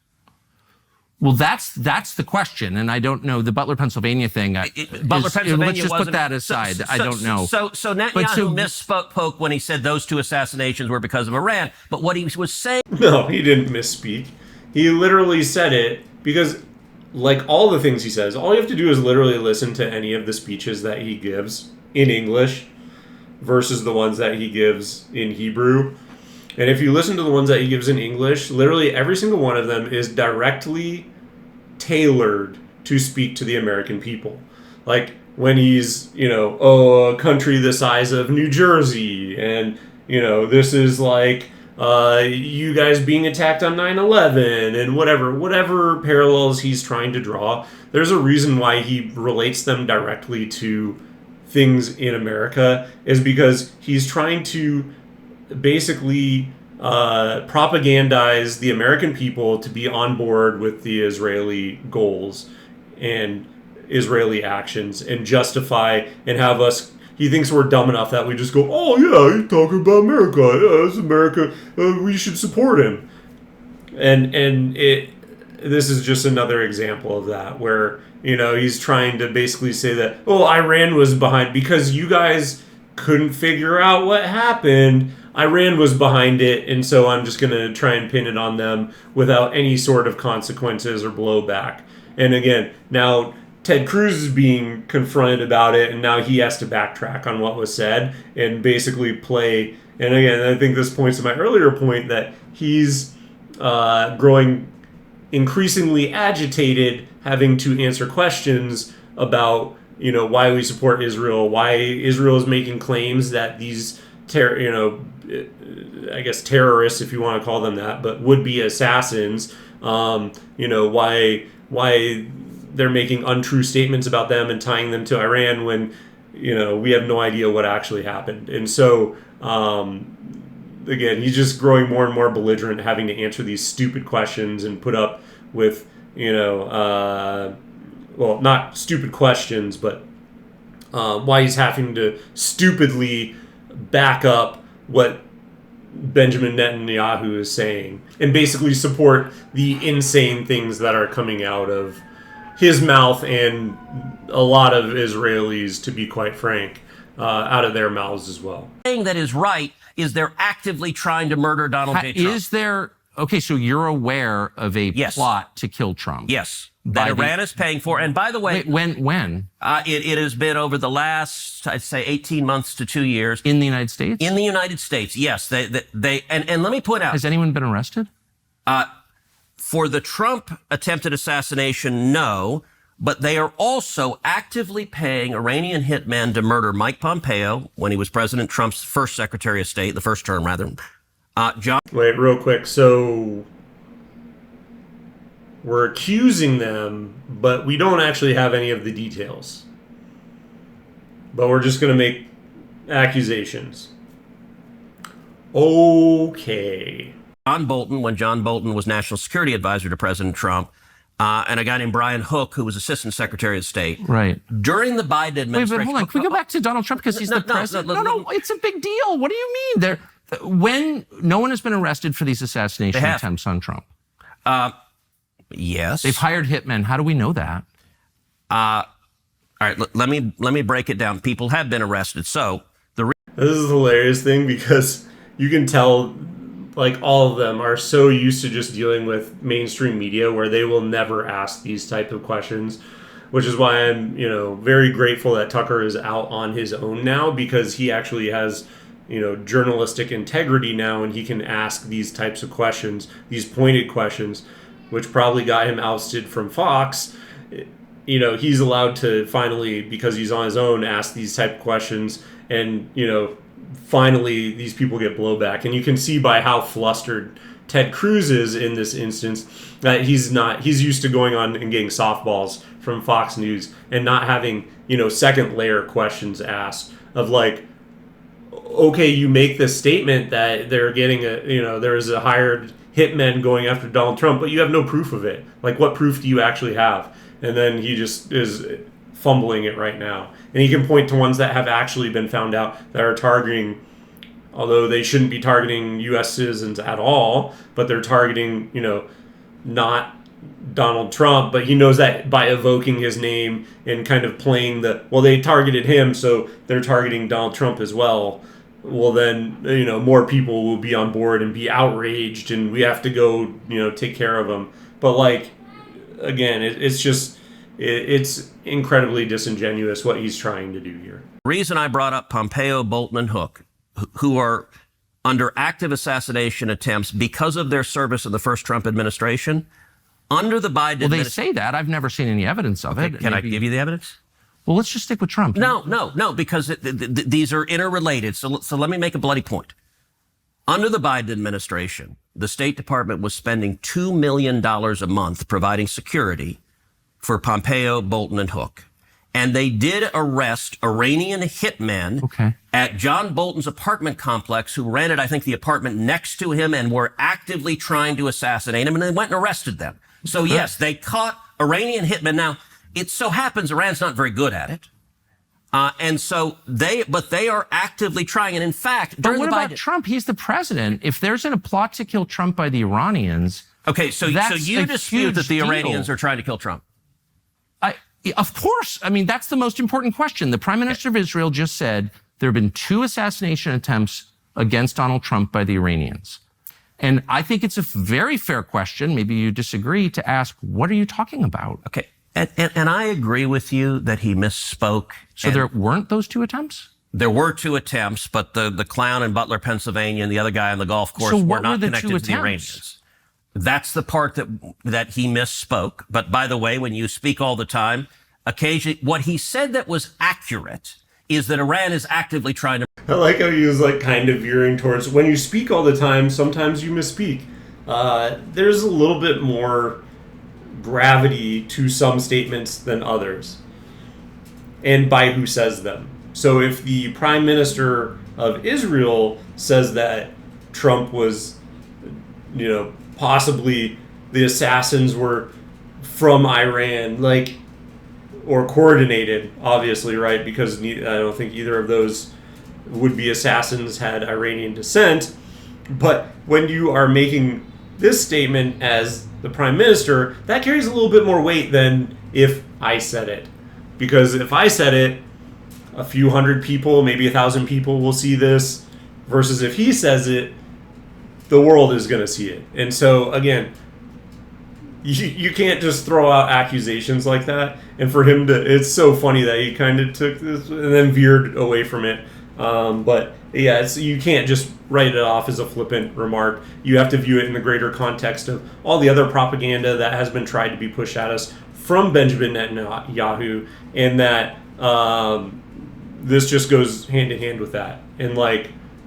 Well, that's the question, and I don't know the Butler, Pennsylvania thing. Pennsylvania. Let's just put that aside. I don't know. So Netanyahu misspoke when he said those two assassinations were because of Iran. But what he was saying, no, he didn't misspeak. He literally said it because, like all the things he says, all you have to do is literally listen to any of the speeches that he gives in English versus the ones that he gives in Hebrew. And if you listen to the ones that he gives in English, literally every single one of them is directly tailored to speak to the American people. Like when he's, a country the size of New Jersey, and, this is like you guys being attacked on 9/11, and whatever parallels he's trying to draw, there's a reason why he relates them directly to things in America, is because he's trying to basically propagandize the American people to be on board with the Israeli goals and Israeli actions and justify and have us. He thinks we're dumb enough that we just go, oh yeah, he's talking about America. Yeah, it's America. We should support him. And this is just another example of that, where he's trying to basically say that, Iran was behind because you guys couldn't figure out what happened. Iran was behind it, and so I'm just going to try and pin it on them without any sort of consequences or blowback. And again, now Ted Cruz is being confronted about it, and now he has to backtrack on what was said and basically play. And again, I think this points to my earlier point that he's growing increasingly agitated, having to answer questions about why we support Israel, why Israel is making claims that these I guess terrorists, if you want to call them that, but would-be assassins, why they're making untrue statements about them and tying them to Iran when, we have no idea what actually happened. And so, again, he's just growing more and more belligerent, having to answer these stupid questions and put up with, not stupid questions, but why he's having to stupidly back up what Benjamin Netanyahu is saying and basically support the insane things that are coming out of his mouth and a lot of Israelis, to be quite frank, out of their mouths as well. The thing that is right is they're actively trying to murder Donald J. Trump. Is there... Okay, so you're aware of a plot to kill Trump? Yes. That Iran is paying for. And by the way... Wait, when? It has been over the last, I'd say, 18 months to 2 years. In the United States? In the United States, yes. And let me point out... Has anyone been arrested? For the Trump attempted assassination, no. But they are also actively paying Iranian hitmen to murder Mike Pompeo when he was President Trump's first Secretary of State, the first term, rather. Wait, real quick. So we're accusing them, but we don't actually have any of the details. But we're just going to make accusations. Okay. John Bolton, when John Bolton was National Security Advisor to President Trump, and a guy named Brian Hook, who was Assistant Secretary of State. Right. During the Biden administration... Wait, but hold on. Can we go back to Donald Trump because he's the president? No, it's a big deal. What do you mean? When no one has been arrested for these assassination attempts on Trump. Yes. They've hired hitmen. How do we know that? All right, let me break it down. People have been arrested. So this is a hilarious thing because you can tell, like, all of them are so used to just dealing with mainstream media where they will never ask these type of questions, which is why I'm, very grateful that Tucker is out on his own now, because he actually has, journalistic integrity now, and he can ask these types of questions, these pointed questions, which probably got him ousted from Fox. he's allowed to finally, because he's on his own, ask these type of questions, and finally these people get blowback. And you can see by how flustered Ted Cruz is in this instance that he's used to going on and getting softballs from Fox News and not having second layer questions asked of like, okay, you make this statement that they're getting there's a hired hitmen going after Donald Trump, but you have no proof of it. Like, what proof do you actually have? And then he just is fumbling it right now. And he can point to ones that have actually been found out that are targeting, although they shouldn't be targeting U.S. citizens at all, but they're targeting, not Donald Trump, but he knows that by evoking his name and kind of playing they targeted him, so they're targeting Donald Trump as well. Well, then, more people will be on board and be outraged, and we have to go, take care of them. But, like, again, it's incredibly disingenuous what he's trying to do here. The reason I brought up Pompeo, Bolton, and Hook, who are under active assassination attempts because of their service in the first Trump administration, under the Biden administration. Well, they say that. I've never seen any evidence of it. Can I give you the evidence? Well, let's just stick with Trump. No, because these are interrelated. So let me make a bloody point. Under the Biden administration, the State Department was spending $2 million a month providing security for Pompeo, Bolton, and Hook. And they did arrest Iranian hitmen at John Bolton's apartment complex who rented, I think, the apartment next to him and were actively trying to assassinate him. And they went and arrested them. So, yes, they caught Iranian hitmen. Now, it so happens Iran's not very good at it. And so they are actively trying. And in fact, but what about Trump? He's the president. If there's a plot to kill Trump by the Iranians, so you dispute that the Iranians are trying to kill Trump? Of course. I mean, that's the most important question. The Prime Minister of Israel just said there have been 2 assassination attempts against Donald Trump by the Iranians. And I think it's a very fair question, maybe you disagree, to ask, what are you talking about? Okay. And I agree with you that he misspoke. So there weren't those 2 attempts? There were 2 attempts, but the clown in Butler, Pennsylvania, and the other guy on the golf course were not connected to the Iranians. That's the part that he misspoke. But by the way, when you speak all the time, occasionally, what he said that was accurate is that Iran is actively trying to... I like how he was like kind of veering towards, when you speak all the time, sometimes you misspeak. There's a little bit more gravity to some statements than others, and by who says them. So if the Prime Minister of Israel says that Trump was, possibly the assassins were from Iran, or coordinated, obviously, right? Because I don't think either of those would-be assassins had Iranian descent. But when you are making this statement as the Prime Minister, that carries a little bit more weight than if I said it. Because if I said it, a few hundred people, maybe 1,000 people will see this, versus if he says it, the world is going to see it. And so, again, you can't just throw out accusations like that. And for him to, it's so funny that he kind of took this and then veered away from it. But yeah, you can't just write it off as a flippant remark. You have to view it in the greater context of all the other propaganda that has been tried to be pushed at us from Benjamin Netanyahu, and that this just goes hand in hand with that. And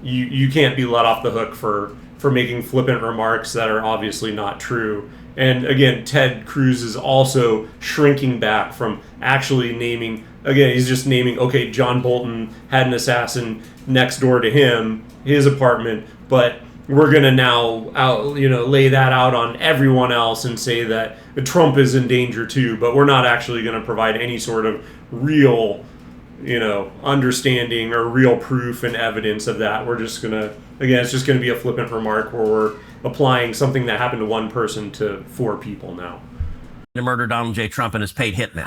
you can't be let off the hook for making flippant remarks that are obviously not true. And again, Ted Cruz is also shrinking back from actually naming. Again, he's just naming, okay, John Bolton had an assassin next door to him, his apartment, but we're going to now lay that out on everyone else and say that Trump is in danger too, but we're not actually going to provide any sort of real, understanding or real proof and evidence of that. We're just going to, again, it's just going to be a flippant remark where we're applying something that happened to one person to 4 people now. To murder Donald J. Trump and his paid hitman.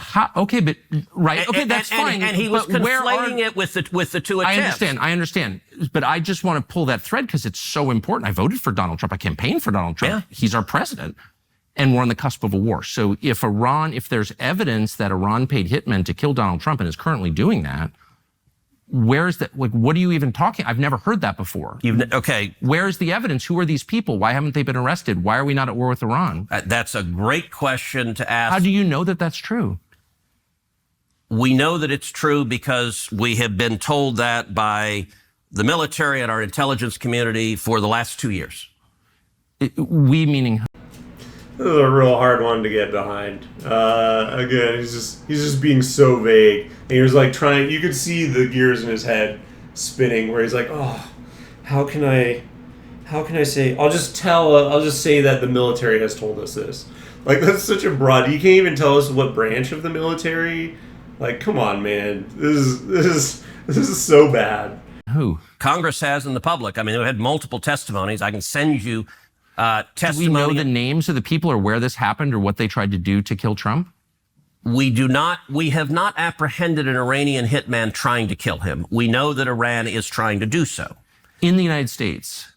That's fine. And he was conflating it with the 2 attempts. I understand. But I just want to pull that thread because it's so important. I voted for Donald Trump. I campaigned for Donald Trump. Yeah. He's our president. And we're on the cusp of a war. So if there's evidence that Iran paid hitmen to kill Donald Trump and is currently doing that, where's that? What are you even talking? I've never heard that before. Okay. Where's the evidence? Who are these people? Why haven't they been arrested? Why are we not at war with Iran? That's a great question to ask. How do you know that that's true? We know that it's true because we have been told that by the military and our intelligence community for the last 2 years. We meaning? This is a real hard one to get behind. Again, he's just being so vague. And he was like trying. You could see the gears in his head spinning, where he's like, "Oh, how can I say? I'll just say that the military has told us this." Like, that's such a broad. You can't even tell us what branch of the military. Like, come on, man. This is so bad. Who? Congress has, and the public. I mean, we had multiple testimonies. I can send you testimony. Do we know the names of the people or where this happened or what they tried to do to kill Trump? We have not apprehended an Iranian hitman trying to kill him. We know that Iran is trying to do so. In the United States?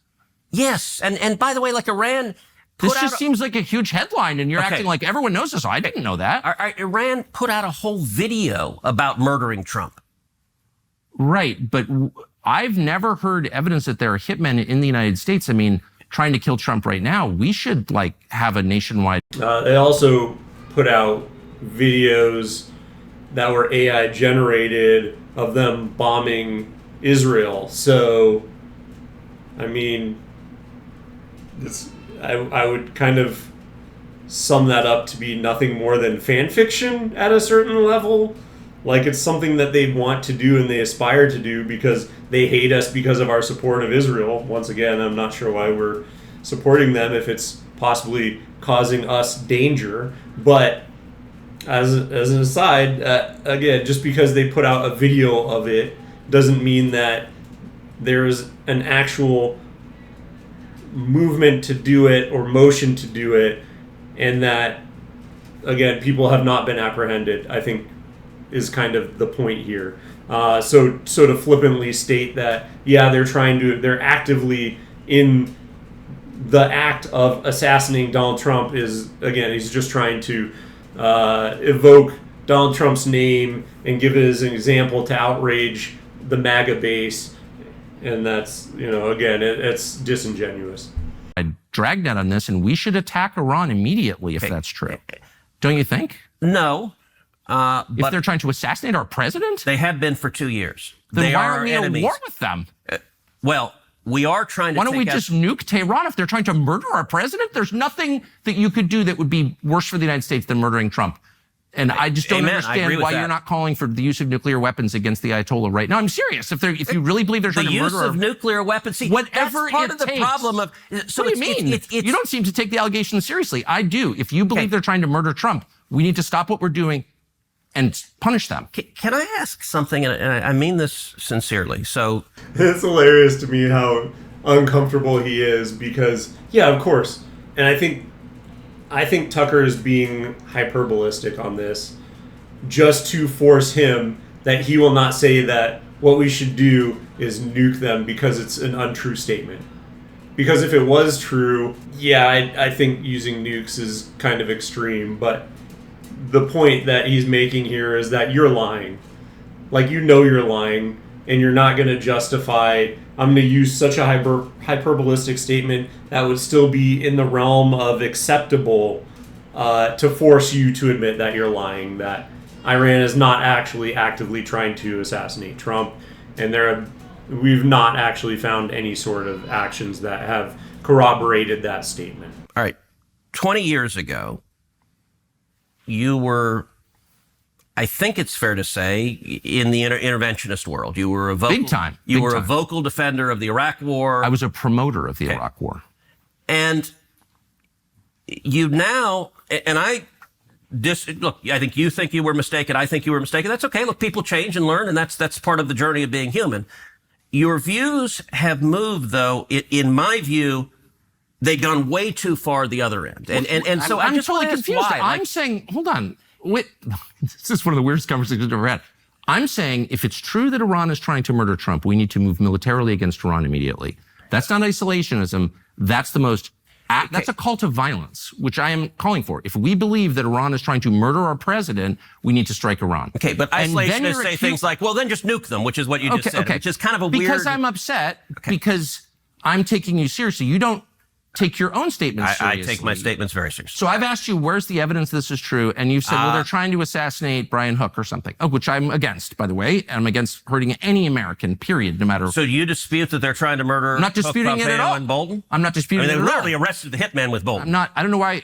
Yes. And by the way, like Iran... This just seems like a huge headline, and you're acting like everyone knows this. I didn't know that. Iran put out a whole video about murdering Trump. Right, but I've never heard evidence that there are hitmen in the United States. I mean, trying to kill Trump right now, we should have a nationwide... They also put out videos that were AI generated of them bombing Israel. So, I mean, I would kind of sum that up to be nothing more than fan fiction at a certain level. Like, it's something that they want to do and they aspire to do because they hate us because of our support of Israel. Once again, I'm not sure why we're supporting them if it's possibly causing us danger. But as an aside, again, just because they put out a video of it doesn't mean that there's an actual movement to do it or motion to do it, and that, again, people have not been apprehended, I think is kind of the point here. So to flippantly state that, yeah, they're actively in the act of assassinating Donald Trump is, again, he's just trying to evoke Donald Trump's name and give it as an example to outrage the MAGA base. And that's, again, it's disingenuous. I dragnet on this, and we should attack Iran immediately if that's true. Don't you think? No. If they're trying to assassinate our president? They have been for 2 years. Then why are we at war with them? Well, we are trying to Why don't we just nuke Tehran if they're trying to murder our president? There's nothing that you could do that would be worse for the United States than murdering Trump. And I just don't understand why you're not calling for the use of nuclear weapons against the Ayatollah right now. I'm serious. If you really believe they're trying to murder... The use of nuclear weapons... See, whatever that's part of the problem of... So what do you mean? You don't seem to take the allegations seriously. I do. If you believe they're trying to murder Trump, we need to stop what we're doing and punish them. Can I ask something? And I mean this sincerely. So... It's hilarious to me how uncomfortable he is because, yeah, of course. And I think Tucker is being hyperbolistic on this just to force him that he will not say that what we should do is nuke them because it's an untrue statement. Because if it was true, yeah, I think using nukes is kind of extreme, but the point that he's making here is that you're lying. Like, you're lying, and you're not going to justify, I'm going to use such a hyperbolistic statement that would still be in the realm of acceptable to force you to admit that you're lying, that Iran is not actually actively trying to assassinate Trump, and we've not actually found any sort of actions that have corroborated that statement. All right. 20 years ago, you were, I think it's fair to say, in the interventionist world. You were a vocal, big time. You were a vocal defender of the Iraq War. I was a promoter of the Iraq War. And you now, and look, I think you were mistaken. I think you were mistaken. That's okay. Look, people change and learn, and that's part of the journey of being human. Your views have moved, though. In my view, they've gone way too far the other end. And so I'm just totally confused. Why. I'm saying, hold on. Wait, this is one of the weirdest conversations I've ever had. I'm saying if it's true that Iran is trying to murder Trump, we need to move militarily against Iran immediately. That's not isolationism. That's that's a call to violence, which I am calling for. If we believe that Iran is trying to murder our president, we need to strike Iran. Okay, but isolationists say things like, well, then just nuke them, which is what you just said, which is kind of a weird... Because I'm upset, because I'm taking you seriously. take your own statements I seriously. take my statements very seriously. So I've asked you, where's the evidence this is true? And you've said, well, they're trying to assassinate Brian Hook or something, which I'm against, by the way. I'm against hurting any American, period, no matter. So you dispute that they're trying to murder I'm not disputing Hook, it at Pompeo, all. and Bolton? I'm not disputing I mean, it they at all. literally arrested the hitman with Bolton. I don't know why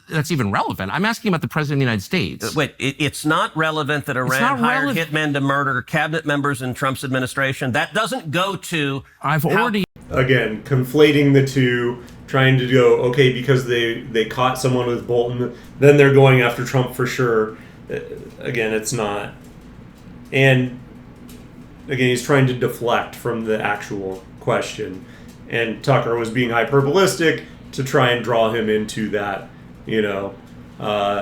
that's even relevant. I'm asking about the president of the United States. Wait, it's not relevant that Iran hired hitmen to murder cabinet members in Trump's administration? That doesn't go to... Again, conflating the two, trying to go, okay, because they caught someone with Bolton, then they're going after Trump for sure. Again, it's not. And again, he's trying to deflect from the actual question. And Tucker was being hyperbolistic to try and draw him into that,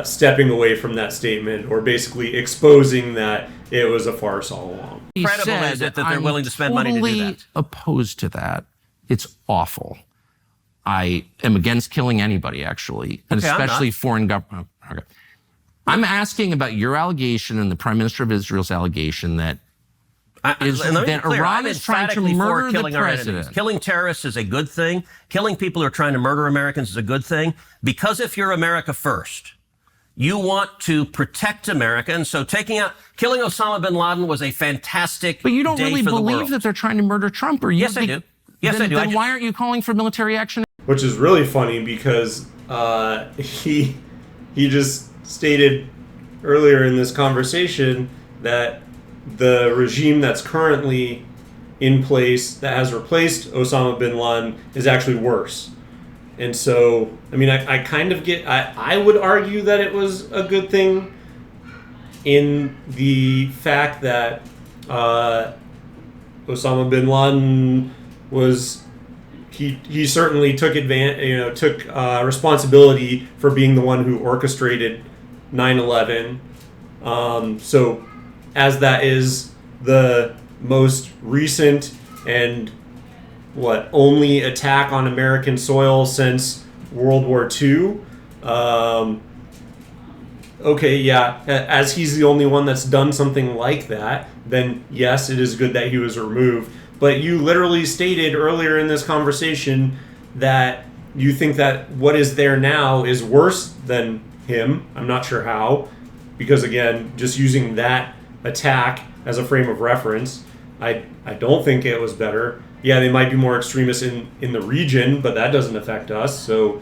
stepping away from that statement, or basically exposing that it was a farce all along. Incredible is it that they're willing to spend money to do that? Opposed to that. It's awful. I am against killing anybody, actually, and especially foreign government. Okay. I'm asking about your allegation and the Prime Minister of Israel's allegation that Iran is trying to murder the president. Killing terrorists is a good thing. Killing people who are trying to murder Americans is a good thing. Because if you're America first, you want to protect America. And so killing Osama bin Laden was a fantastic day for the world. But you don't really believe that they're trying to murder Trump, or you? Yes, I do. Yes, I do. Then why aren't you calling for military action? Which is really funny because he just stated earlier in this conversation that the regime that's currently in place that has replaced Osama bin Laden is actually worse. And so, I mean, I kind of get... I would argue that it was a good thing in the fact that Osama bin Laden was... He certainly took responsibility for being the one who orchestrated 9/11. So, as that is the most recent and only attack on American soil since World War II. Okay, yeah, as he's the only one that's done something like that, then yes, it is good that he was removed. But you literally stated earlier in this conversation that you think that what is there now is worse than him. I'm not sure how, because again, just using that attack as a frame of reference, I don't think it was better. Yeah, they might be more extremists in the region, but that doesn't affect us, so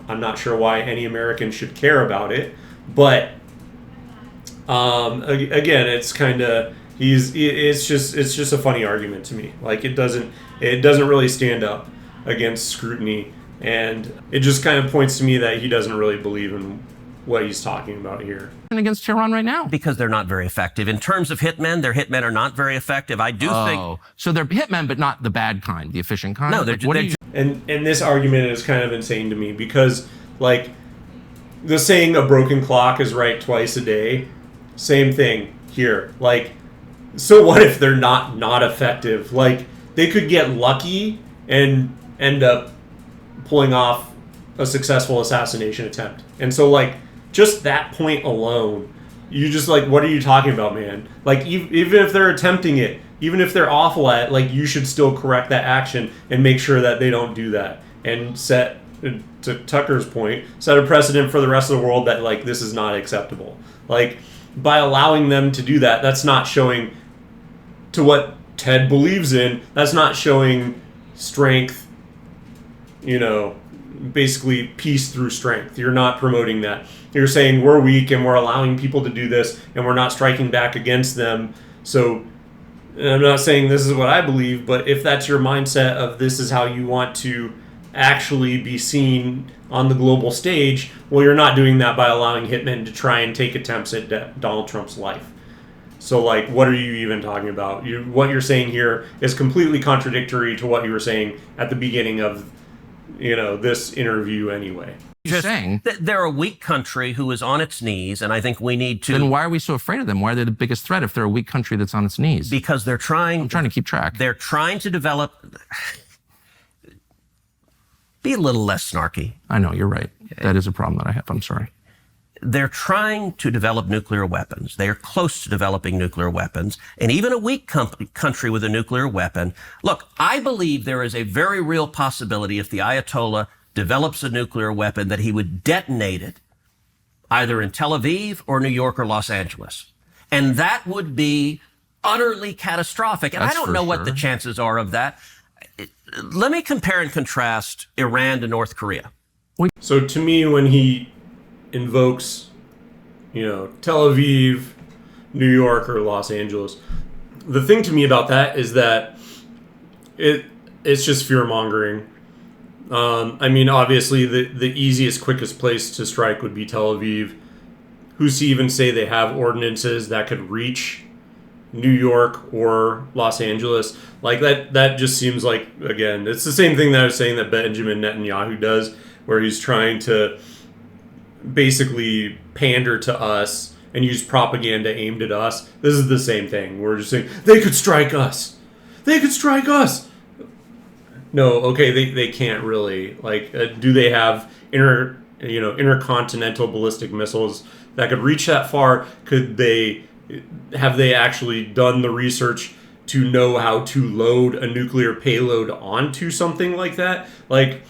I'm not sure why any American should care about it. But again, it's kind of... It's just a funny argument to me. Like, it doesn't really stand up against scrutiny, and it just kind of points to me that he doesn't really believe in what he's talking about here. Against Tehran right now, because they're not very effective in terms of hitmen. Their hitmen are not very effective. I do think so. They're hitmen, but not the bad kind, the efficient kind. No, and this argument is kind of insane to me because, like, the saying "a broken clock is right twice a day," same thing here. Like, so what if they're not effective? Like, they could get lucky and end up pulling off a successful assassination attempt. And so, like, just that point alone, you just, like, what are you talking about, man? Like, even if they're attempting it, even if they're awful at it, like, you should still correct that action and make sure that they don't do that. And set, to Tucker's point, set a precedent for the rest of the world that, like, this is not acceptable. Like, by allowing them to do that, that's not showing to what Ted believes in. That's not showing strength, basically peace through strength. You're not promoting that. You're saying we're weak and we're allowing people to do this and we're not striking back against them. So, and I'm not saying this is what I believe, but if that's your mindset of this is how you want to actually be seen on the global stage, well, you're not doing that by allowing hitmen to try and take attempts at Donald Trump's life. So, like, what are you even talking about? What you're saying here is completely contradictory to what you were saying at the beginning of, this interview anyway. Just saying they're a weak country who is on its knees, and I think we need to... Then why are we so afraid of them? Why are they the biggest threat if they're a weak country that's on its knees? Because they're trying... I'm trying to keep track. They're trying to develop... Be a little less snarky. I know, you're right. That is a problem that I have. I'm sorry. They're trying to develop nuclear weapons. They are close to developing nuclear weapons. And even a weak country with a nuclear weapon... Look, I believe there is a very real possibility if the Ayatollah develops a nuclear weapon, that he would detonate it either in Tel Aviv or New York or Los Angeles. And that would be utterly catastrophic. And I don't know what the chances are of that. Let me compare and contrast Iran to North Korea. So to me, when he invokes, Tel Aviv, New York, or Los Angeles, the thing to me about that is that it's just fear-mongering. Obviously, the easiest, quickest place to strike would be Tel Aviv. Who's to even say they have ordinances that could reach New York or Los Angeles? Like, that just seems like, again, it's the same thing that I was saying that Benjamin Netanyahu does, where he's trying to basically pander to us and use propaganda aimed at us. This is the same thing. We're just saying, they could strike us. They could strike us. No, okay, they can't really. Like, do they have intercontinental ballistic missiles that could reach that far? Have they actually done the research to know how to load a nuclear payload onto something like that? Like,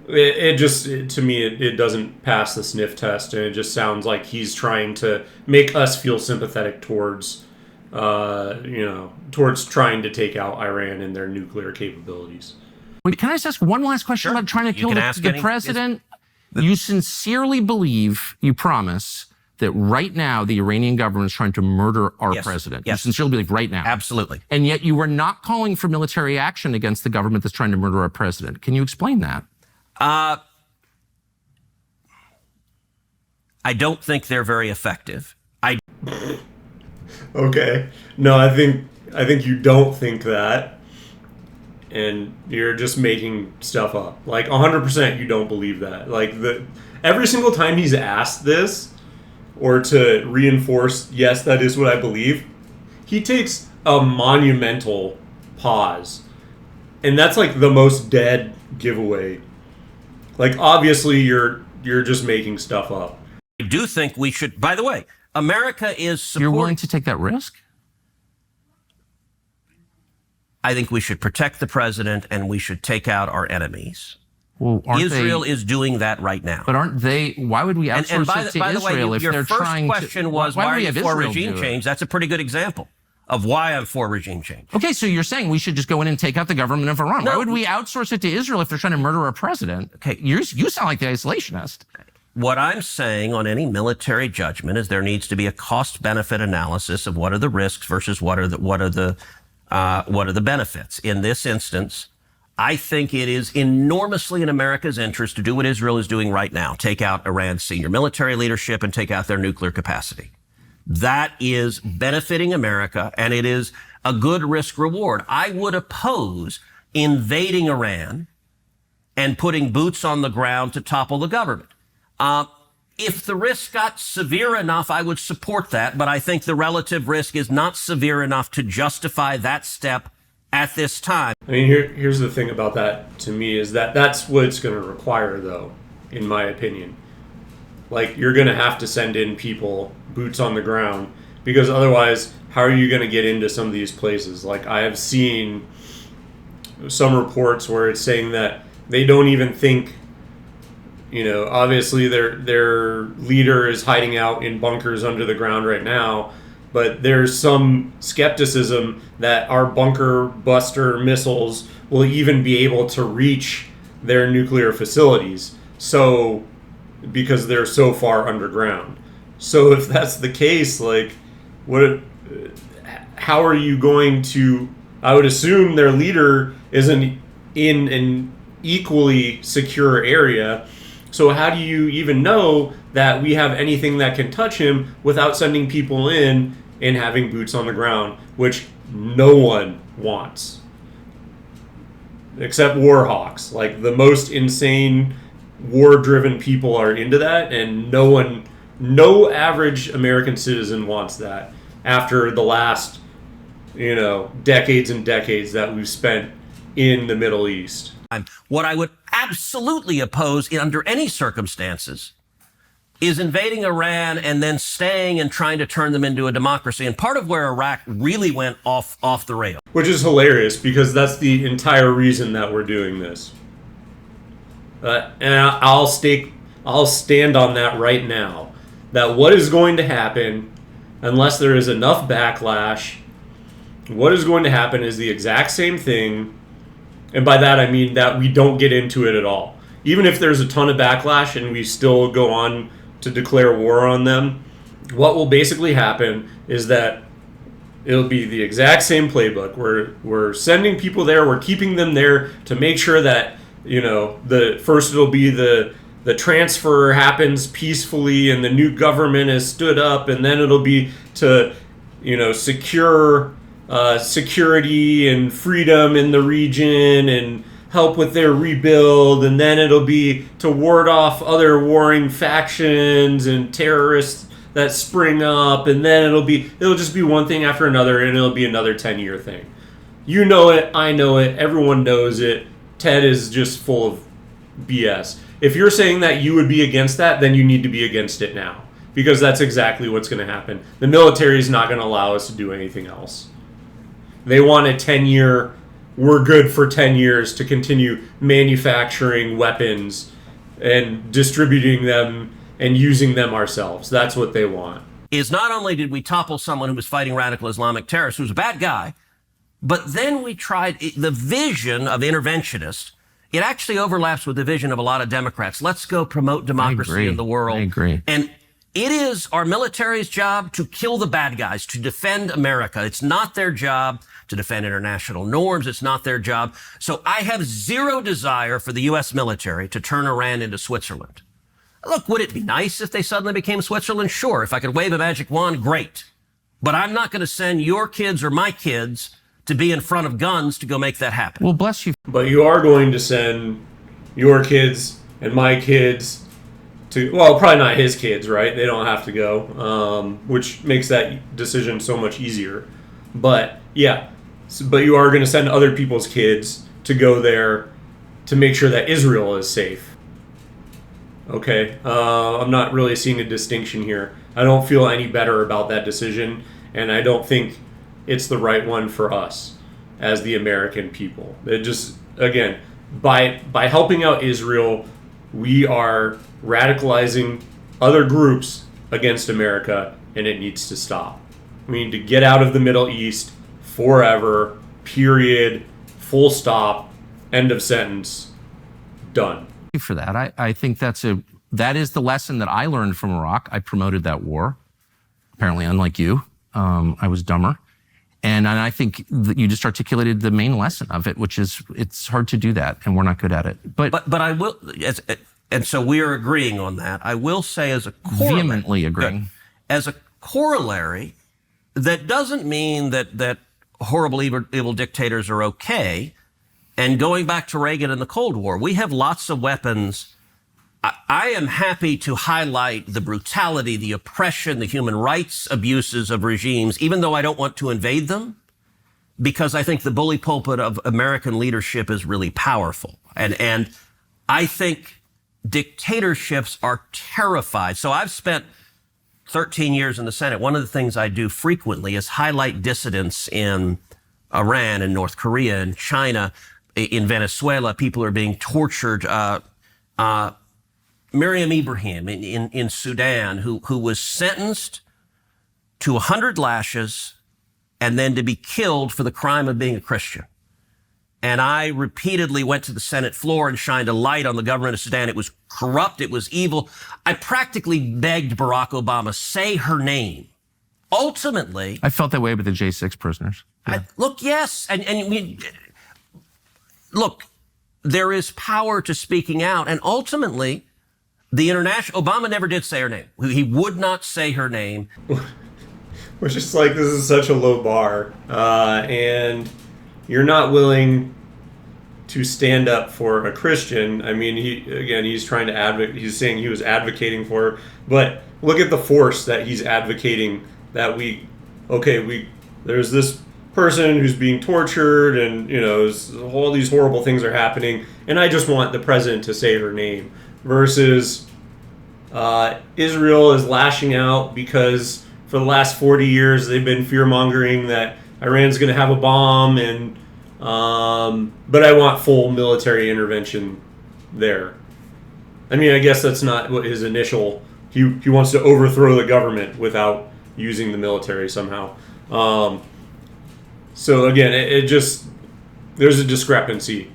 to me, it doesn't pass the sniff test, and it just sounds like he's trying to make us feel sympathetic towards trying to take out Iran and their nuclear capabilities. Wait, can I just ask one last question about trying to kill the president? You sincerely believe, you promise, that right now the Iranian government is trying to murder our president? Yes. You sincerely believe right now? Absolutely. And yet you are not calling for military action against the government that's trying to murder our president. Can you explain that? I don't think they're very effective. Okay. No, I think you don't think that, and you're just making stuff up. Like, 100% you don't believe that. Like, every single time he's asked this, or to reinforce, yes, that is what I believe, he takes a monumental pause. And that's like the most dead giveaway. Like, obviously you're just making stuff up. I do think we should, by the way, America is You're willing to take that risk? I think we should protect the president and we should take out our enemies. Well, Israel is doing that right now. But aren't they? Why would we outsource it to Israel if they're trying to? Your first question was, why are you for regime change? That's a pretty good example of why I'm for regime change. Okay, so you're saying we should just go in and take out the government of Iran. Why would we outsource it to Israel if they're trying to murder our president? Okay, you sound like the isolationist. What I'm saying on any military judgment is there needs to be a cost-benefit analysis of what are the risks versus what are the benefits. In this instance, I think it is enormously in America's interest to do what Israel is doing right now, take out Iran's senior military leadership and take out their nuclear capacity. That is benefiting America, and it is a good risk reward. I would oppose invading Iran and putting boots on the ground to topple the government. If the risk got severe enough, I would support that, but I think the relative risk is not severe enough to justify that step at this time. I mean, here's the thing about that to me is that's what it's going to require, though, in my opinion. Like, you're going to have to send in people, boots on the ground, because otherwise, how are you going to get into some of these places? Like, I have seen some reports where it's saying that they don't even think, obviously their leader is hiding out in bunkers under the ground right now, but there's some skepticism that our bunker buster missiles will even be able to reach their nuclear facilities. So, because they're so far underground. So if that's the case, like, how are you going to, I would assume their leader isn't in an equally secure area. So how do you even know that we have anything that can touch him without sending people in and having boots on the ground, which no one wants, except war hawks. Like, the most insane war-driven people are into that, and no average American citizen wants that after the last, decades and decades that we've spent in the Middle East. What I would absolutely oppose under any circumstances is invading Iran and then staying and trying to turn them into a democracy. And part of where Iraq really went off the rail. Which is hilarious, because that's the entire reason that we're doing this. and I'll stand on that right now, that what is going to happen, unless there is enough backlash, what is going to happen is the exact same thing. And by that I mean that we don't get into it at all. Even if there's a ton of backlash and we still go on to declare war on them, what will basically happen is that it'll be the exact same playbook. We're sending people there, we're keeping them there to make sure that, it'll be the transfer happens peacefully and the new government has stood up, and then it'll be to, secure security and freedom in the region and help with their rebuild, and then it'll be to ward off other warring factions and terrorists that spring up, and then it'll just be one thing after another, and it'll be another 10-year thing. You know it, I know it, everyone knows it. Ted is just full of BS. If you're saying that you would be against that, then you need to be against it now, because that's exactly what's going to happen. The military is not going to allow us to do anything else. They want a 10-year, we're good for 10 years to continue manufacturing weapons and distributing them and using them ourselves. That's what they want. Is not only did we topple someone who was fighting radical Islamic terrorists, who was a bad guy, but then we tried the vision of interventionists. It actually overlaps with the vision of a lot of Democrats. Let's go promote democracy in the world. I agree. And it is our military's job to kill the bad guys, to defend America. It's not their job to defend international norms. It's not their job. So I have zero desire for the U.S. military to turn Iran into Switzerland. Look, would it be nice if they suddenly became Switzerland? Sure. If I could wave a magic wand, great. But I'm not going to send your kids or my kids to be in front of guns to go make that happen. Well, bless you. But you are going to send your kids and my kids to, well, probably not his kids, right? They don't have to go, which makes that decision so much easier. But yeah, but you are going to send other people's kids to go there to make sure that Israel is safe. Okay, I'm not really seeing a distinction here. I don't feel any better about that decision, and I don't think it's the right one for us as the American people. It just, again, by helping out Israel, we are radicalizing other groups against America, and it needs to stop. We need to get out of the Middle East forever, period, full stop, end of sentence, done. For that, I think that is the lesson that I learned from Iraq. I promoted that war. Apparently, unlike you, I was dumber. And I think that you just articulated the main lesson of it, which is it's hard to do that, and we're not good at it. But I will, and so we are agreeing on that. I will say, as a corollary, vehemently agreeing, as a corollary, that doesn't mean that horrible, evil dictators are okay. And going back to Reagan and the Cold War, we have lots of weapons. I am happy to highlight the brutality, the oppression, the human rights abuses of regimes, even though I don't want to invade them, because I think the bully pulpit of American leadership is really powerful. And I think dictatorships are terrified. So I've spent 13 years in the Senate. One of the things I do frequently is highlight dissidents in Iran and North Korea and China. In Venezuela, people are being tortured. Miriam Ibrahim in Sudan, who was sentenced to 100 lashes and then to be killed for the crime of being a Christian. And I repeatedly went to the Senate floor and shined a light on the government of Sudan. It was corrupt. It was evil. I practically begged Barack Obama, say her name. Ultimately, I felt that way with the J6 prisoners. Yeah. Look, yes. Look, there is power to speaking out. And ultimately, Obama never did say her name. He would not say her name. Which is like, this is such a low bar. And you're not willing to stand up for a Christian. I mean, he's trying to advocate. He's saying he was advocating for her. But look at the force that he's advocating, that there's this person who's being tortured, and all these horrible things are happening, and I just want the president to say her name, versus Israel is lashing out because for the last 40 years they've been fear-mongering that Iran's going to have a bomb, and but I want full military intervention there. I mean, I guess that's not what his initial. He wants to overthrow the government without using the military somehow. So again, it just there's a discrepancy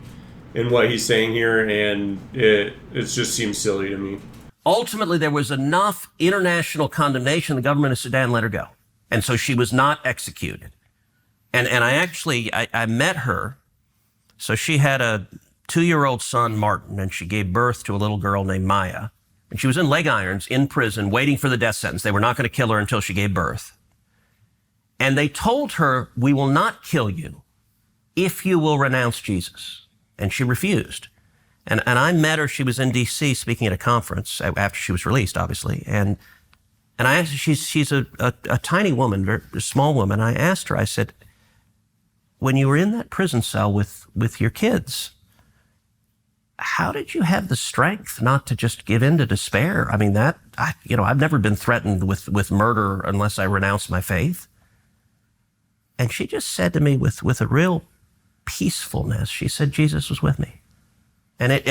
in what he's saying here, and it just seems silly to me. Ultimately, there was enough international condemnation. The government of Sudan let her go, and so she was not executed. And I met her. So she had a 2-year-old son, Martin, and she gave birth to a little girl named Maya. And she was in leg irons in prison waiting for the death sentence. They were not going to kill her until she gave birth. And they told her, we will not kill you if you will renounce Jesus. And she refused. And I met her. She was in D.C. speaking at a conference after she was released, obviously. And I asked her, she's a tiny woman, very small woman. I asked her, I said, when you were in that prison cell with your kids, how did you have the strength not to just give in to despair? I mean, I've never been threatened with murder unless I renounce my faith. And she just said to me with a real peacefulness, she said, Jesus was with me. And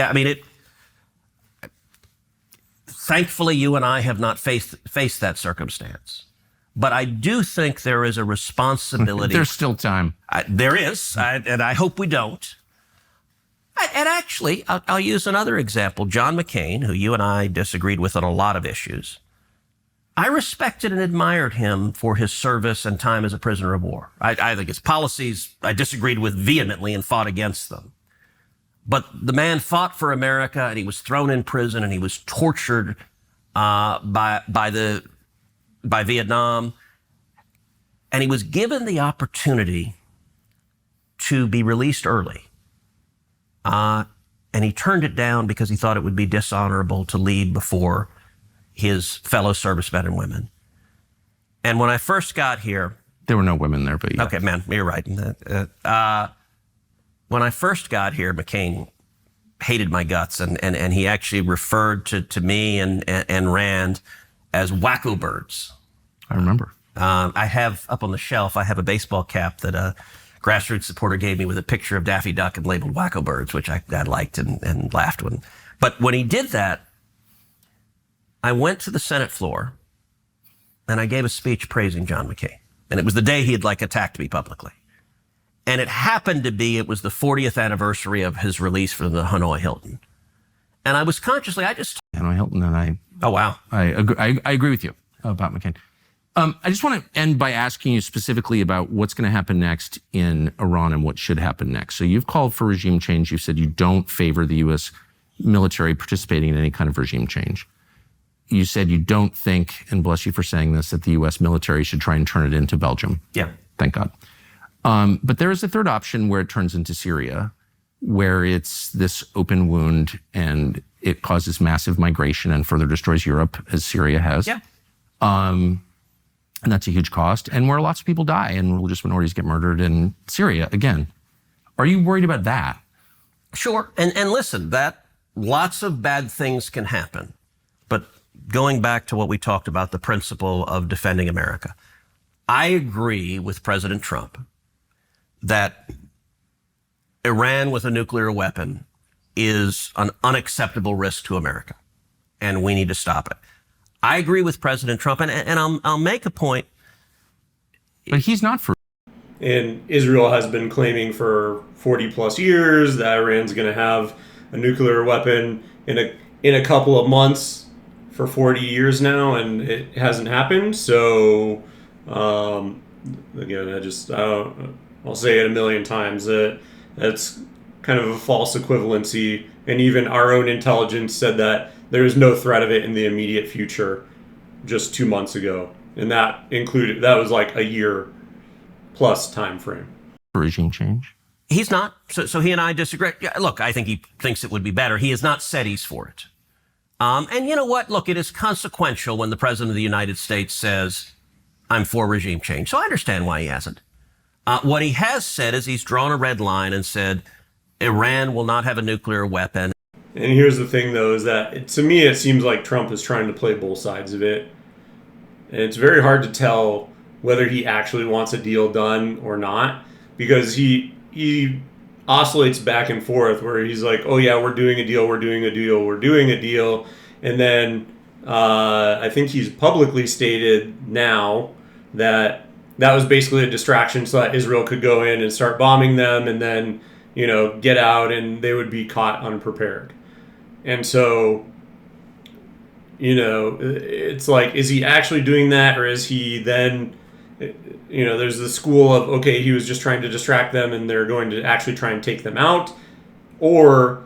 thankfully, you and I have not faced that circumstance. But I do think there is a responsibility. There's still time. There is, and I hope we don't. And actually, I'll use another example. John McCain, who you and I disagreed with on a lot of issues, I respected and admired him for his service and time as a prisoner of war. I think his policies I disagreed with vehemently and fought against them. But the man fought for America, and he was thrown in prison, and he was tortured by Vietnam, and he was given the opportunity to be released early. And he turned it down because he thought it would be dishonorable to leave before his fellow servicemen and women. And when I first got here... There were no women there, but yeah. Okay, man, you're right. When I first got here, McCain hated my guts, and he actually referred to me and Rand as wacko birds. I remember. I have up on the shelf, I have a baseball cap that a grassroots supporter gave me with a picture of Daffy Duck and labeled wacko birds, which I liked and laughed when. But when he did that, I went to the Senate floor and I gave a speech praising John McCain. And it was the day he had attacked me publicly. And it happened to be, it was the 40th anniversary of his release from the Hanoi Hilton. And I was consciously, Hanoi Hilton, and oh, wow. I agree with you about McCain. I just want to end by asking you specifically about what's going to happen next in Iran and what should happen next. So you've called for regime change. You've said you don't favor the U.S. military participating in any kind of regime change. You said you don't think, and bless you for saying this, that the U.S. military should try and turn it into Belgium. Yeah. Thank God. But there is a third option where it turns into Syria, where it's this open wound and it causes massive migration and further destroys Europe, as Syria has. Yeah. And that's a huge cost, and where lots of people die and religious minorities get murdered in Syria again. Are you worried about that? Sure. And listen, that lots of bad things can happen. But going back to what we talked about, the principle of defending America, I agree with President Trump that Iran with a nuclear weapon is an unacceptable risk to America, and we need to stop it. I agree with President Trump, and I'll make a point. But he's not for. And Israel has been claiming for 40 plus years that Iran's going to have a nuclear weapon in a couple of months for 40 years now, and it hasn't happened. So, again, I'll say it a million times that that's kind of a false equivalency. And even our own intelligence said that there is no threat of it in the immediate future just 2 months ago. And that was like a year plus time frame. Regime change? He's not. So he and I disagree. Yeah, look, I think he thinks it would be better. He has not said he's for it. And you know what? Look, it is consequential when the President of the United States says, I'm for regime change. So I understand why he hasn't. What he has said is he's drawn a red line and said, Iran will not have a nuclear weapon. And here's the thing, though, is that to me, it seems like Trump is trying to play both sides of it. And it's very hard to tell whether he actually wants a deal done or not, because he oscillates back and forth where he's like, oh yeah, we're doing a deal, we're doing a deal, we're doing a deal. And then I think he's publicly stated now that that was basically a distraction so that Israel could go in and start bombing them and then, get out and they would be caught unprepared. And so, it's like, is he actually doing that, or is he then, there's the school of, okay, he was just trying to distract them and they're going to actually try and take them out, or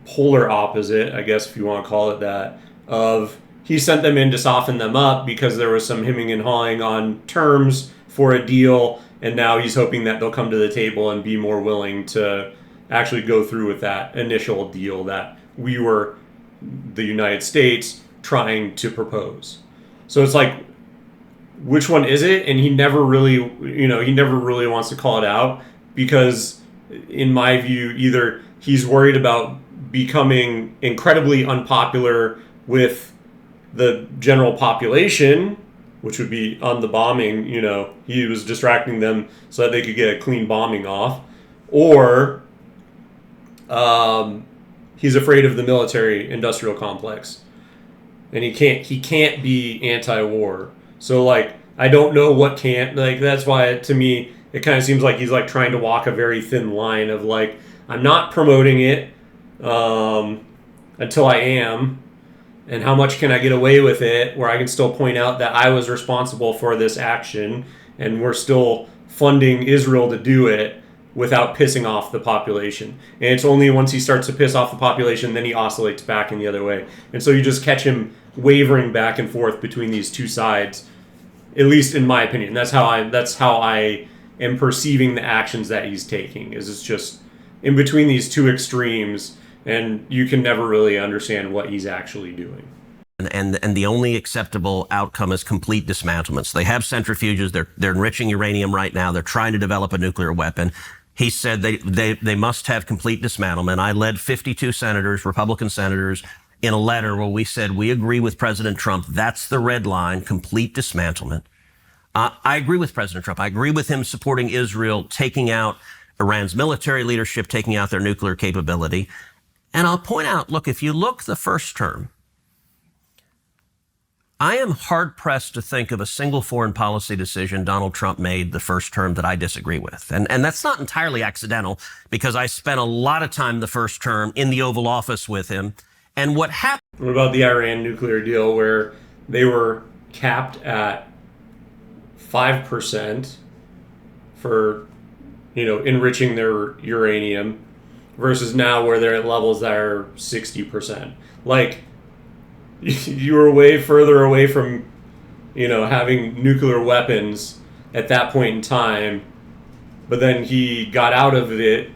polar opposite, I guess if you want to call it that, of he sent them in to soften them up because there was some hemming and hawing on terms for a deal, and now he's hoping that they'll come to the table and be more willing to actually go through with that initial deal that we were, the United States, trying to propose. So it's like, which one is it? And he never really wants to call it out because, in my view, either he's worried about becoming incredibly unpopular with the general population, which would be on the bombing, he was distracting them so that they could get a clean bombing off, or he's afraid of the military-industrial complex, and he can't be anti-war. So, like, I don't know what can't, like, that's why, to me, it kind of seems like he's, like, trying to walk a very thin line of, like, I'm not promoting it until I am, and how much can I get away with it where I can still point out that I was responsible for this action, and we're still funding Israel to do it without pissing off the population. And it's only once he starts to piss off the population, then he oscillates back in the other way. And so you just catch him wavering back and forth between these two sides, at least in my opinion. That's how I am perceiving the actions that he's taking, is it's just in between these two extremes, and you can never really understand what he's actually doing. And the only acceptable outcome is complete dismantlement. So they have centrifuges. They're enriching uranium right now. They're trying to develop a nuclear weapon. He said they must have complete dismantlement. I led 52 senators, Republican senators, in a letter where we said we agree with President Trump. That's the red line, complete dismantlement. I agree with President Trump. I agree with him supporting Israel, taking out Iran's military leadership, taking out their nuclear capability. And I'll point out, look, if you look the first term, I am hard-pressed to think of a single foreign policy decision Donald Trump made the first term that I disagree with. And that's not entirely accidental, because I spent a lot of time the first term in the Oval Office with him. And what happened... What about the Iran nuclear deal where they were capped at 5% for, enriching their uranium versus now where they're at levels that are 60%? Like... You were way further away from, having nuclear weapons at that point in time, but then he got out of it,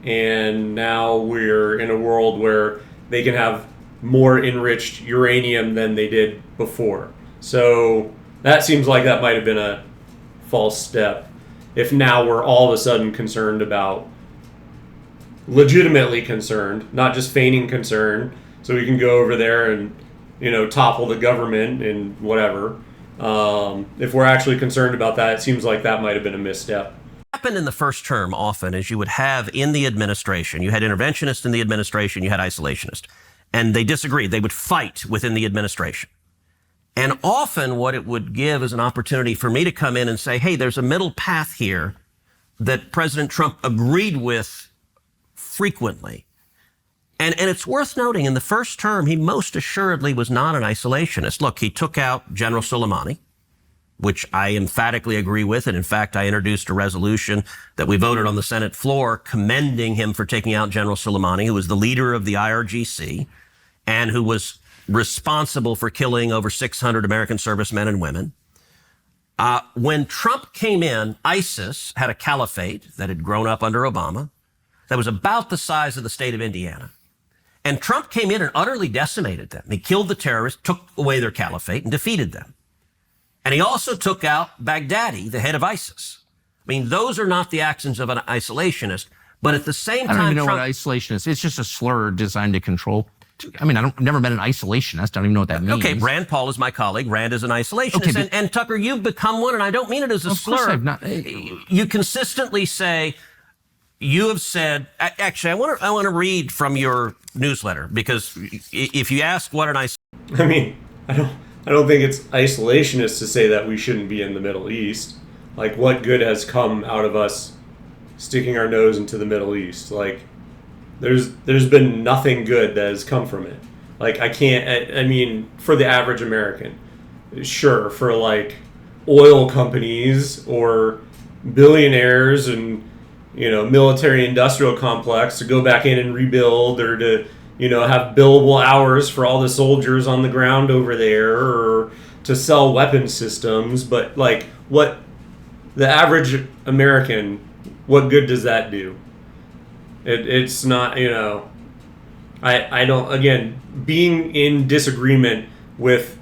and now we're in a world where they can have more enriched uranium than they did before. So that seems like that might have been a false step, if now we're all of a sudden concerned about, legitimately concerned, not just feigning concern, so we can go over there and topple the government and whatever. If we're actually concerned about that, it seems like that might have been a misstep. What happened in the first term often is you would have in the administration, you had interventionists in the administration, you had isolationists, and they disagreed. They would fight within the administration. And often what it would give is an opportunity for me to come in and say, hey, there's a middle path here that President Trump agreed with frequently. And it's worth noting, in the first term, he most assuredly was not an isolationist. Look, he took out General Soleimani, which I emphatically agree with. And in fact, I introduced a resolution that we voted on the Senate floor commending him for taking out General Soleimani, who was the leader of the IRGC and who was responsible for killing over 600 American servicemen and women. When Trump came in, ISIS had a caliphate that had grown up under Obama that was about the size of the state of Indiana. And Trump came in and utterly decimated them. He killed the terrorists, took away their caliphate, and defeated them. And he also took out Baghdadi, the head of ISIS. I mean, those are not the actions of an isolationist, but at the same time... I don't even know Trump, what isolation is. It's just a slur designed to control... I mean, I've never met an isolationist. I don't even know what that means. Okay, Rand Paul is my colleague. Rand is an isolationist. Okay, and Tucker, you've become one, and I don't mean it as a slur. Of course I've not. You consistently say... You have said, actually, I want to read from your newsletter, because if you ask what an I mean, I don't think it's isolationist to say that we shouldn't be in the Middle East. Like, what good has come out of us sticking our nose into the Middle East? Like, there's been nothing good that has come from it. Like, I mean, for the average American, sure, for like oil companies or billionaires and, you know, military industrial complex to go back in and rebuild, or to, you know, have billable hours for all the soldiers on the ground over there, or to sell weapon systems. But like, what the average American, what good does that do? It's not, you know, I don't, again, being in disagreement with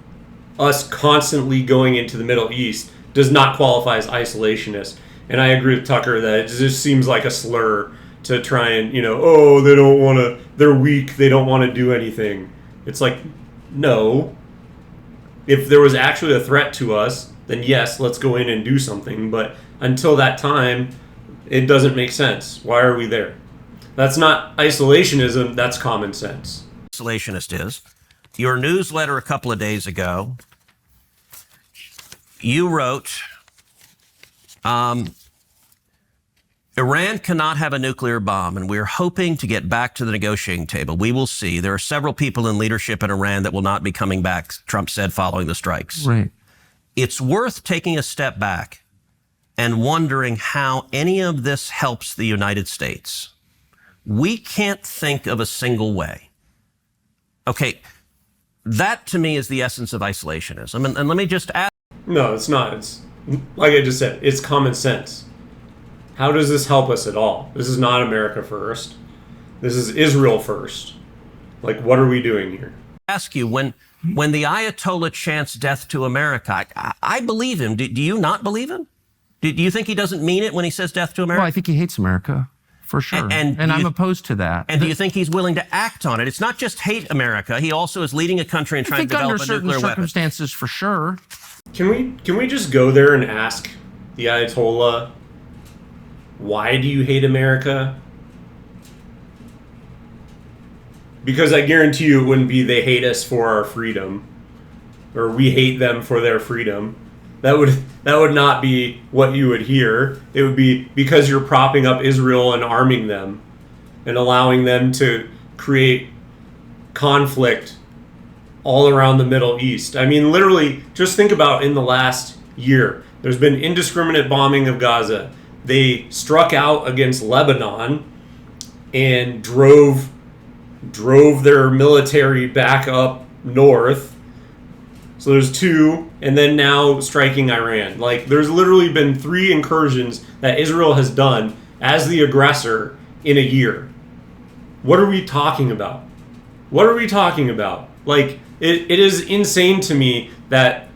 us constantly going into the Middle East does not qualify as isolationist. And I agree with Tucker that it just seems like a slur to try and, you know, oh, they don't want to, they're weak, they don't want to do anything. It's like, no. If there was actually a threat to us, then yes, let's go in and do something. But until that time, it doesn't make sense. Why are we there? That's not isolationism, that's common sense. Isolationist is. Your newsletter a couple of days ago, you wrote, Iran cannot have a nuclear bomb, and we're hoping to get back to the negotiating table. We will see. There are several people in leadership in Iran that will not be coming back, Trump said, following the strikes. Right. It's worth taking a step back and wondering how any of this helps the United States. We can't think of a single way. Okay, that to me is the essence of isolationism. And let me just ask. No, it's not. It's, like I just said, it's common sense. How does this help us at all? This is not America first. This is Israel first. Like, what are we doing here? Ask you, when the Ayatollah chants death to America, I believe him. Do you not believe him? Do you think he doesn't mean it when he says death to America? Well, I think he hates America, for sure. And I'm opposed to that. And do you think he's willing to act on it? It's not just hate America. He also is leading a country and trying to develop a nuclear weapon. Under certain circumstances, for sure. Can we just go there and ask the Ayatollah, why do you hate America? Because I guarantee you it wouldn't be they hate us for our freedom, or we hate them for their freedom. That would not be what you would hear. It would be because you're propping up Israel and arming them and allowing them to create conflict all around the Middle East. I mean, literally, just think about in the last year, there's been indiscriminate bombing of Gaza. They struck out against Lebanon and drove their military back up north. So there's two, and then now striking Iran. Like, there's literally been 3 incursions that Israel has done as the aggressor in a year. What are we talking about? What are we talking about? Like, it is insane to me that,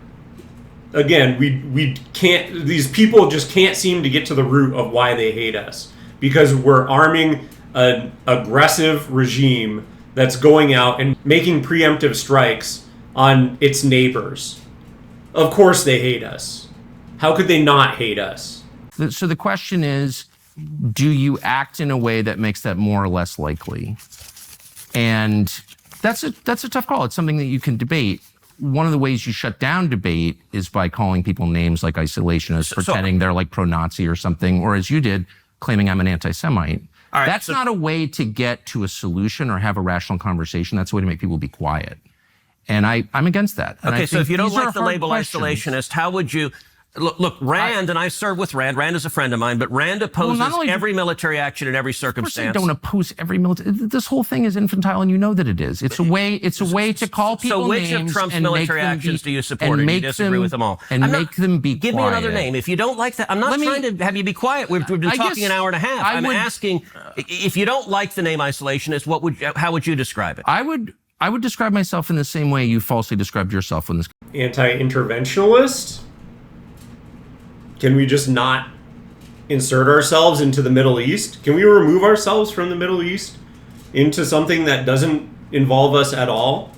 again, we can't, these people just can't seem to get to the root of why they hate us. Because we're arming an aggressive regime that's going out and making preemptive strikes on its neighbors. Of course they hate us. How could they not hate us? So the question is, do you act in a way that makes that more or less likely? And that's a tough call. It's something that you can debate. One of the ways you shut down debate is by calling people names like isolationists, pretending they're like pro-Nazi or something, or as you did, claiming I'm an anti-Semite. Right, that's not a way to get to a solution or have a rational conversation. That's a way to make people be quiet. And I'm against that. And okay, so if you don't like the label isolationist, how would you... Look, Rand, and I served with Rand. Rand is a friend of mine, but Rand opposes every military action in every circumstance. Of course I don't oppose every military. This whole thing is infantile, and you know that it is. It's a way to call people names. So which of Trump's military actions do you support, and you disagree with them all? And make them be quiet. Give me another name. If you don't like that, I'm not trying to have you be quiet. We've been talking an hour and a half. I'm asking, if you don't like the name isolationist, how would you describe it? I would describe myself in the same way you falsely described yourself in this. Anti-interventionalist? Can we just not insert ourselves into the Middle East? Can we remove ourselves from the Middle East into something that doesn't involve us at all?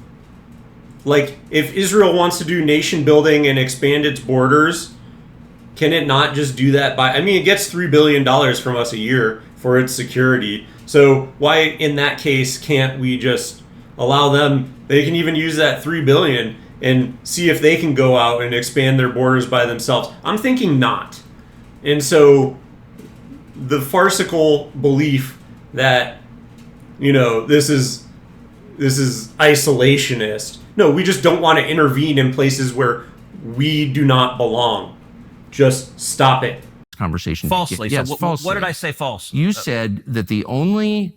Like, if Israel wants to do nation building and expand its borders, can it not just do that by... I mean, it gets $3 billion from us a year. for its security. So why, in that case, can't we just allow them? They can even use that $3 billion and see if they can go out and expand their borders by themselves. I'm thinking not. And so the farcical belief that, this is isolationist. No, we just don't want to intervene in places where we do not belong. Just stop it. Conversation. Falsely. Yes, so falsely. What did I say false? You said that the only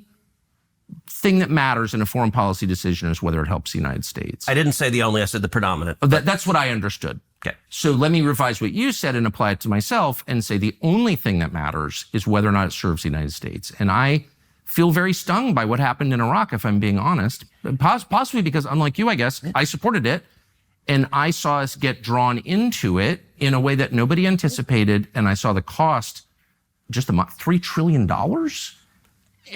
thing that matters in a foreign policy decision is whether it helps the United States. I didn't say the only, I said the predominant. That's what I understood. Okay. So let me revise what you said and apply it to myself and say the only thing that matters is whether or not it serves the United States. And I feel very stung by what happened in Iraq, if I'm being honest. Possibly because, unlike you, I guess, I supported it. And I saw us get drawn into it in a way that nobody anticipated. And I saw the cost just $3 trillion.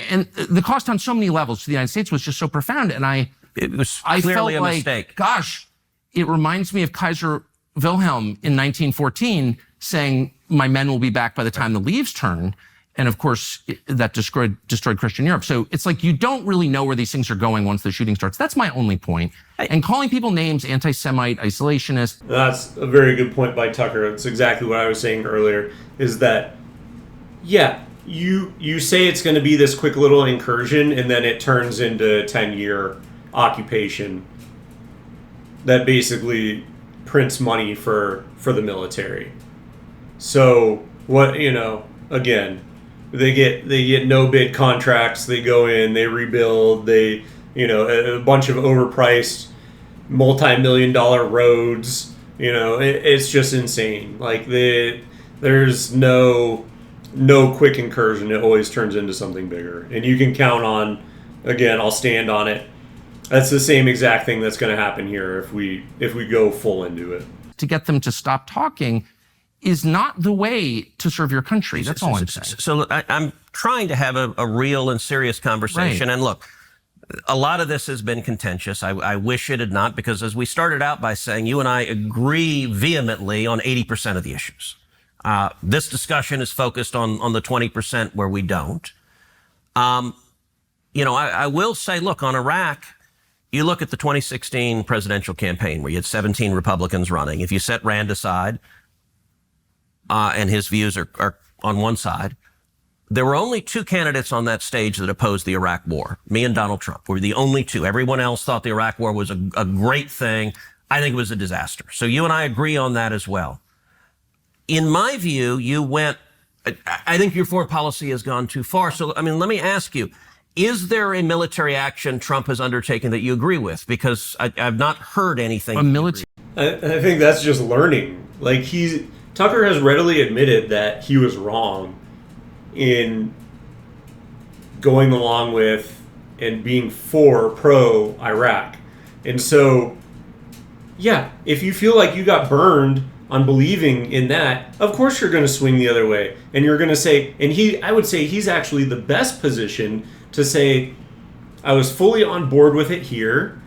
And the cost on so many levels to the United States was just so profound. And it was I clearly felt a like, mistake. Gosh, it reminds me of Kaiser Wilhelm in 1914 saying, my men will be back by the time the leaves turn. And of course, that destroyed Christian Europe. So it's like you don't really know where these things are going once the shooting starts. That's my only point. And calling people names, anti-Semite, isolationist. That's a very good point by Tucker. It's exactly what I was saying earlier, is that, yeah, you say it's going to be this quick little incursion, and then it turns into a 10-year occupation that basically prints money for the military. So what, again, they get no bid contracts, they go in, they rebuild, they, a bunch of overpriced multi-million-dollar roads, it's just insane. Like there's no quick incursion. It always turns into something bigger. And you can count on, again, I'll stand on it, that's the same exact thing that's going to happen here if we go full into it. To get them to stop talking is not the way to serve your country. That's all I'm saying. So I'm trying to have a real and serious conversation. Right. And look, a lot of this has been contentious. I wish it had not, because as we started out by saying, you and I agree vehemently on 80% of the issues. This discussion is focused on the 20% where we don't. I will say, look, on Iraq, you look at the 2016 presidential campaign where you had 17 Republicans running. If you set Rand aside, and his views are on one side, there were only two candidates on that stage that opposed the Iraq war. Me and Donald Trump were the only two. Everyone else thought the Iraq war was a great thing. I think it was a disaster. So you and I agree on that as well. In my view, I think your foreign policy has gone too far. So, let me ask you, is there a military action Trump has undertaken that you agree with? Because I've not heard anything. A military. I think that's just learning. Like Tucker has readily admitted that he was wrong in going along with and being pro-Iraq. And so, yeah, if you feel like you got burned on believing in that, of course you're going to swing the other way. And you're going to say, and I would say he's actually the best position to say, I was fully on board with it here.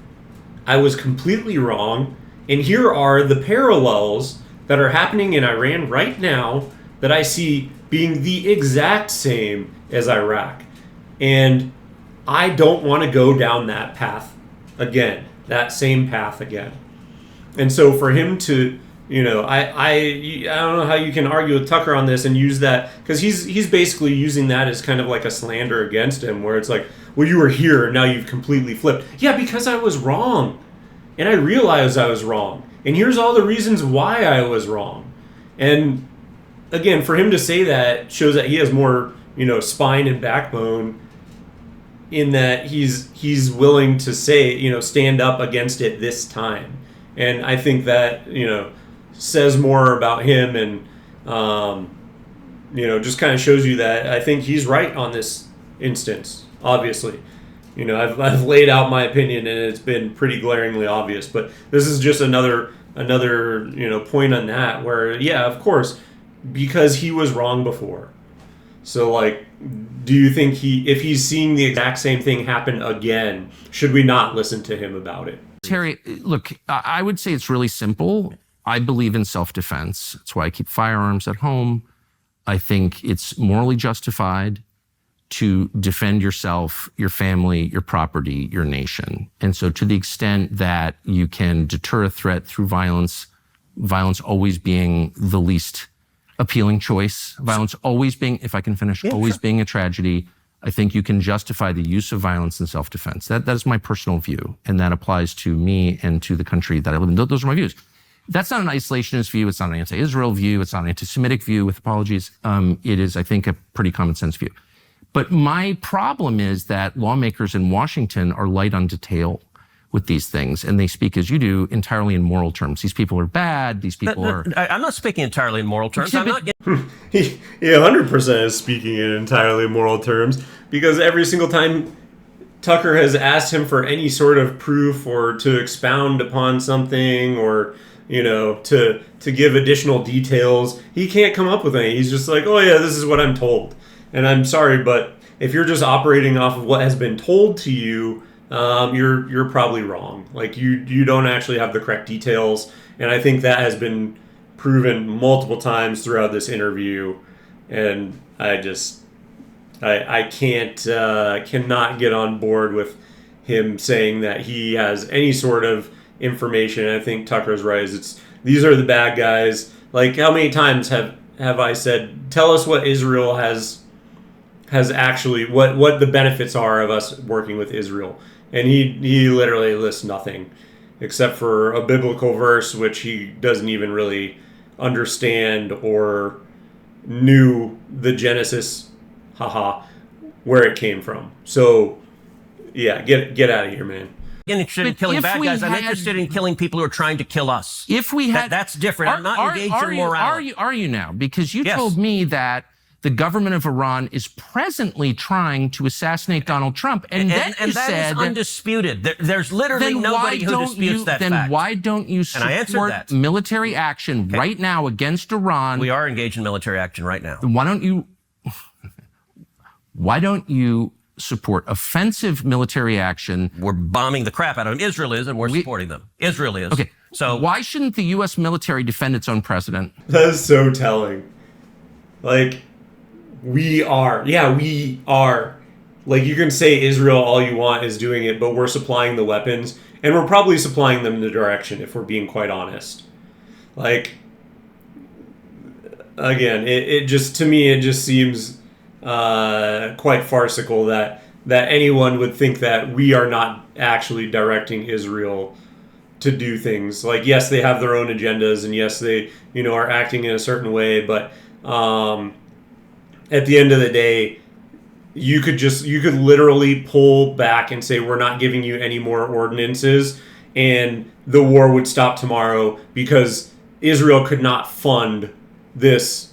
I was completely wrong. And here are the parallels that are happening in Iran right now that I see being the exact same as Iraq. And I don't want to go down that path again, that same path again. And so for him to, I don't know how you can argue with Tucker on this and use that, because he's basically using that as kind of like a slander against him, where it's like, well, you were here and now you've completely flipped. Yeah, because I was wrong. And I realized I was wrong. And here's all the reasons why I was wrong. And again, for him to say that shows that he has more, spine and backbone, in that he's willing to say, stand up against it this time. And I think that, says more about him and, just kind of shows you that I think he's right on this instance, obviously. I've laid out my opinion and it's been pretty glaringly obvious, but this is just another point on that where, yeah, of course, because he was wrong before. So, like, do you think if he's seeing the exact same thing happen again, should we not listen to him about it? Terry, look, I would say it's really simple. I believe in self-defense. That's why I keep firearms at home. I think it's morally justified. to defend yourself, your family, your property, your nation. And so to the extent that you can deter a threat through violence, violence always being the least appealing choice, violence always being, if I can finish, always being a tragedy, I think you can justify the use of violence in self-defense. That is my personal view, and that applies to me and to the country that I live in. Those are my views. That's not an isolationist view. It's not an anti-Israel view. It's not an anti-Semitic view, with apologies. It is, I think, a pretty common sense view. But my problem is that lawmakers in Washington are light on detail with these things, and they speak, as you do, entirely in moral terms. These people are bad. These people are... I'm not speaking entirely in moral terms. I'm not getting... He 100% is speaking in entirely moral terms, because every single time Tucker has asked him for any sort of proof or to expound upon something or, you know, to give additional details, he can't come up with any. He's just like, oh yeah, this is what I'm told. And I'm sorry, but if you're just operating off of what has been told to you, you're probably wrong. Like you don't actually have the correct details, and I think that has been proven multiple times throughout this interview. And I cannot get on board with him saying that he has any sort of information. I think Tucker's right. These are the bad guys. Like, how many times have I said, tell us what Israel has actually, what the benefits are of us working with Israel? And he literally lists nothing except for a biblical verse, which he doesn't even really understand or knew the Genesis, where it came from. So, yeah, get out of here, man. I'm interested in killing bad guys. I'm interested in killing people who are trying to kill us. If we had... That's different. I'm not engaged in morality. Are you now? Because you told me that the government of Iran is presently trying to assassinate Donald Trump. And then you that said... is undisputed. There's literally nobody who disputes that fact. Then why don't you support military action right now against Iran? We are engaged in military action right now. Why don't you support offensive military action? We're bombing the crap out of them. Israel is, and we're supporting them. Israel is. Okay. So why shouldn't the U.S. military defend its own president? That is so telling. Like, we are. Yeah, we are. Like, you can say Israel all you want is doing it, but we're supplying the weapons, and we're probably supplying them in the direction, if we're being quite honest. Like, again, it just, to me, it just seems quite farcical that anyone would think that we are not actually directing Israel to do things. Like, yes, they have their own agendas, and yes, they, are acting in a certain way, but at the end of the day, you could literally pull back and say, we're not giving you any more ordinances, and the war would stop tomorrow because Israel could not fund this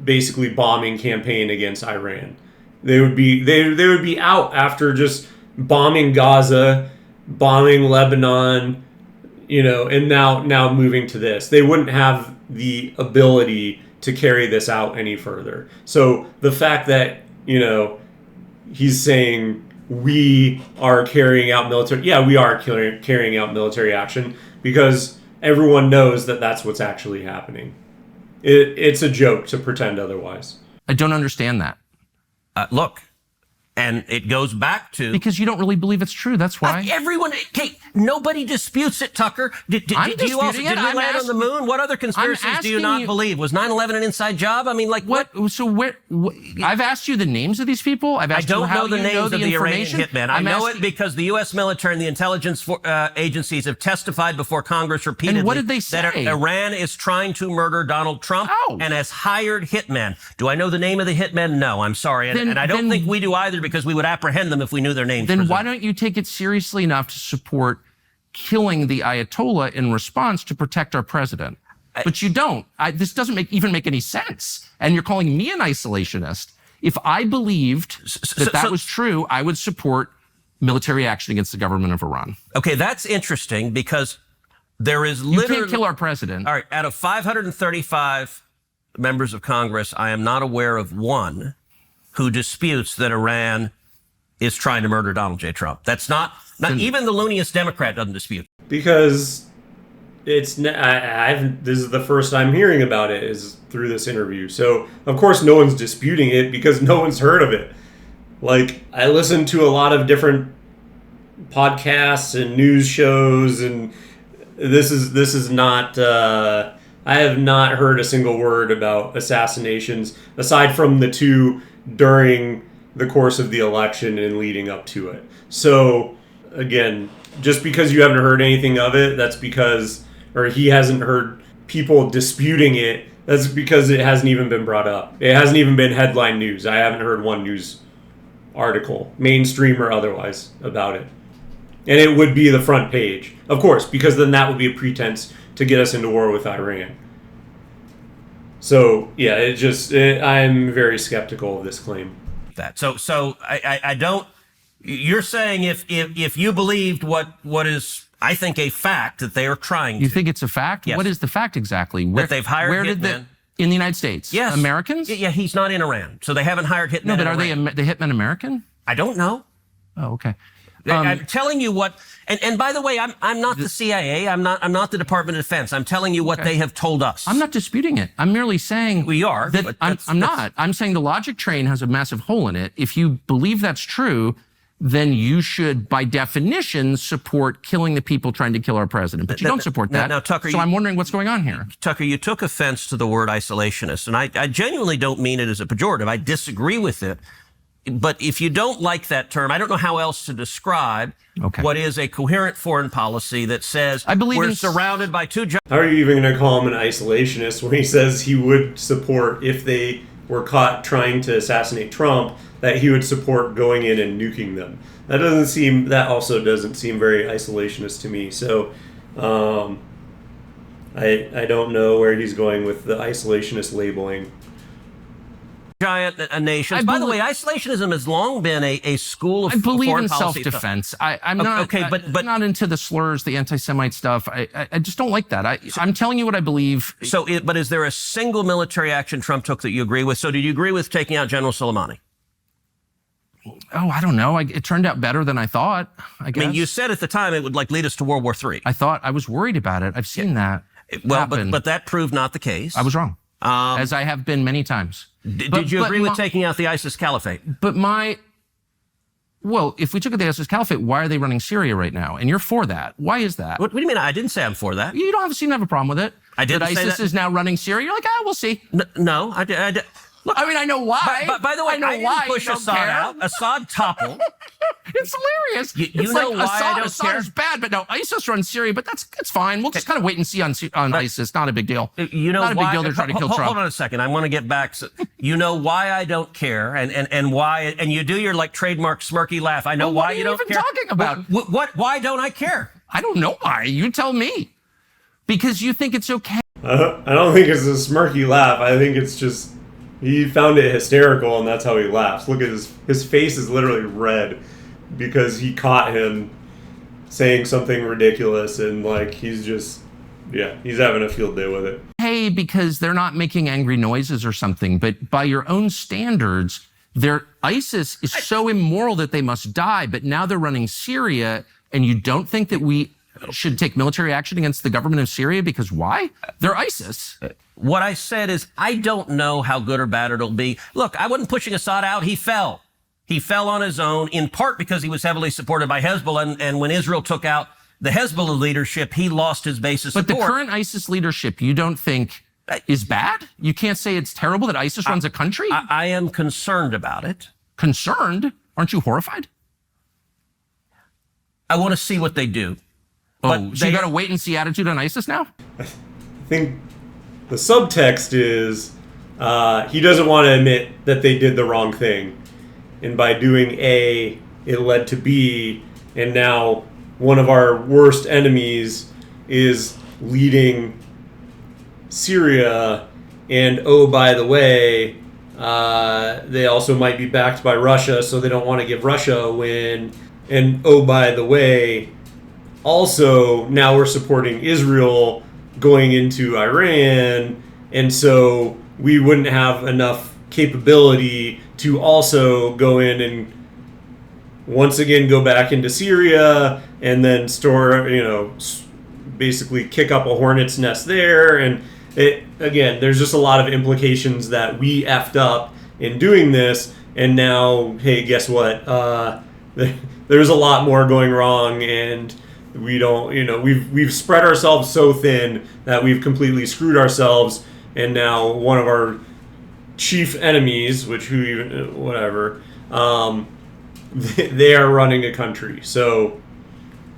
basically bombing campaign against Iran. They would be out after just bombing Gaza, bombing Lebanon, and now moving to this. They wouldn't have the ability to carry this out any further. So the fact that, he's saying we are carrying out military, we are carrying out military action because everyone knows that that's what's actually happening. It's a joke to pretend otherwise. I don't understand that. Look, and it goes back to... Because you don't really believe it's true, that's why. Everyone... Okay, nobody disputes it, Tucker. Did you also... Did we land on the moon? What other conspiracies do you not believe? Was 9/11 an inside job? I mean, like, what? So what I've asked you the names of these people. I've asked I don't know the names of the Iranian hitmen. I know it because the U.S. military and the intelligence agencies have testified before Congress repeatedly. And what did they say? That Iran is trying to murder Donald Trump and has hired hitmen. Do I know the name of the hitmen? No, I'm sorry. And I don't think we do either, because we would apprehend them if we knew their names. Then why don't you take it seriously enough to support killing the Ayatollah in response to protect our president? But you don't. This doesn't even make any sense. And you're calling me an isolationist. If I believed that was true, I would support military action against the government of Iran. Okay, that's interesting because there is literally... You can't kill our president. All right, out of 535 members of Congress, I am not aware of one who disputes that Iran is trying to murder Donald J. Trump. That's not even the looniest Democrat doesn't dispute. Because This is the first I'm hearing about it is through this interview. So of course no one's disputing it because no one's heard of it. Like, I listen to a lot of different podcasts and news shows, and this is not. I have not heard a single word about assassinations aside from the two during the course of the election and leading up to it. So again, just because you haven't heard anything of it, that's because, or he hasn't heard people disputing it, that's because it hasn't even been brought up. It hasn't even been headline news. I haven't heard one news article, mainstream or otherwise, about it. And it would be the front page, of course, because then that would be a pretense to get us into war with Iran. So yeah, I'm very skeptical of this claim. So I don't. You're saying if you believed what is, I think, a fact that they are trying to. You think it's a fact? Yes. What is the fact exactly? That they've hired hitmen. In the United States? Yes. Americans? Yeah, he's not in Iran, so they haven't hired hitmen. No, but in are Iran. the hitmen American? I don't know. Oh, okay. I'm telling you what, and by the way, I'm not the CIA. I'm not the Department of Defense. I'm telling you what they have told us. I'm not disputing it. I'm merely saying we are. That But I'm not. I'm saying the logic train has a massive hole in it. If you believe that's true, then you should, by definition, support killing the people trying to kill our president. But you don't support that. Now, Tucker, so I'm wondering what's going on here. Tucker, you took offense to the word isolationist, and I genuinely don't mean it as a pejorative. I disagree with it. But if you don't like that term, I don't know how else to describe what is a coherent foreign policy that says we're surrounded by two giants. How are you even going to call him an isolationist when he says he would support, if they were caught trying to assassinate Trump, that he would support going in and nuking them? That also doesn't seem very isolationist to me. So I don't know where he's going with the isolationist labeling. Giant nations. By the way, isolationism has long been a school of I believe foreign in policy self-defense. I'm not okay, but I'm not into the slurs, the anti-Semite stuff. I just don't like that. I'm telling you what I believe. But is there a single military action Trump took that you agree with? So did you agree with taking out General Soleimani? Oh, I don't know. It turned out better than I thought, I guess. I mean, you said at the time it would lead us to World War III. I was worried about it. I've seen that. Well, happen. but that proved not the case. I was wrong, as I have been many times. Did you agree with taking out the ISIS caliphate? Well, if we took out the ISIS caliphate, why are they running Syria right now? And you're for that. Why is that? What do you mean? I didn't say I'm for that. You don't seem to have a problem with it. I didn't say ISIS that. is now running Syria. You're like, we'll see. No, I did. Look, I mean, I know why. But by the way, I know I didn't why push you don't Assad care. out. Assad toppled. It's hilarious. You it's know like why I don't Assad care? is bad, but no, ISIS runs Syria, but that's fine. We'll just kind of wait and see on ISIS. Not a big deal. You know not a why? big deal. They're trying to kill Trump. Hold on a second. I want to get back. You know why I don't care, and why? And you do your trademark smirky laugh. I know why you don't care. What are you even talking about? What? Why don't I care? I don't know why. You tell me. Because you think it's okay. I don't think it's a smirky laugh. I think it's just he found it hysterical, and that's how he laughs. Look at his face is literally red because he caught him saying something ridiculous, and he's having a field day with it. Hey, because they're not making angry noises or something, but by your own standards, ISIS is so immoral that they must die, but now they're running Syria, and you don't think that we should take military action against the government of Syria because why? They're ISIS. What I said is I don't know how good or bad it'll be. Look, I wasn't pushing Assad out. He fell. He fell on his own, in part because he was heavily supported by Hezbollah. And when Israel took out the Hezbollah leadership, he lost his base of support. But the current ISIS leadership, you don't think is bad? You can't say it's terrible that ISIS runs a country? I am concerned about it. Concerned? Aren't you horrified? I want to see what they do. Oh, so you got a wait and see attitude on ISIS now? I think the subtext is he doesn't want to admit that they did the wrong thing. And by doing A, it led to B, and now one of our worst enemies is leading Syria, and oh, by the way, they also might be backed by Russia, so they don't want to give Russia a win. And oh, by the way, also now we're supporting Israel going into Iran, and so we wouldn't have enough capability to also go in and once again go back into Syria and then basically kick up a hornet's nest there. And again, there's just a lot of implications that we effed up in doing this. And now, hey, guess what? There's a lot more going wrong, and we don't, we've spread ourselves so thin that we've completely screwed ourselves. And now one of our chief enemies, whatever, they are running a country. So,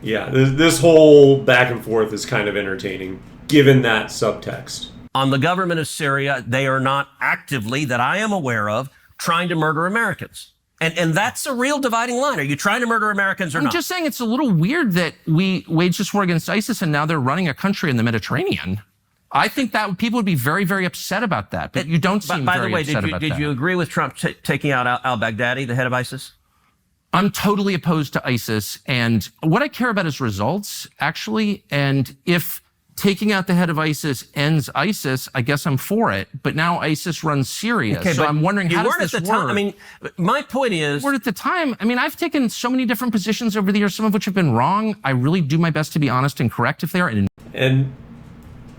yeah, this whole back and forth is kind of entertaining, given that subtext. On the government of Syria, they are not actively, that I am aware of, trying to murder Americans. And that's a real dividing line. Are you trying to murder Americans or not? I'm just saying it's a little weird that we waged this war against ISIS and now they're running a country in the Mediterranean. I think that people would be very, very upset about that, but you don't seem very upset about that. Did you agree with Trump taking out al-Baghdadi, the head of ISIS? I'm totally opposed to ISIS, and what I care about is results, actually, and if taking out the head of ISIS ends ISIS, I guess I'm for it, but now ISIS runs Syria, so I'm wondering how does this work? I mean, my point is... At the time, I mean, I've taken so many different positions over the years, some of which have been wrong. I really do my best to be honest and correct if they are. And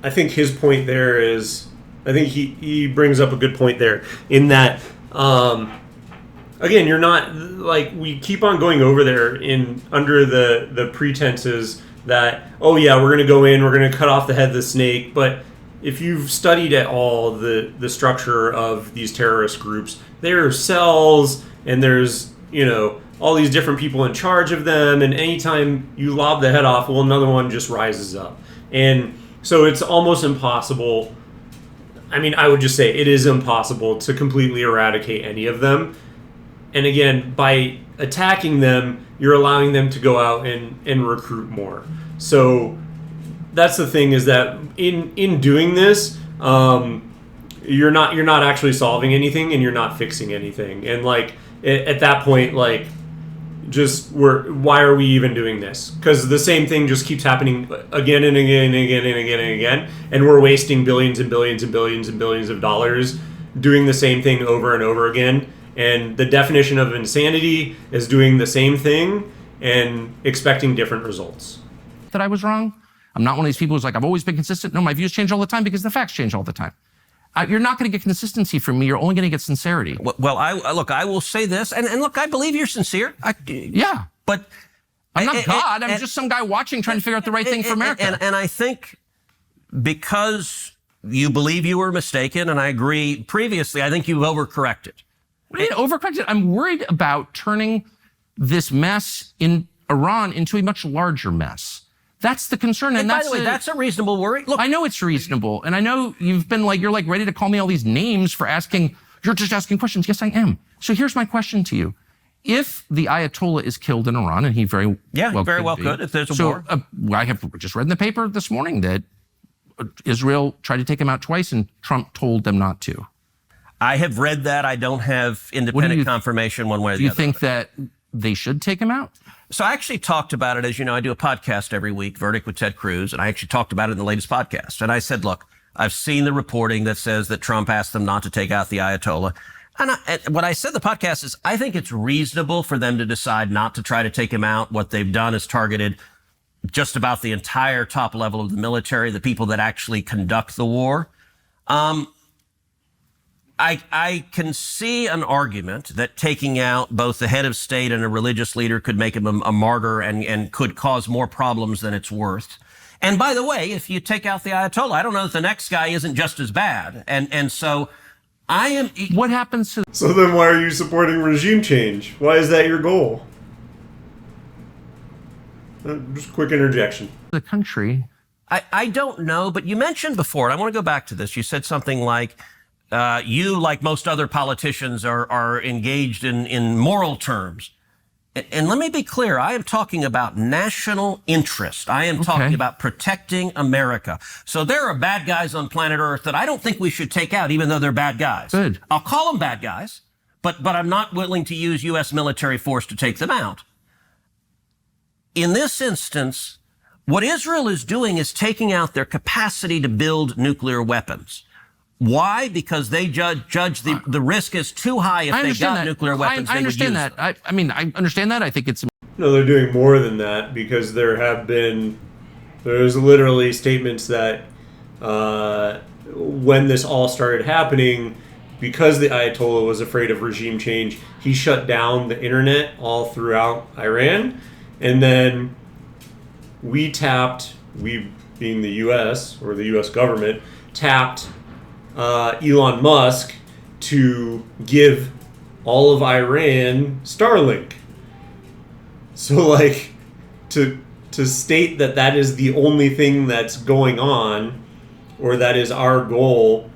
I think his point there is, I think he brings up a good point there in that, again, you're not, like, we keep on going over there under the pretenses that, oh yeah, we're going to go in, we're going to cut off the head of the snake. But if you've studied at all the structure of these terrorist groups, there are cells and there's, all these different people in charge of them. And anytime you lob the head off, well, another one just rises up. And so it's almost impossible. I mean, I would just say it is impossible to completely eradicate any of them. And again, by attacking them, you're allowing them to go out and recruit more. So that's the thing, is that in doing this, you're not actually solving anything and you're not fixing anything. And like at that point, like, why are we even doing this? Because the same thing just keeps happening again and again and again and again and again, and we're wasting billions and billions and billions and billions of dollars doing the same thing over and over again. And the definition of insanity is doing the same thing and expecting different results. That I was wrong. I'm not one of these people who's like, I've always been consistent. No, my views change all the time because the facts change all the time. You're not going to get consistency from me. You're only going to get sincerity. Well, I will say this, and look, I believe you're sincere. Yeah. But I'm not God. I'm just some guy watching, trying to figure out the right thing for America. And I think because you believe you were mistaken, and I agree previously, I think you've overcorrected. Overcorrected. I'm worried about turning this mess in Iran into a much larger mess. That's the concern. And by the way, that's a reasonable worry. Look, I know it's reasonable. And I know you've been like, you're like ready to call me all these names for asking, you're just asking questions. Yes, I am. So here's my question to you. If the Ayatollah is killed in Iran, and he very well could if there's a war. I have just read in the paper this morning that Israel tried to take him out twice and Trump told them not to. I have read that. I don't have independent confirmation one way or the other. Do you think that they should take him out? So I actually talked about it. As you know, I do a podcast every week, Verdict with Ted Cruz, and I actually talked about it in the latest podcast. And I said, look, I've seen the reporting that says that Trump asked them not to take out the Ayatollah. And what I said in the podcast is, I think it's reasonable for them to decide not to try to take him out. What they've done is targeted just about the entire top level of the military, the people that actually conduct the war. I can see an argument that taking out both the head of state and a religious leader could make him a martyr and could cause more problems than it's worth. And by the way, if you take out the Ayatollah, I don't know if the next guy isn't just as bad. And so I am... What happens to... So then why are you supporting regime change? Why is that your goal? Just a quick interjection. The country... I don't know, but you mentioned before, and I want to go back to this. You said something like... you, like most other politicians, are engaged in moral terms. And let me be clear, I am talking about national interest. I am talking about protecting America. So there are bad guys on planet Earth that I don't think we should take out, even though they're bad guys. Good. I'll call them bad guys, but I'm not willing to use U.S. military force to take them out. In this instance, what Israel is doing is taking out their capacity to build nuclear weapons. Why? Because they judge the risk is too high if they got nuclear weapons. I understand that. I understand that. I think it's... No, they're doing more than that, because there have been There's literally statements that when this all started happening, because the Ayatollah was afraid of regime change, he shut down the internet all throughout Iran. And then we being the U.S. or the U.S. government, tapped Elon Musk to give all of Iran Starlink. So, like, to state that that is the only thing that's going on, or that is our goal,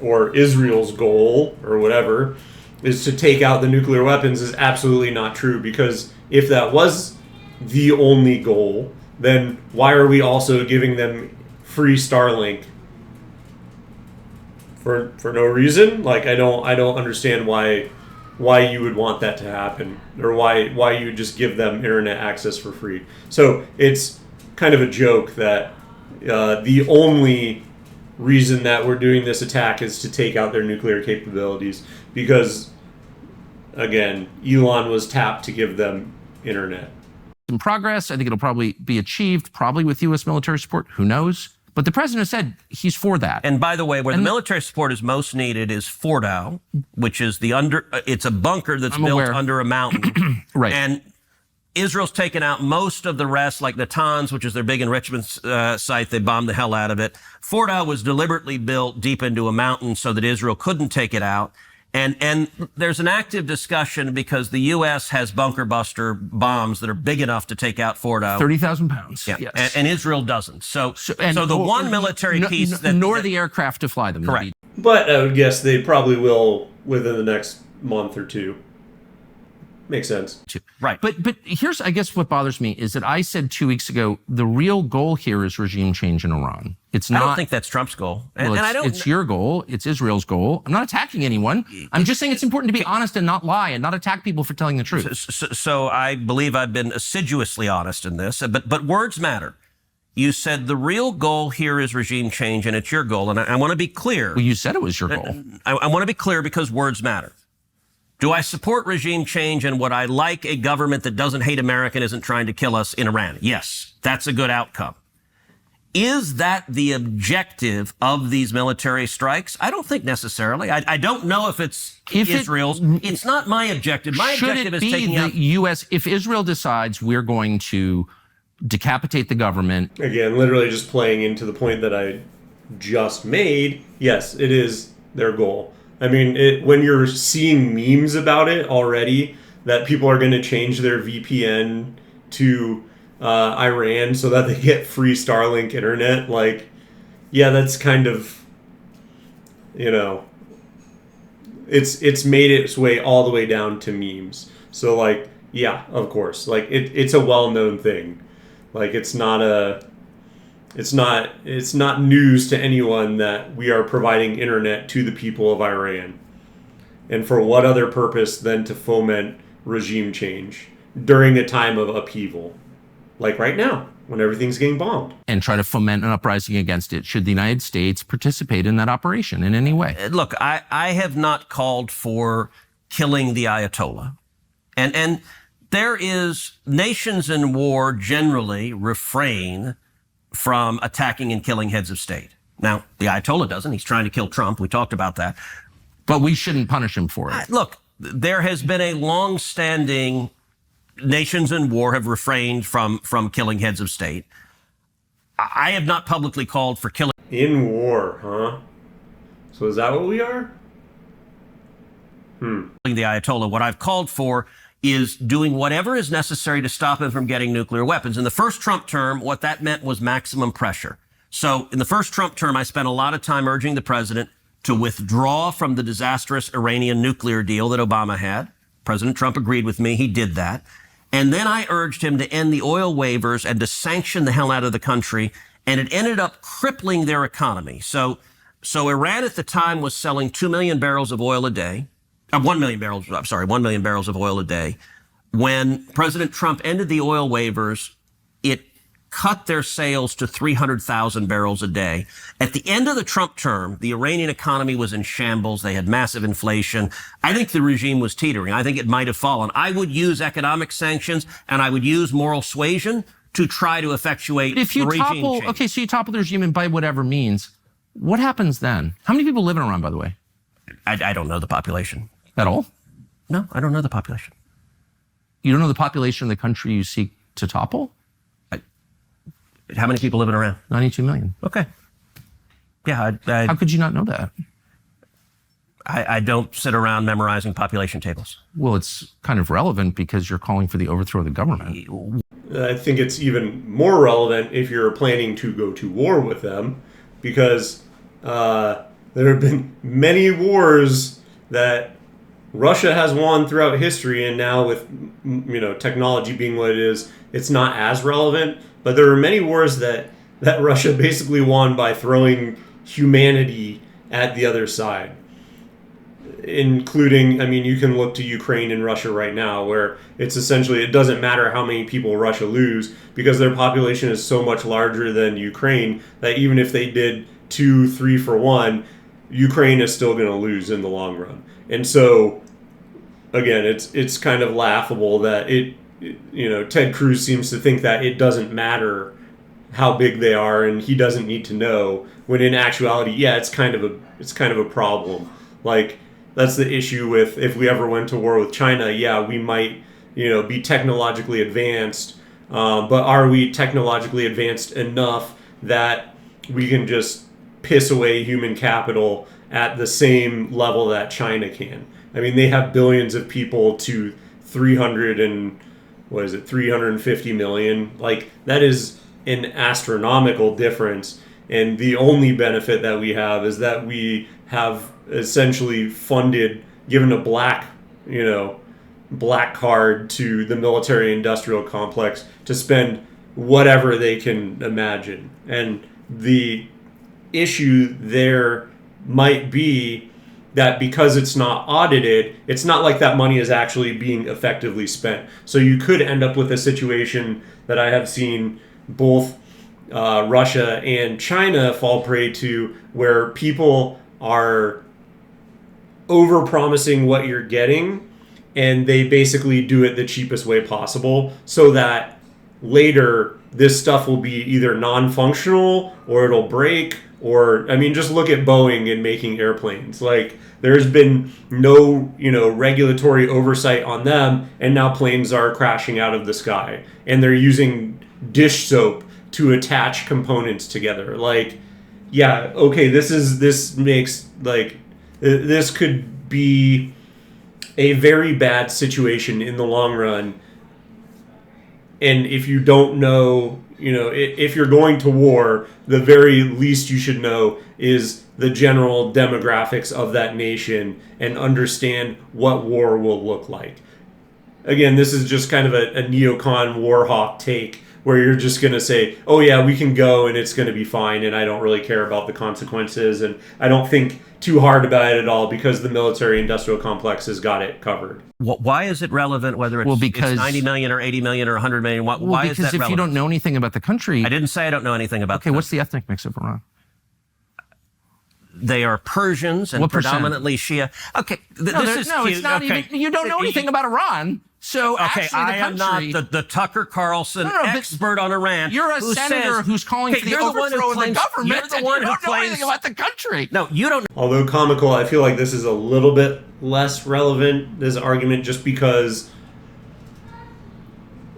or Israel's goal, or whatever, is to take out the nuclear weapons is absolutely not true. Because if that was the only goal, then why are we also giving them free Starlink? For no reason? Like, I don't understand why you would want that to happen, or why you would just give them internet access for free. So it's kind of a joke that the only reason that we're doing this attack is to take out their nuclear capabilities, because, again, Elon was tapped to give them internet. In progress, I think it'll probably be achieved, probably with U.S. military support. Who knows? But the president said he's for that. And by the way, where the military support is most needed is Fordow, which is it's a bunker that's built under a mountain. Right. And Israel's taken out most of the rest, like Natanz, which is their big enrichment site. They bombed the hell out of it. Fordow was deliberately built deep into a mountain so that Israel couldn't take it out. And there's an active discussion because the U.S. has bunker buster bombs that are big enough to take out Fordow. 30,000 pounds. Yeah. Yes. And Israel doesn't. So the one military piece nor the aircraft to fly them. Correct. But I would guess they probably will within the next month or two. Makes sense. Right. But here's, I guess, what bothers me is that I said 2 weeks ago, the real goal here is regime change in Iran. It's not. I don't think that's Trump's goal. Well, it's your goal. It's Israel's goal. I'm not attacking anyone. I'm just saying it's important to be honest and not lie and not attack people for telling the truth. So I believe I've been assiduously honest in this, but words matter. You said the real goal here is regime change, and it's your goal. And I want to be clear. Well, you said it was your goal. I want to be clear because words matter. Do I support regime change, and would I like a government that doesn't hate America and isn't trying to kill us in Iran? Yes, that's a good outcome. Is that the objective of these military strikes? I don't think necessarily. I don't know if it's Israel's. It's not my objective. My objective is taking out the U.S. If Israel decides we're going to decapitate the government. Again, literally just playing into the point that I just made. Yes, it is their goal. I mean, when you're seeing memes about it already, that people are going to change their VPN to Iran so that they get free Starlink internet, like, yeah, that's kind of, it's made its way all the way down to memes. So, like, yeah, of course, like it's a well-known thing. Like, it's not news to anyone that we are providing internet to the people of Iran. And for what other purpose than to foment regime change during a time of upheaval? Like right now, when everything's getting bombed. And try to foment an uprising against it. Should the United States participate in that operation in any way? Look, I have not called for killing the Ayatollah. And there is, nations in war generally refrain from attacking and killing heads of state. Now, the Ayatollah doesn't. He's trying to kill Trump. We talked about that. But we shouldn't punish him for it. Look, there has been a long-standing, nations in war have refrained from killing heads of state. I have not publicly called for killing. In war, huh? So is that what we are? The Ayatollah. What I've called for is doing whatever is necessary to stop him from getting nuclear weapons. In the first Trump term, what that meant was maximum pressure. So in the first Trump term, I spent a lot of time urging the president to withdraw from the disastrous Iranian nuclear deal that Obama had. President Trump agreed with me. He did that. And then I urged him to end the oil waivers and to sanction the hell out of the country. And it ended up crippling their economy. So Iran at the time was selling 2 million barrels of oil a day. 1 million barrels of oil a day. When President Trump ended the oil waivers, it cut their sales to 300,000 barrels a day. At the end of the Trump term, the Iranian economy was in shambles. They had massive inflation. I think the regime was teetering. I think it might have fallen. I would use economic sanctions and I would use moral suasion to try to effectuate But if you regime topple, change. okay, so you topple the regime and by whatever means, what happens then? How many people live in Iran, by the way? I don't know the population. At all? No, I don't know the population. You don't know the population of the country you seek to topple? How many people live in Iran? 92 million. Okay. Yeah, How could you not know that? I don't sit around memorizing population tables. Well, it's kind of relevant because you're calling for the overthrow of the government. I think it's even more relevant if you're planning to go to war with them, because there have been many wars that Russia has won throughout history, and now with technology being what it is, it's not as relevant. But there are many wars that Russia basically won by throwing humanity at the other side. Including, I mean, you can look to Ukraine and Russia right now, where it's essentially, it doesn't matter how many people Russia lose, because their population is so much larger than Ukraine that even if they did 2-3 for 1, Ukraine is still going to lose in the long run. And so, again, it's kind of laughable that Ted Cruz seems to think that it doesn't matter how big they are and he doesn't need to know, when in actuality, yeah, it's kind of a problem. Like, that's the issue with, if we ever went to war with China, yeah, we might, be technologically advanced, but are we technologically advanced enough that we can just piss away human capital at the same level that China can? I mean, they have billions of people to 350 million. Like, that is an astronomical difference. And the only benefit that we have is that we have essentially given a black card to the military-industrial complex to spend whatever they can imagine. And the issue there might be that because it's not audited, it's not like that money is actually being effectively spent. So you could end up with a situation that I have seen both Russia and China fall prey to, where people are over-promising what you're getting, and they basically do it the cheapest way possible, so that later this stuff will be either non-functional or it'll break. Or, I mean, just look at Boeing and making airplanes. Like, there's been no, regulatory oversight on them, and now planes are crashing out of the sky, and they're using dish soap to attach components together. Like, yeah, okay, this could be a very bad situation in the long run. And if you don't know, if you're going to war, the very least you should know is the general demographics of that nation and understand what war will look like. Again, this is just kind of a neocon war hawk take, where you're just going to say, oh yeah, we can go and it's going to be fine, and I don't really care about the consequences, and I don't think too hard about it at all, because the military-industrial complex has got it covered. Why is it relevant whether it's 90 million or 80 million or 100 million? Why is that relevant? Because if you don't know anything about the country... I didn't say I don't know anything about Okay, what's the ethnic mix of Iran? They are Persians and predominantly Shia. Okay, this is cute. It's not even... You don't know anything about Iran. So okay, actually, I am not the Tucker Carlson expert on Iran. You're a senator who's calling for the overthrow of the government. You're the one who don't know anything about the country. No, you don't. Although comical, I feel like this is a little bit less relevant, this argument, just because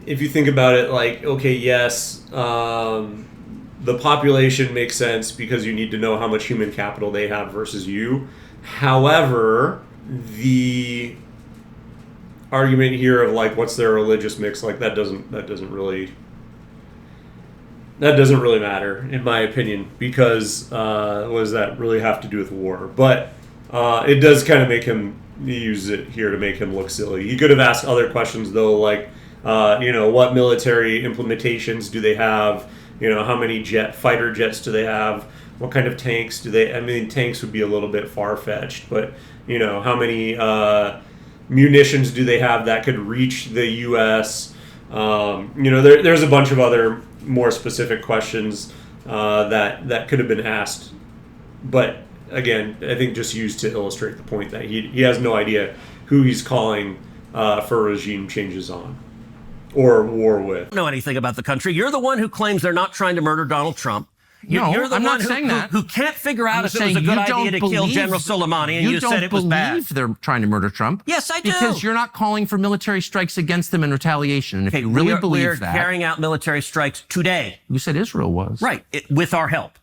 if you think about it, like, okay, yes, the population makes sense because you need to know how much human capital they have versus you. However, the argument here of like what's their religious mix, like that doesn't really matter in my opinion, because what does that really have to do with war? But it does kind of make him use it here to make him look silly. He could have asked other questions though, like what military implementations do they have, how many fighter jets do they have, what kind of tanks do they, I mean, tanks would be a little bit far-fetched, but how many munitions do they have that could reach the U.S.? There's a bunch of other more specific questions that could have been asked. But again, I think just used to illustrate the point that he has no idea who he's calling for regime changes on. or war with. Don't know anything about the country. You're the one who claims they're not trying to murder Donald Trump. You're the I'm one not saying that. who can't figure out I'm if it was a good idea to kill General Soleimani, and you said it was bad. You don't believe they're trying to murder Trump. Yes, I do. Because you're not calling for military strikes against them in retaliation. And if you really believe we're that... carrying out military strikes today. You said Israel was. Right, with our help.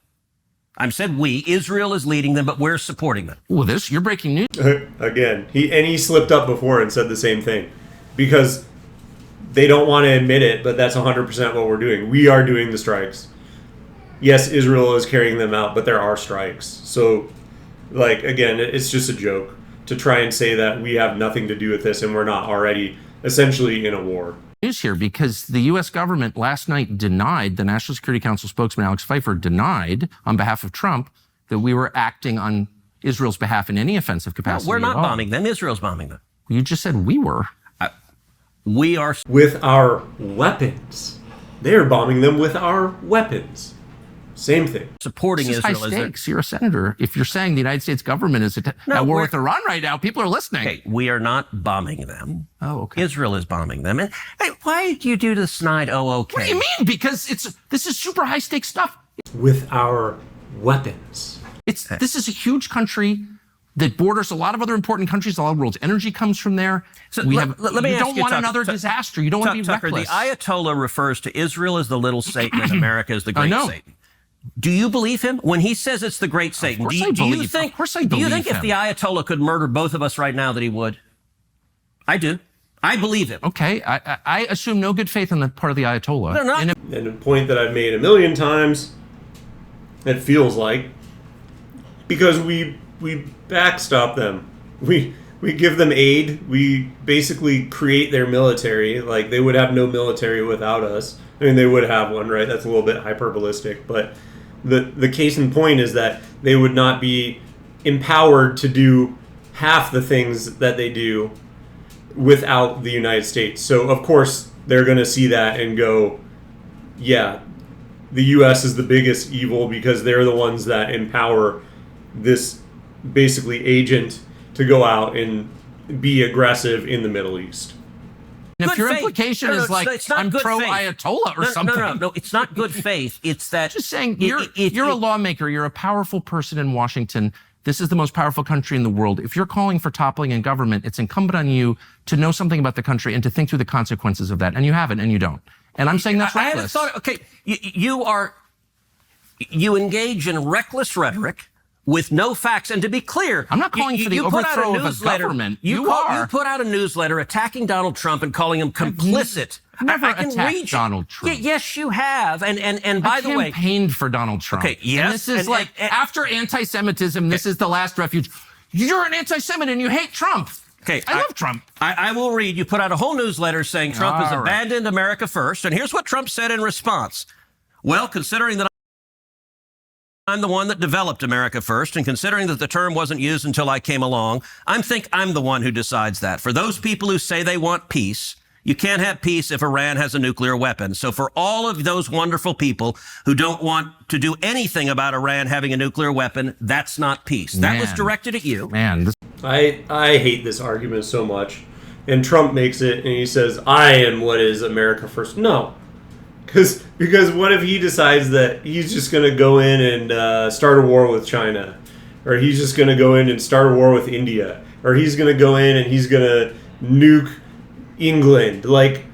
I said we. Israel is leading them, but we're supporting them. Well, you're breaking news. Again, he slipped up before and said the same thing. Because they don't want to admit it, but that's 100% what we're doing. We are doing the strikes. Yes, Israel is carrying them out, but there are strikes. So, like, again, it's just a joke to try and say that we have nothing to do with this and we're not already essentially in a war. News here because the U.S. government last night denied, the National Security Council spokesman Alex Pfeiffer denied on behalf of Trump that we were acting on Israel's behalf in any offensive capacity. No, we're not bombing them. Israel's bombing them. You just said we were. We are. With our weapons. They're bombing them with our weapons. Same thing. Supporting Israel. High stakes. You're a senator. If you're saying the United States government is at war with Iran right now, people are listening. Okay, we are not bombing them. Oh, okay. Israel is bombing them. And hey, why do you do the snide? Oh, okay. What do you mean? Because this is super high stakes stuff. With our weapons. This is a huge country that borders a lot of other important countries. A lot of the world's energy comes from there. So let me you ask don't you, want Tucker, another disaster. You don't want to be Tucker, reckless. The Ayatollah refers to Israel as the little Satan and America as the great Satan. Do you believe him when he says it's the great Satan? Of course I believe him. If the Ayatollah could murder both of us right now that he would? I do. I believe him. Okay, I assume no good faith on the part of the Ayatollah. No, not. And a point that I've made a million times, it feels like, because we backstop them. We give them aid. We basically create their military. Like, they would have no military without us. I mean, they would have one, right? That's a little bit hyperbolistic, but the case in point is that they would not be empowered to do half the things that they do without the United States. So, of course, they're going to see that and go, yeah, the U.S. is the biggest evil because they're the ones that empower this basically agent to go out and be aggressive in the Middle East. And if your implication is like, I'm pro-Ayatollah or something. No, it's not good faith. It's that... Just saying, you're a lawmaker. You're a powerful person in Washington. This is the most powerful country in the world. If you're calling for toppling in government, it's incumbent on you to know something about the country and to think through the consequences of that. And you haven't, and you don't. And I'm saying that's reckless. I haven't thought... Okay, you engage in reckless rhetoric with no facts. And to be clear, I'm not calling for the overthrow of a government. You put out a newsletter attacking Donald Trump and calling him complicit. I've never attacked Donald Trump. Yes, you have. And by the way, I campaigned for Donald Trump. Okay, yes. And this is after anti-Semitism, this is the last refuge. You're an anti-Semite and you hate Trump. Okay, I love Trump. I will read. You put out a whole newsletter saying Trump has abandoned America first. And here's what Trump said in response. Well, considering that I'm the one that developed America first, and considering that the term wasn't used until I came along, I think I'm the one who decides that. For those people who say they want peace, you can't have peace if Iran has a nuclear weapon. So for all of those wonderful people who don't want to do anything about Iran having a nuclear weapon, that's not peace. That was directed at you. I hate this argument so much. And Trump makes it, and he says, I am what is America first. No. Because what if he decides that he's just going to go in and start a war with China? Or he's just going to go in and start a war with India? Or he's going to go in and he's going to nuke England? Like,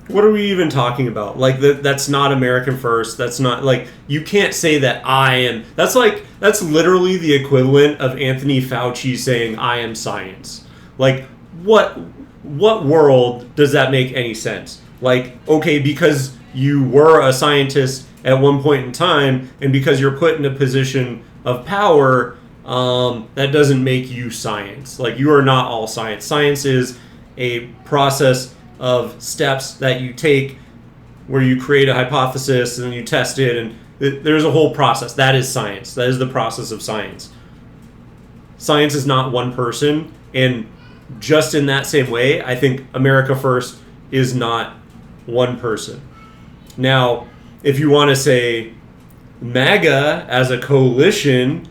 what are we even talking about? Like, that's not American first. That's not, like, you can't say that I am. That's literally the equivalent of Anthony Fauci saying I am science. Like, what world does that make any sense? Like, okay, because you were a scientist at one point in time, and because you're put in a position of power, that doesn't make you science. Like, you are not all science. Science is a process of steps that you take where you create a hypothesis and then you test it, and there's a whole process. That is science. That is the process of science. Science is not one person, and just in that same way, I think America First is not one person. Now, if you want to say MAGA as a coalition,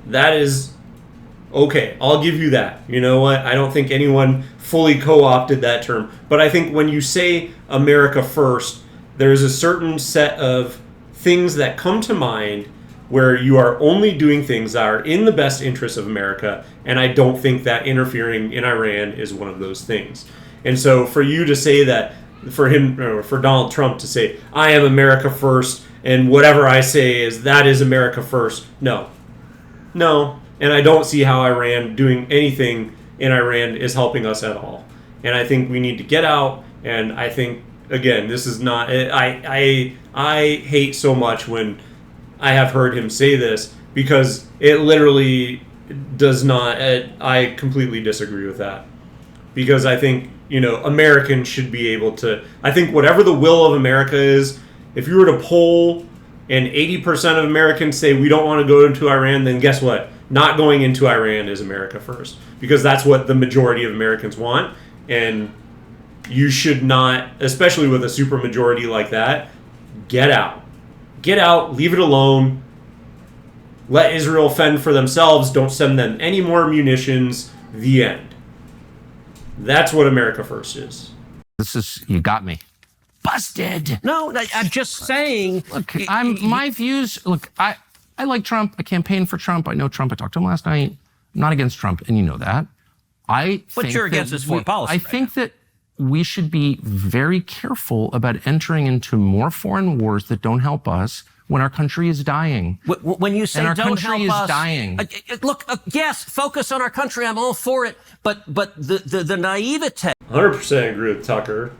that is okay. I'll give you that. You know what? I don't think anyone fully co-opted that term. But I think when you say America first, there's a certain set of things that come to mind where you are only doing things that are in the best interest of America, and I don't think that interfering in Iran is one of those things. And so for you to say that, for him, or for Donald Trump to say, I am America first, and whatever I say that is America first, no. And I don't see how Iran doing anything in Iran is helping us at all. And I think we need to get out, and I think, again, this is not, I hate so much when I have heard him say this, because it literally does not, I completely disagree with that. Because I think, Americans should be able to, I think whatever the will of America is, if you were to poll and 80% of Americans say we don't want to go into Iran, then guess what? Not going into Iran is America first. Because that's what the majority of Americans want. And you should not, especially with a supermajority like that, get out. Get out, leave it alone. Let Israel fend for themselves. Don't send them any more munitions. The end. That's what America first is. You got me. Busted. No, I'm just saying. Look, my views. Look, I like Trump. I campaigned for Trump. I know Trump. I talked to him last night. I'm not against Trump, and you know that. But you're against his foreign policy. I think that we should be very careful about entering into more foreign wars that don't help us when our country is dying. When you say and our don't country help is us, dying. Look, yes, focus on our country. I'm all for it. But the naivete. 100% agree with Tucker.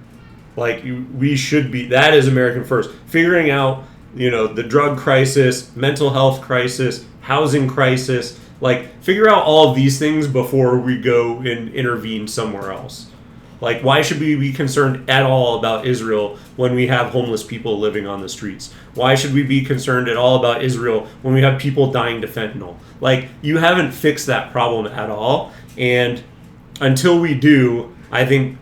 We should be, that is American first. Figuring out, the drug crisis, mental health crisis, housing crisis, figure out all of these things before we go and intervene somewhere else. Why should we be concerned at all about Israel when we have homeless people living on the streets? Why should we be concerned at all about Israel when we have people dying to fentanyl? You haven't fixed that problem at all. And until we do, I think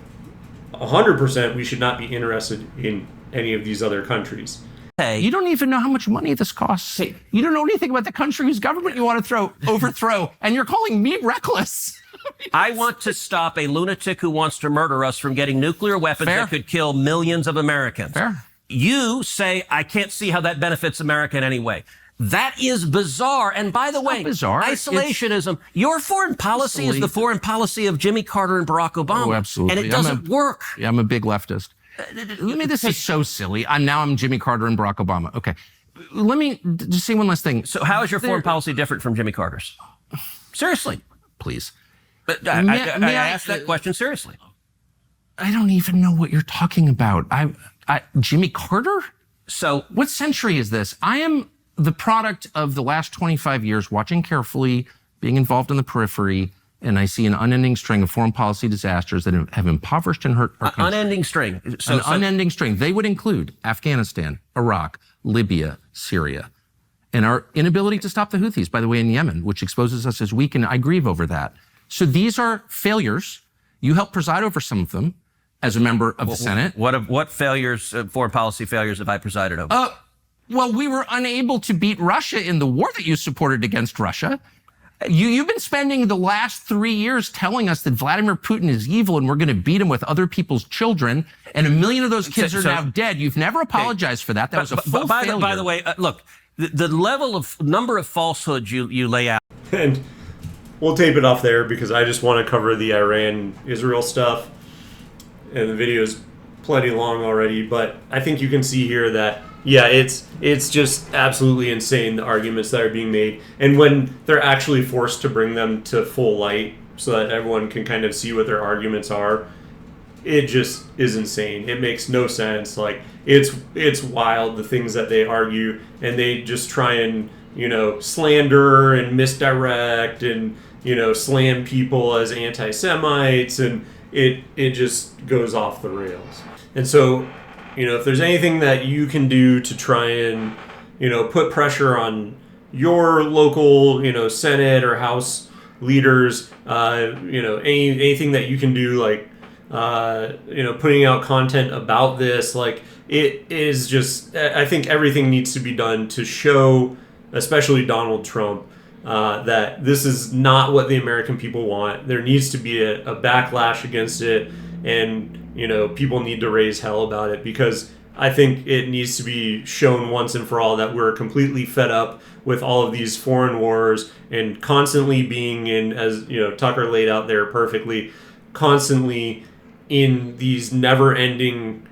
100% we should not be interested in any of these other countries. Hey, you don't even know how much money this costs. Hey, you don't know anything about the country whose government you want to overthrow, and you're calling me reckless. I want to stop a lunatic who wants to murder us from getting nuclear weapons that could kill millions of Americans. Fair. You say, I can't see how that benefits America in any way. That is bizarre. And by the way, isolationism, your foreign policy is the foreign policy of Jimmy Carter and Barack Obama. Oh, absolutely. And it doesn't work. Yeah, I'm a big leftist. This is so silly. I'm Jimmy Carter and Barack Obama. Okay. Let me just say one last thing. So how is your foreign policy different from Jimmy Carter's? Seriously. Please. But I asked that question seriously. I don't even know what you're talking about. Jimmy Carter? So what century is this? I am the product of the last 25 years, watching carefully, being involved in the periphery, and I see an unending string of foreign policy disasters that have impoverished and hurt our country. Unending string. Unending string. They would include Afghanistan, Iraq, Libya, Syria, and our inability to stop the Houthis, by the way, in Yemen, which exposes us as weak, and I grieve over that. So these are failures. You helped preside over some of them as a member of the Senate. What failures, foreign policy failures, have I presided over? Well, we were unable to beat Russia in the war that you supported against Russia. You've been spending the last 3 years telling us that Vladimir Putin is evil and we're going to beat him with other people's children, and 1 million of those kids are now dead. You've never apologized for that. That was a full failure. By the way, look, the level of number of falsehoods you lay out. And we'll tape it off there because I just want to cover the Iran-Israel stuff. And the video is plenty long already, but I think you can see here that, yeah, it's just absolutely insane, the arguments that are being made. And when they're actually forced to bring them to full light so that everyone can kind of see what their arguments are, it just is insane. It makes no sense. It's wild, the things that they argue, and they just try and, slander and misdirect and, slam people as anti-Semites, and it just goes off the rails. And so, if there's anything that you can do to try and, put pressure on your local, Senate or House leaders, anything that you can do, putting out content about this, it is just, I think everything needs to be done to show, especially Donald Trump, that this is not what the American people want. There needs to be a backlash against it, and people need to raise hell about it, because I think it needs to be shown once and for all that we're completely fed up with all of these foreign wars and constantly being in, as Tucker laid out there perfectly, constantly in these never-ending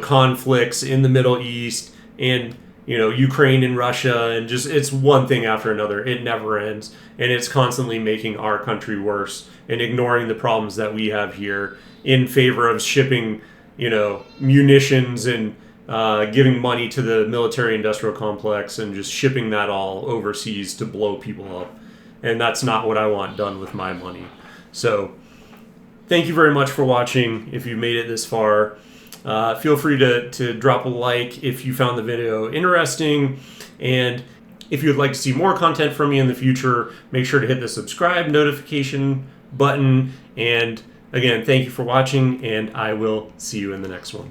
conflicts in the Middle East, and Ukraine and Russia, and just it's one thing after another. It never ends, and it's constantly making our country worse and ignoring the problems that we have here in favor of shipping munitions and giving money to the military-industrial complex and just shipping that all overseas to blow people up. And that's not what I want done with my money. So thank you very much for watching. If you made it this far, feel free to drop a like if you found the video interesting. And if you would like to see more content from me in the future, make sure to hit the subscribe notification button. And again, thank you for watching, and I will see you in the next one.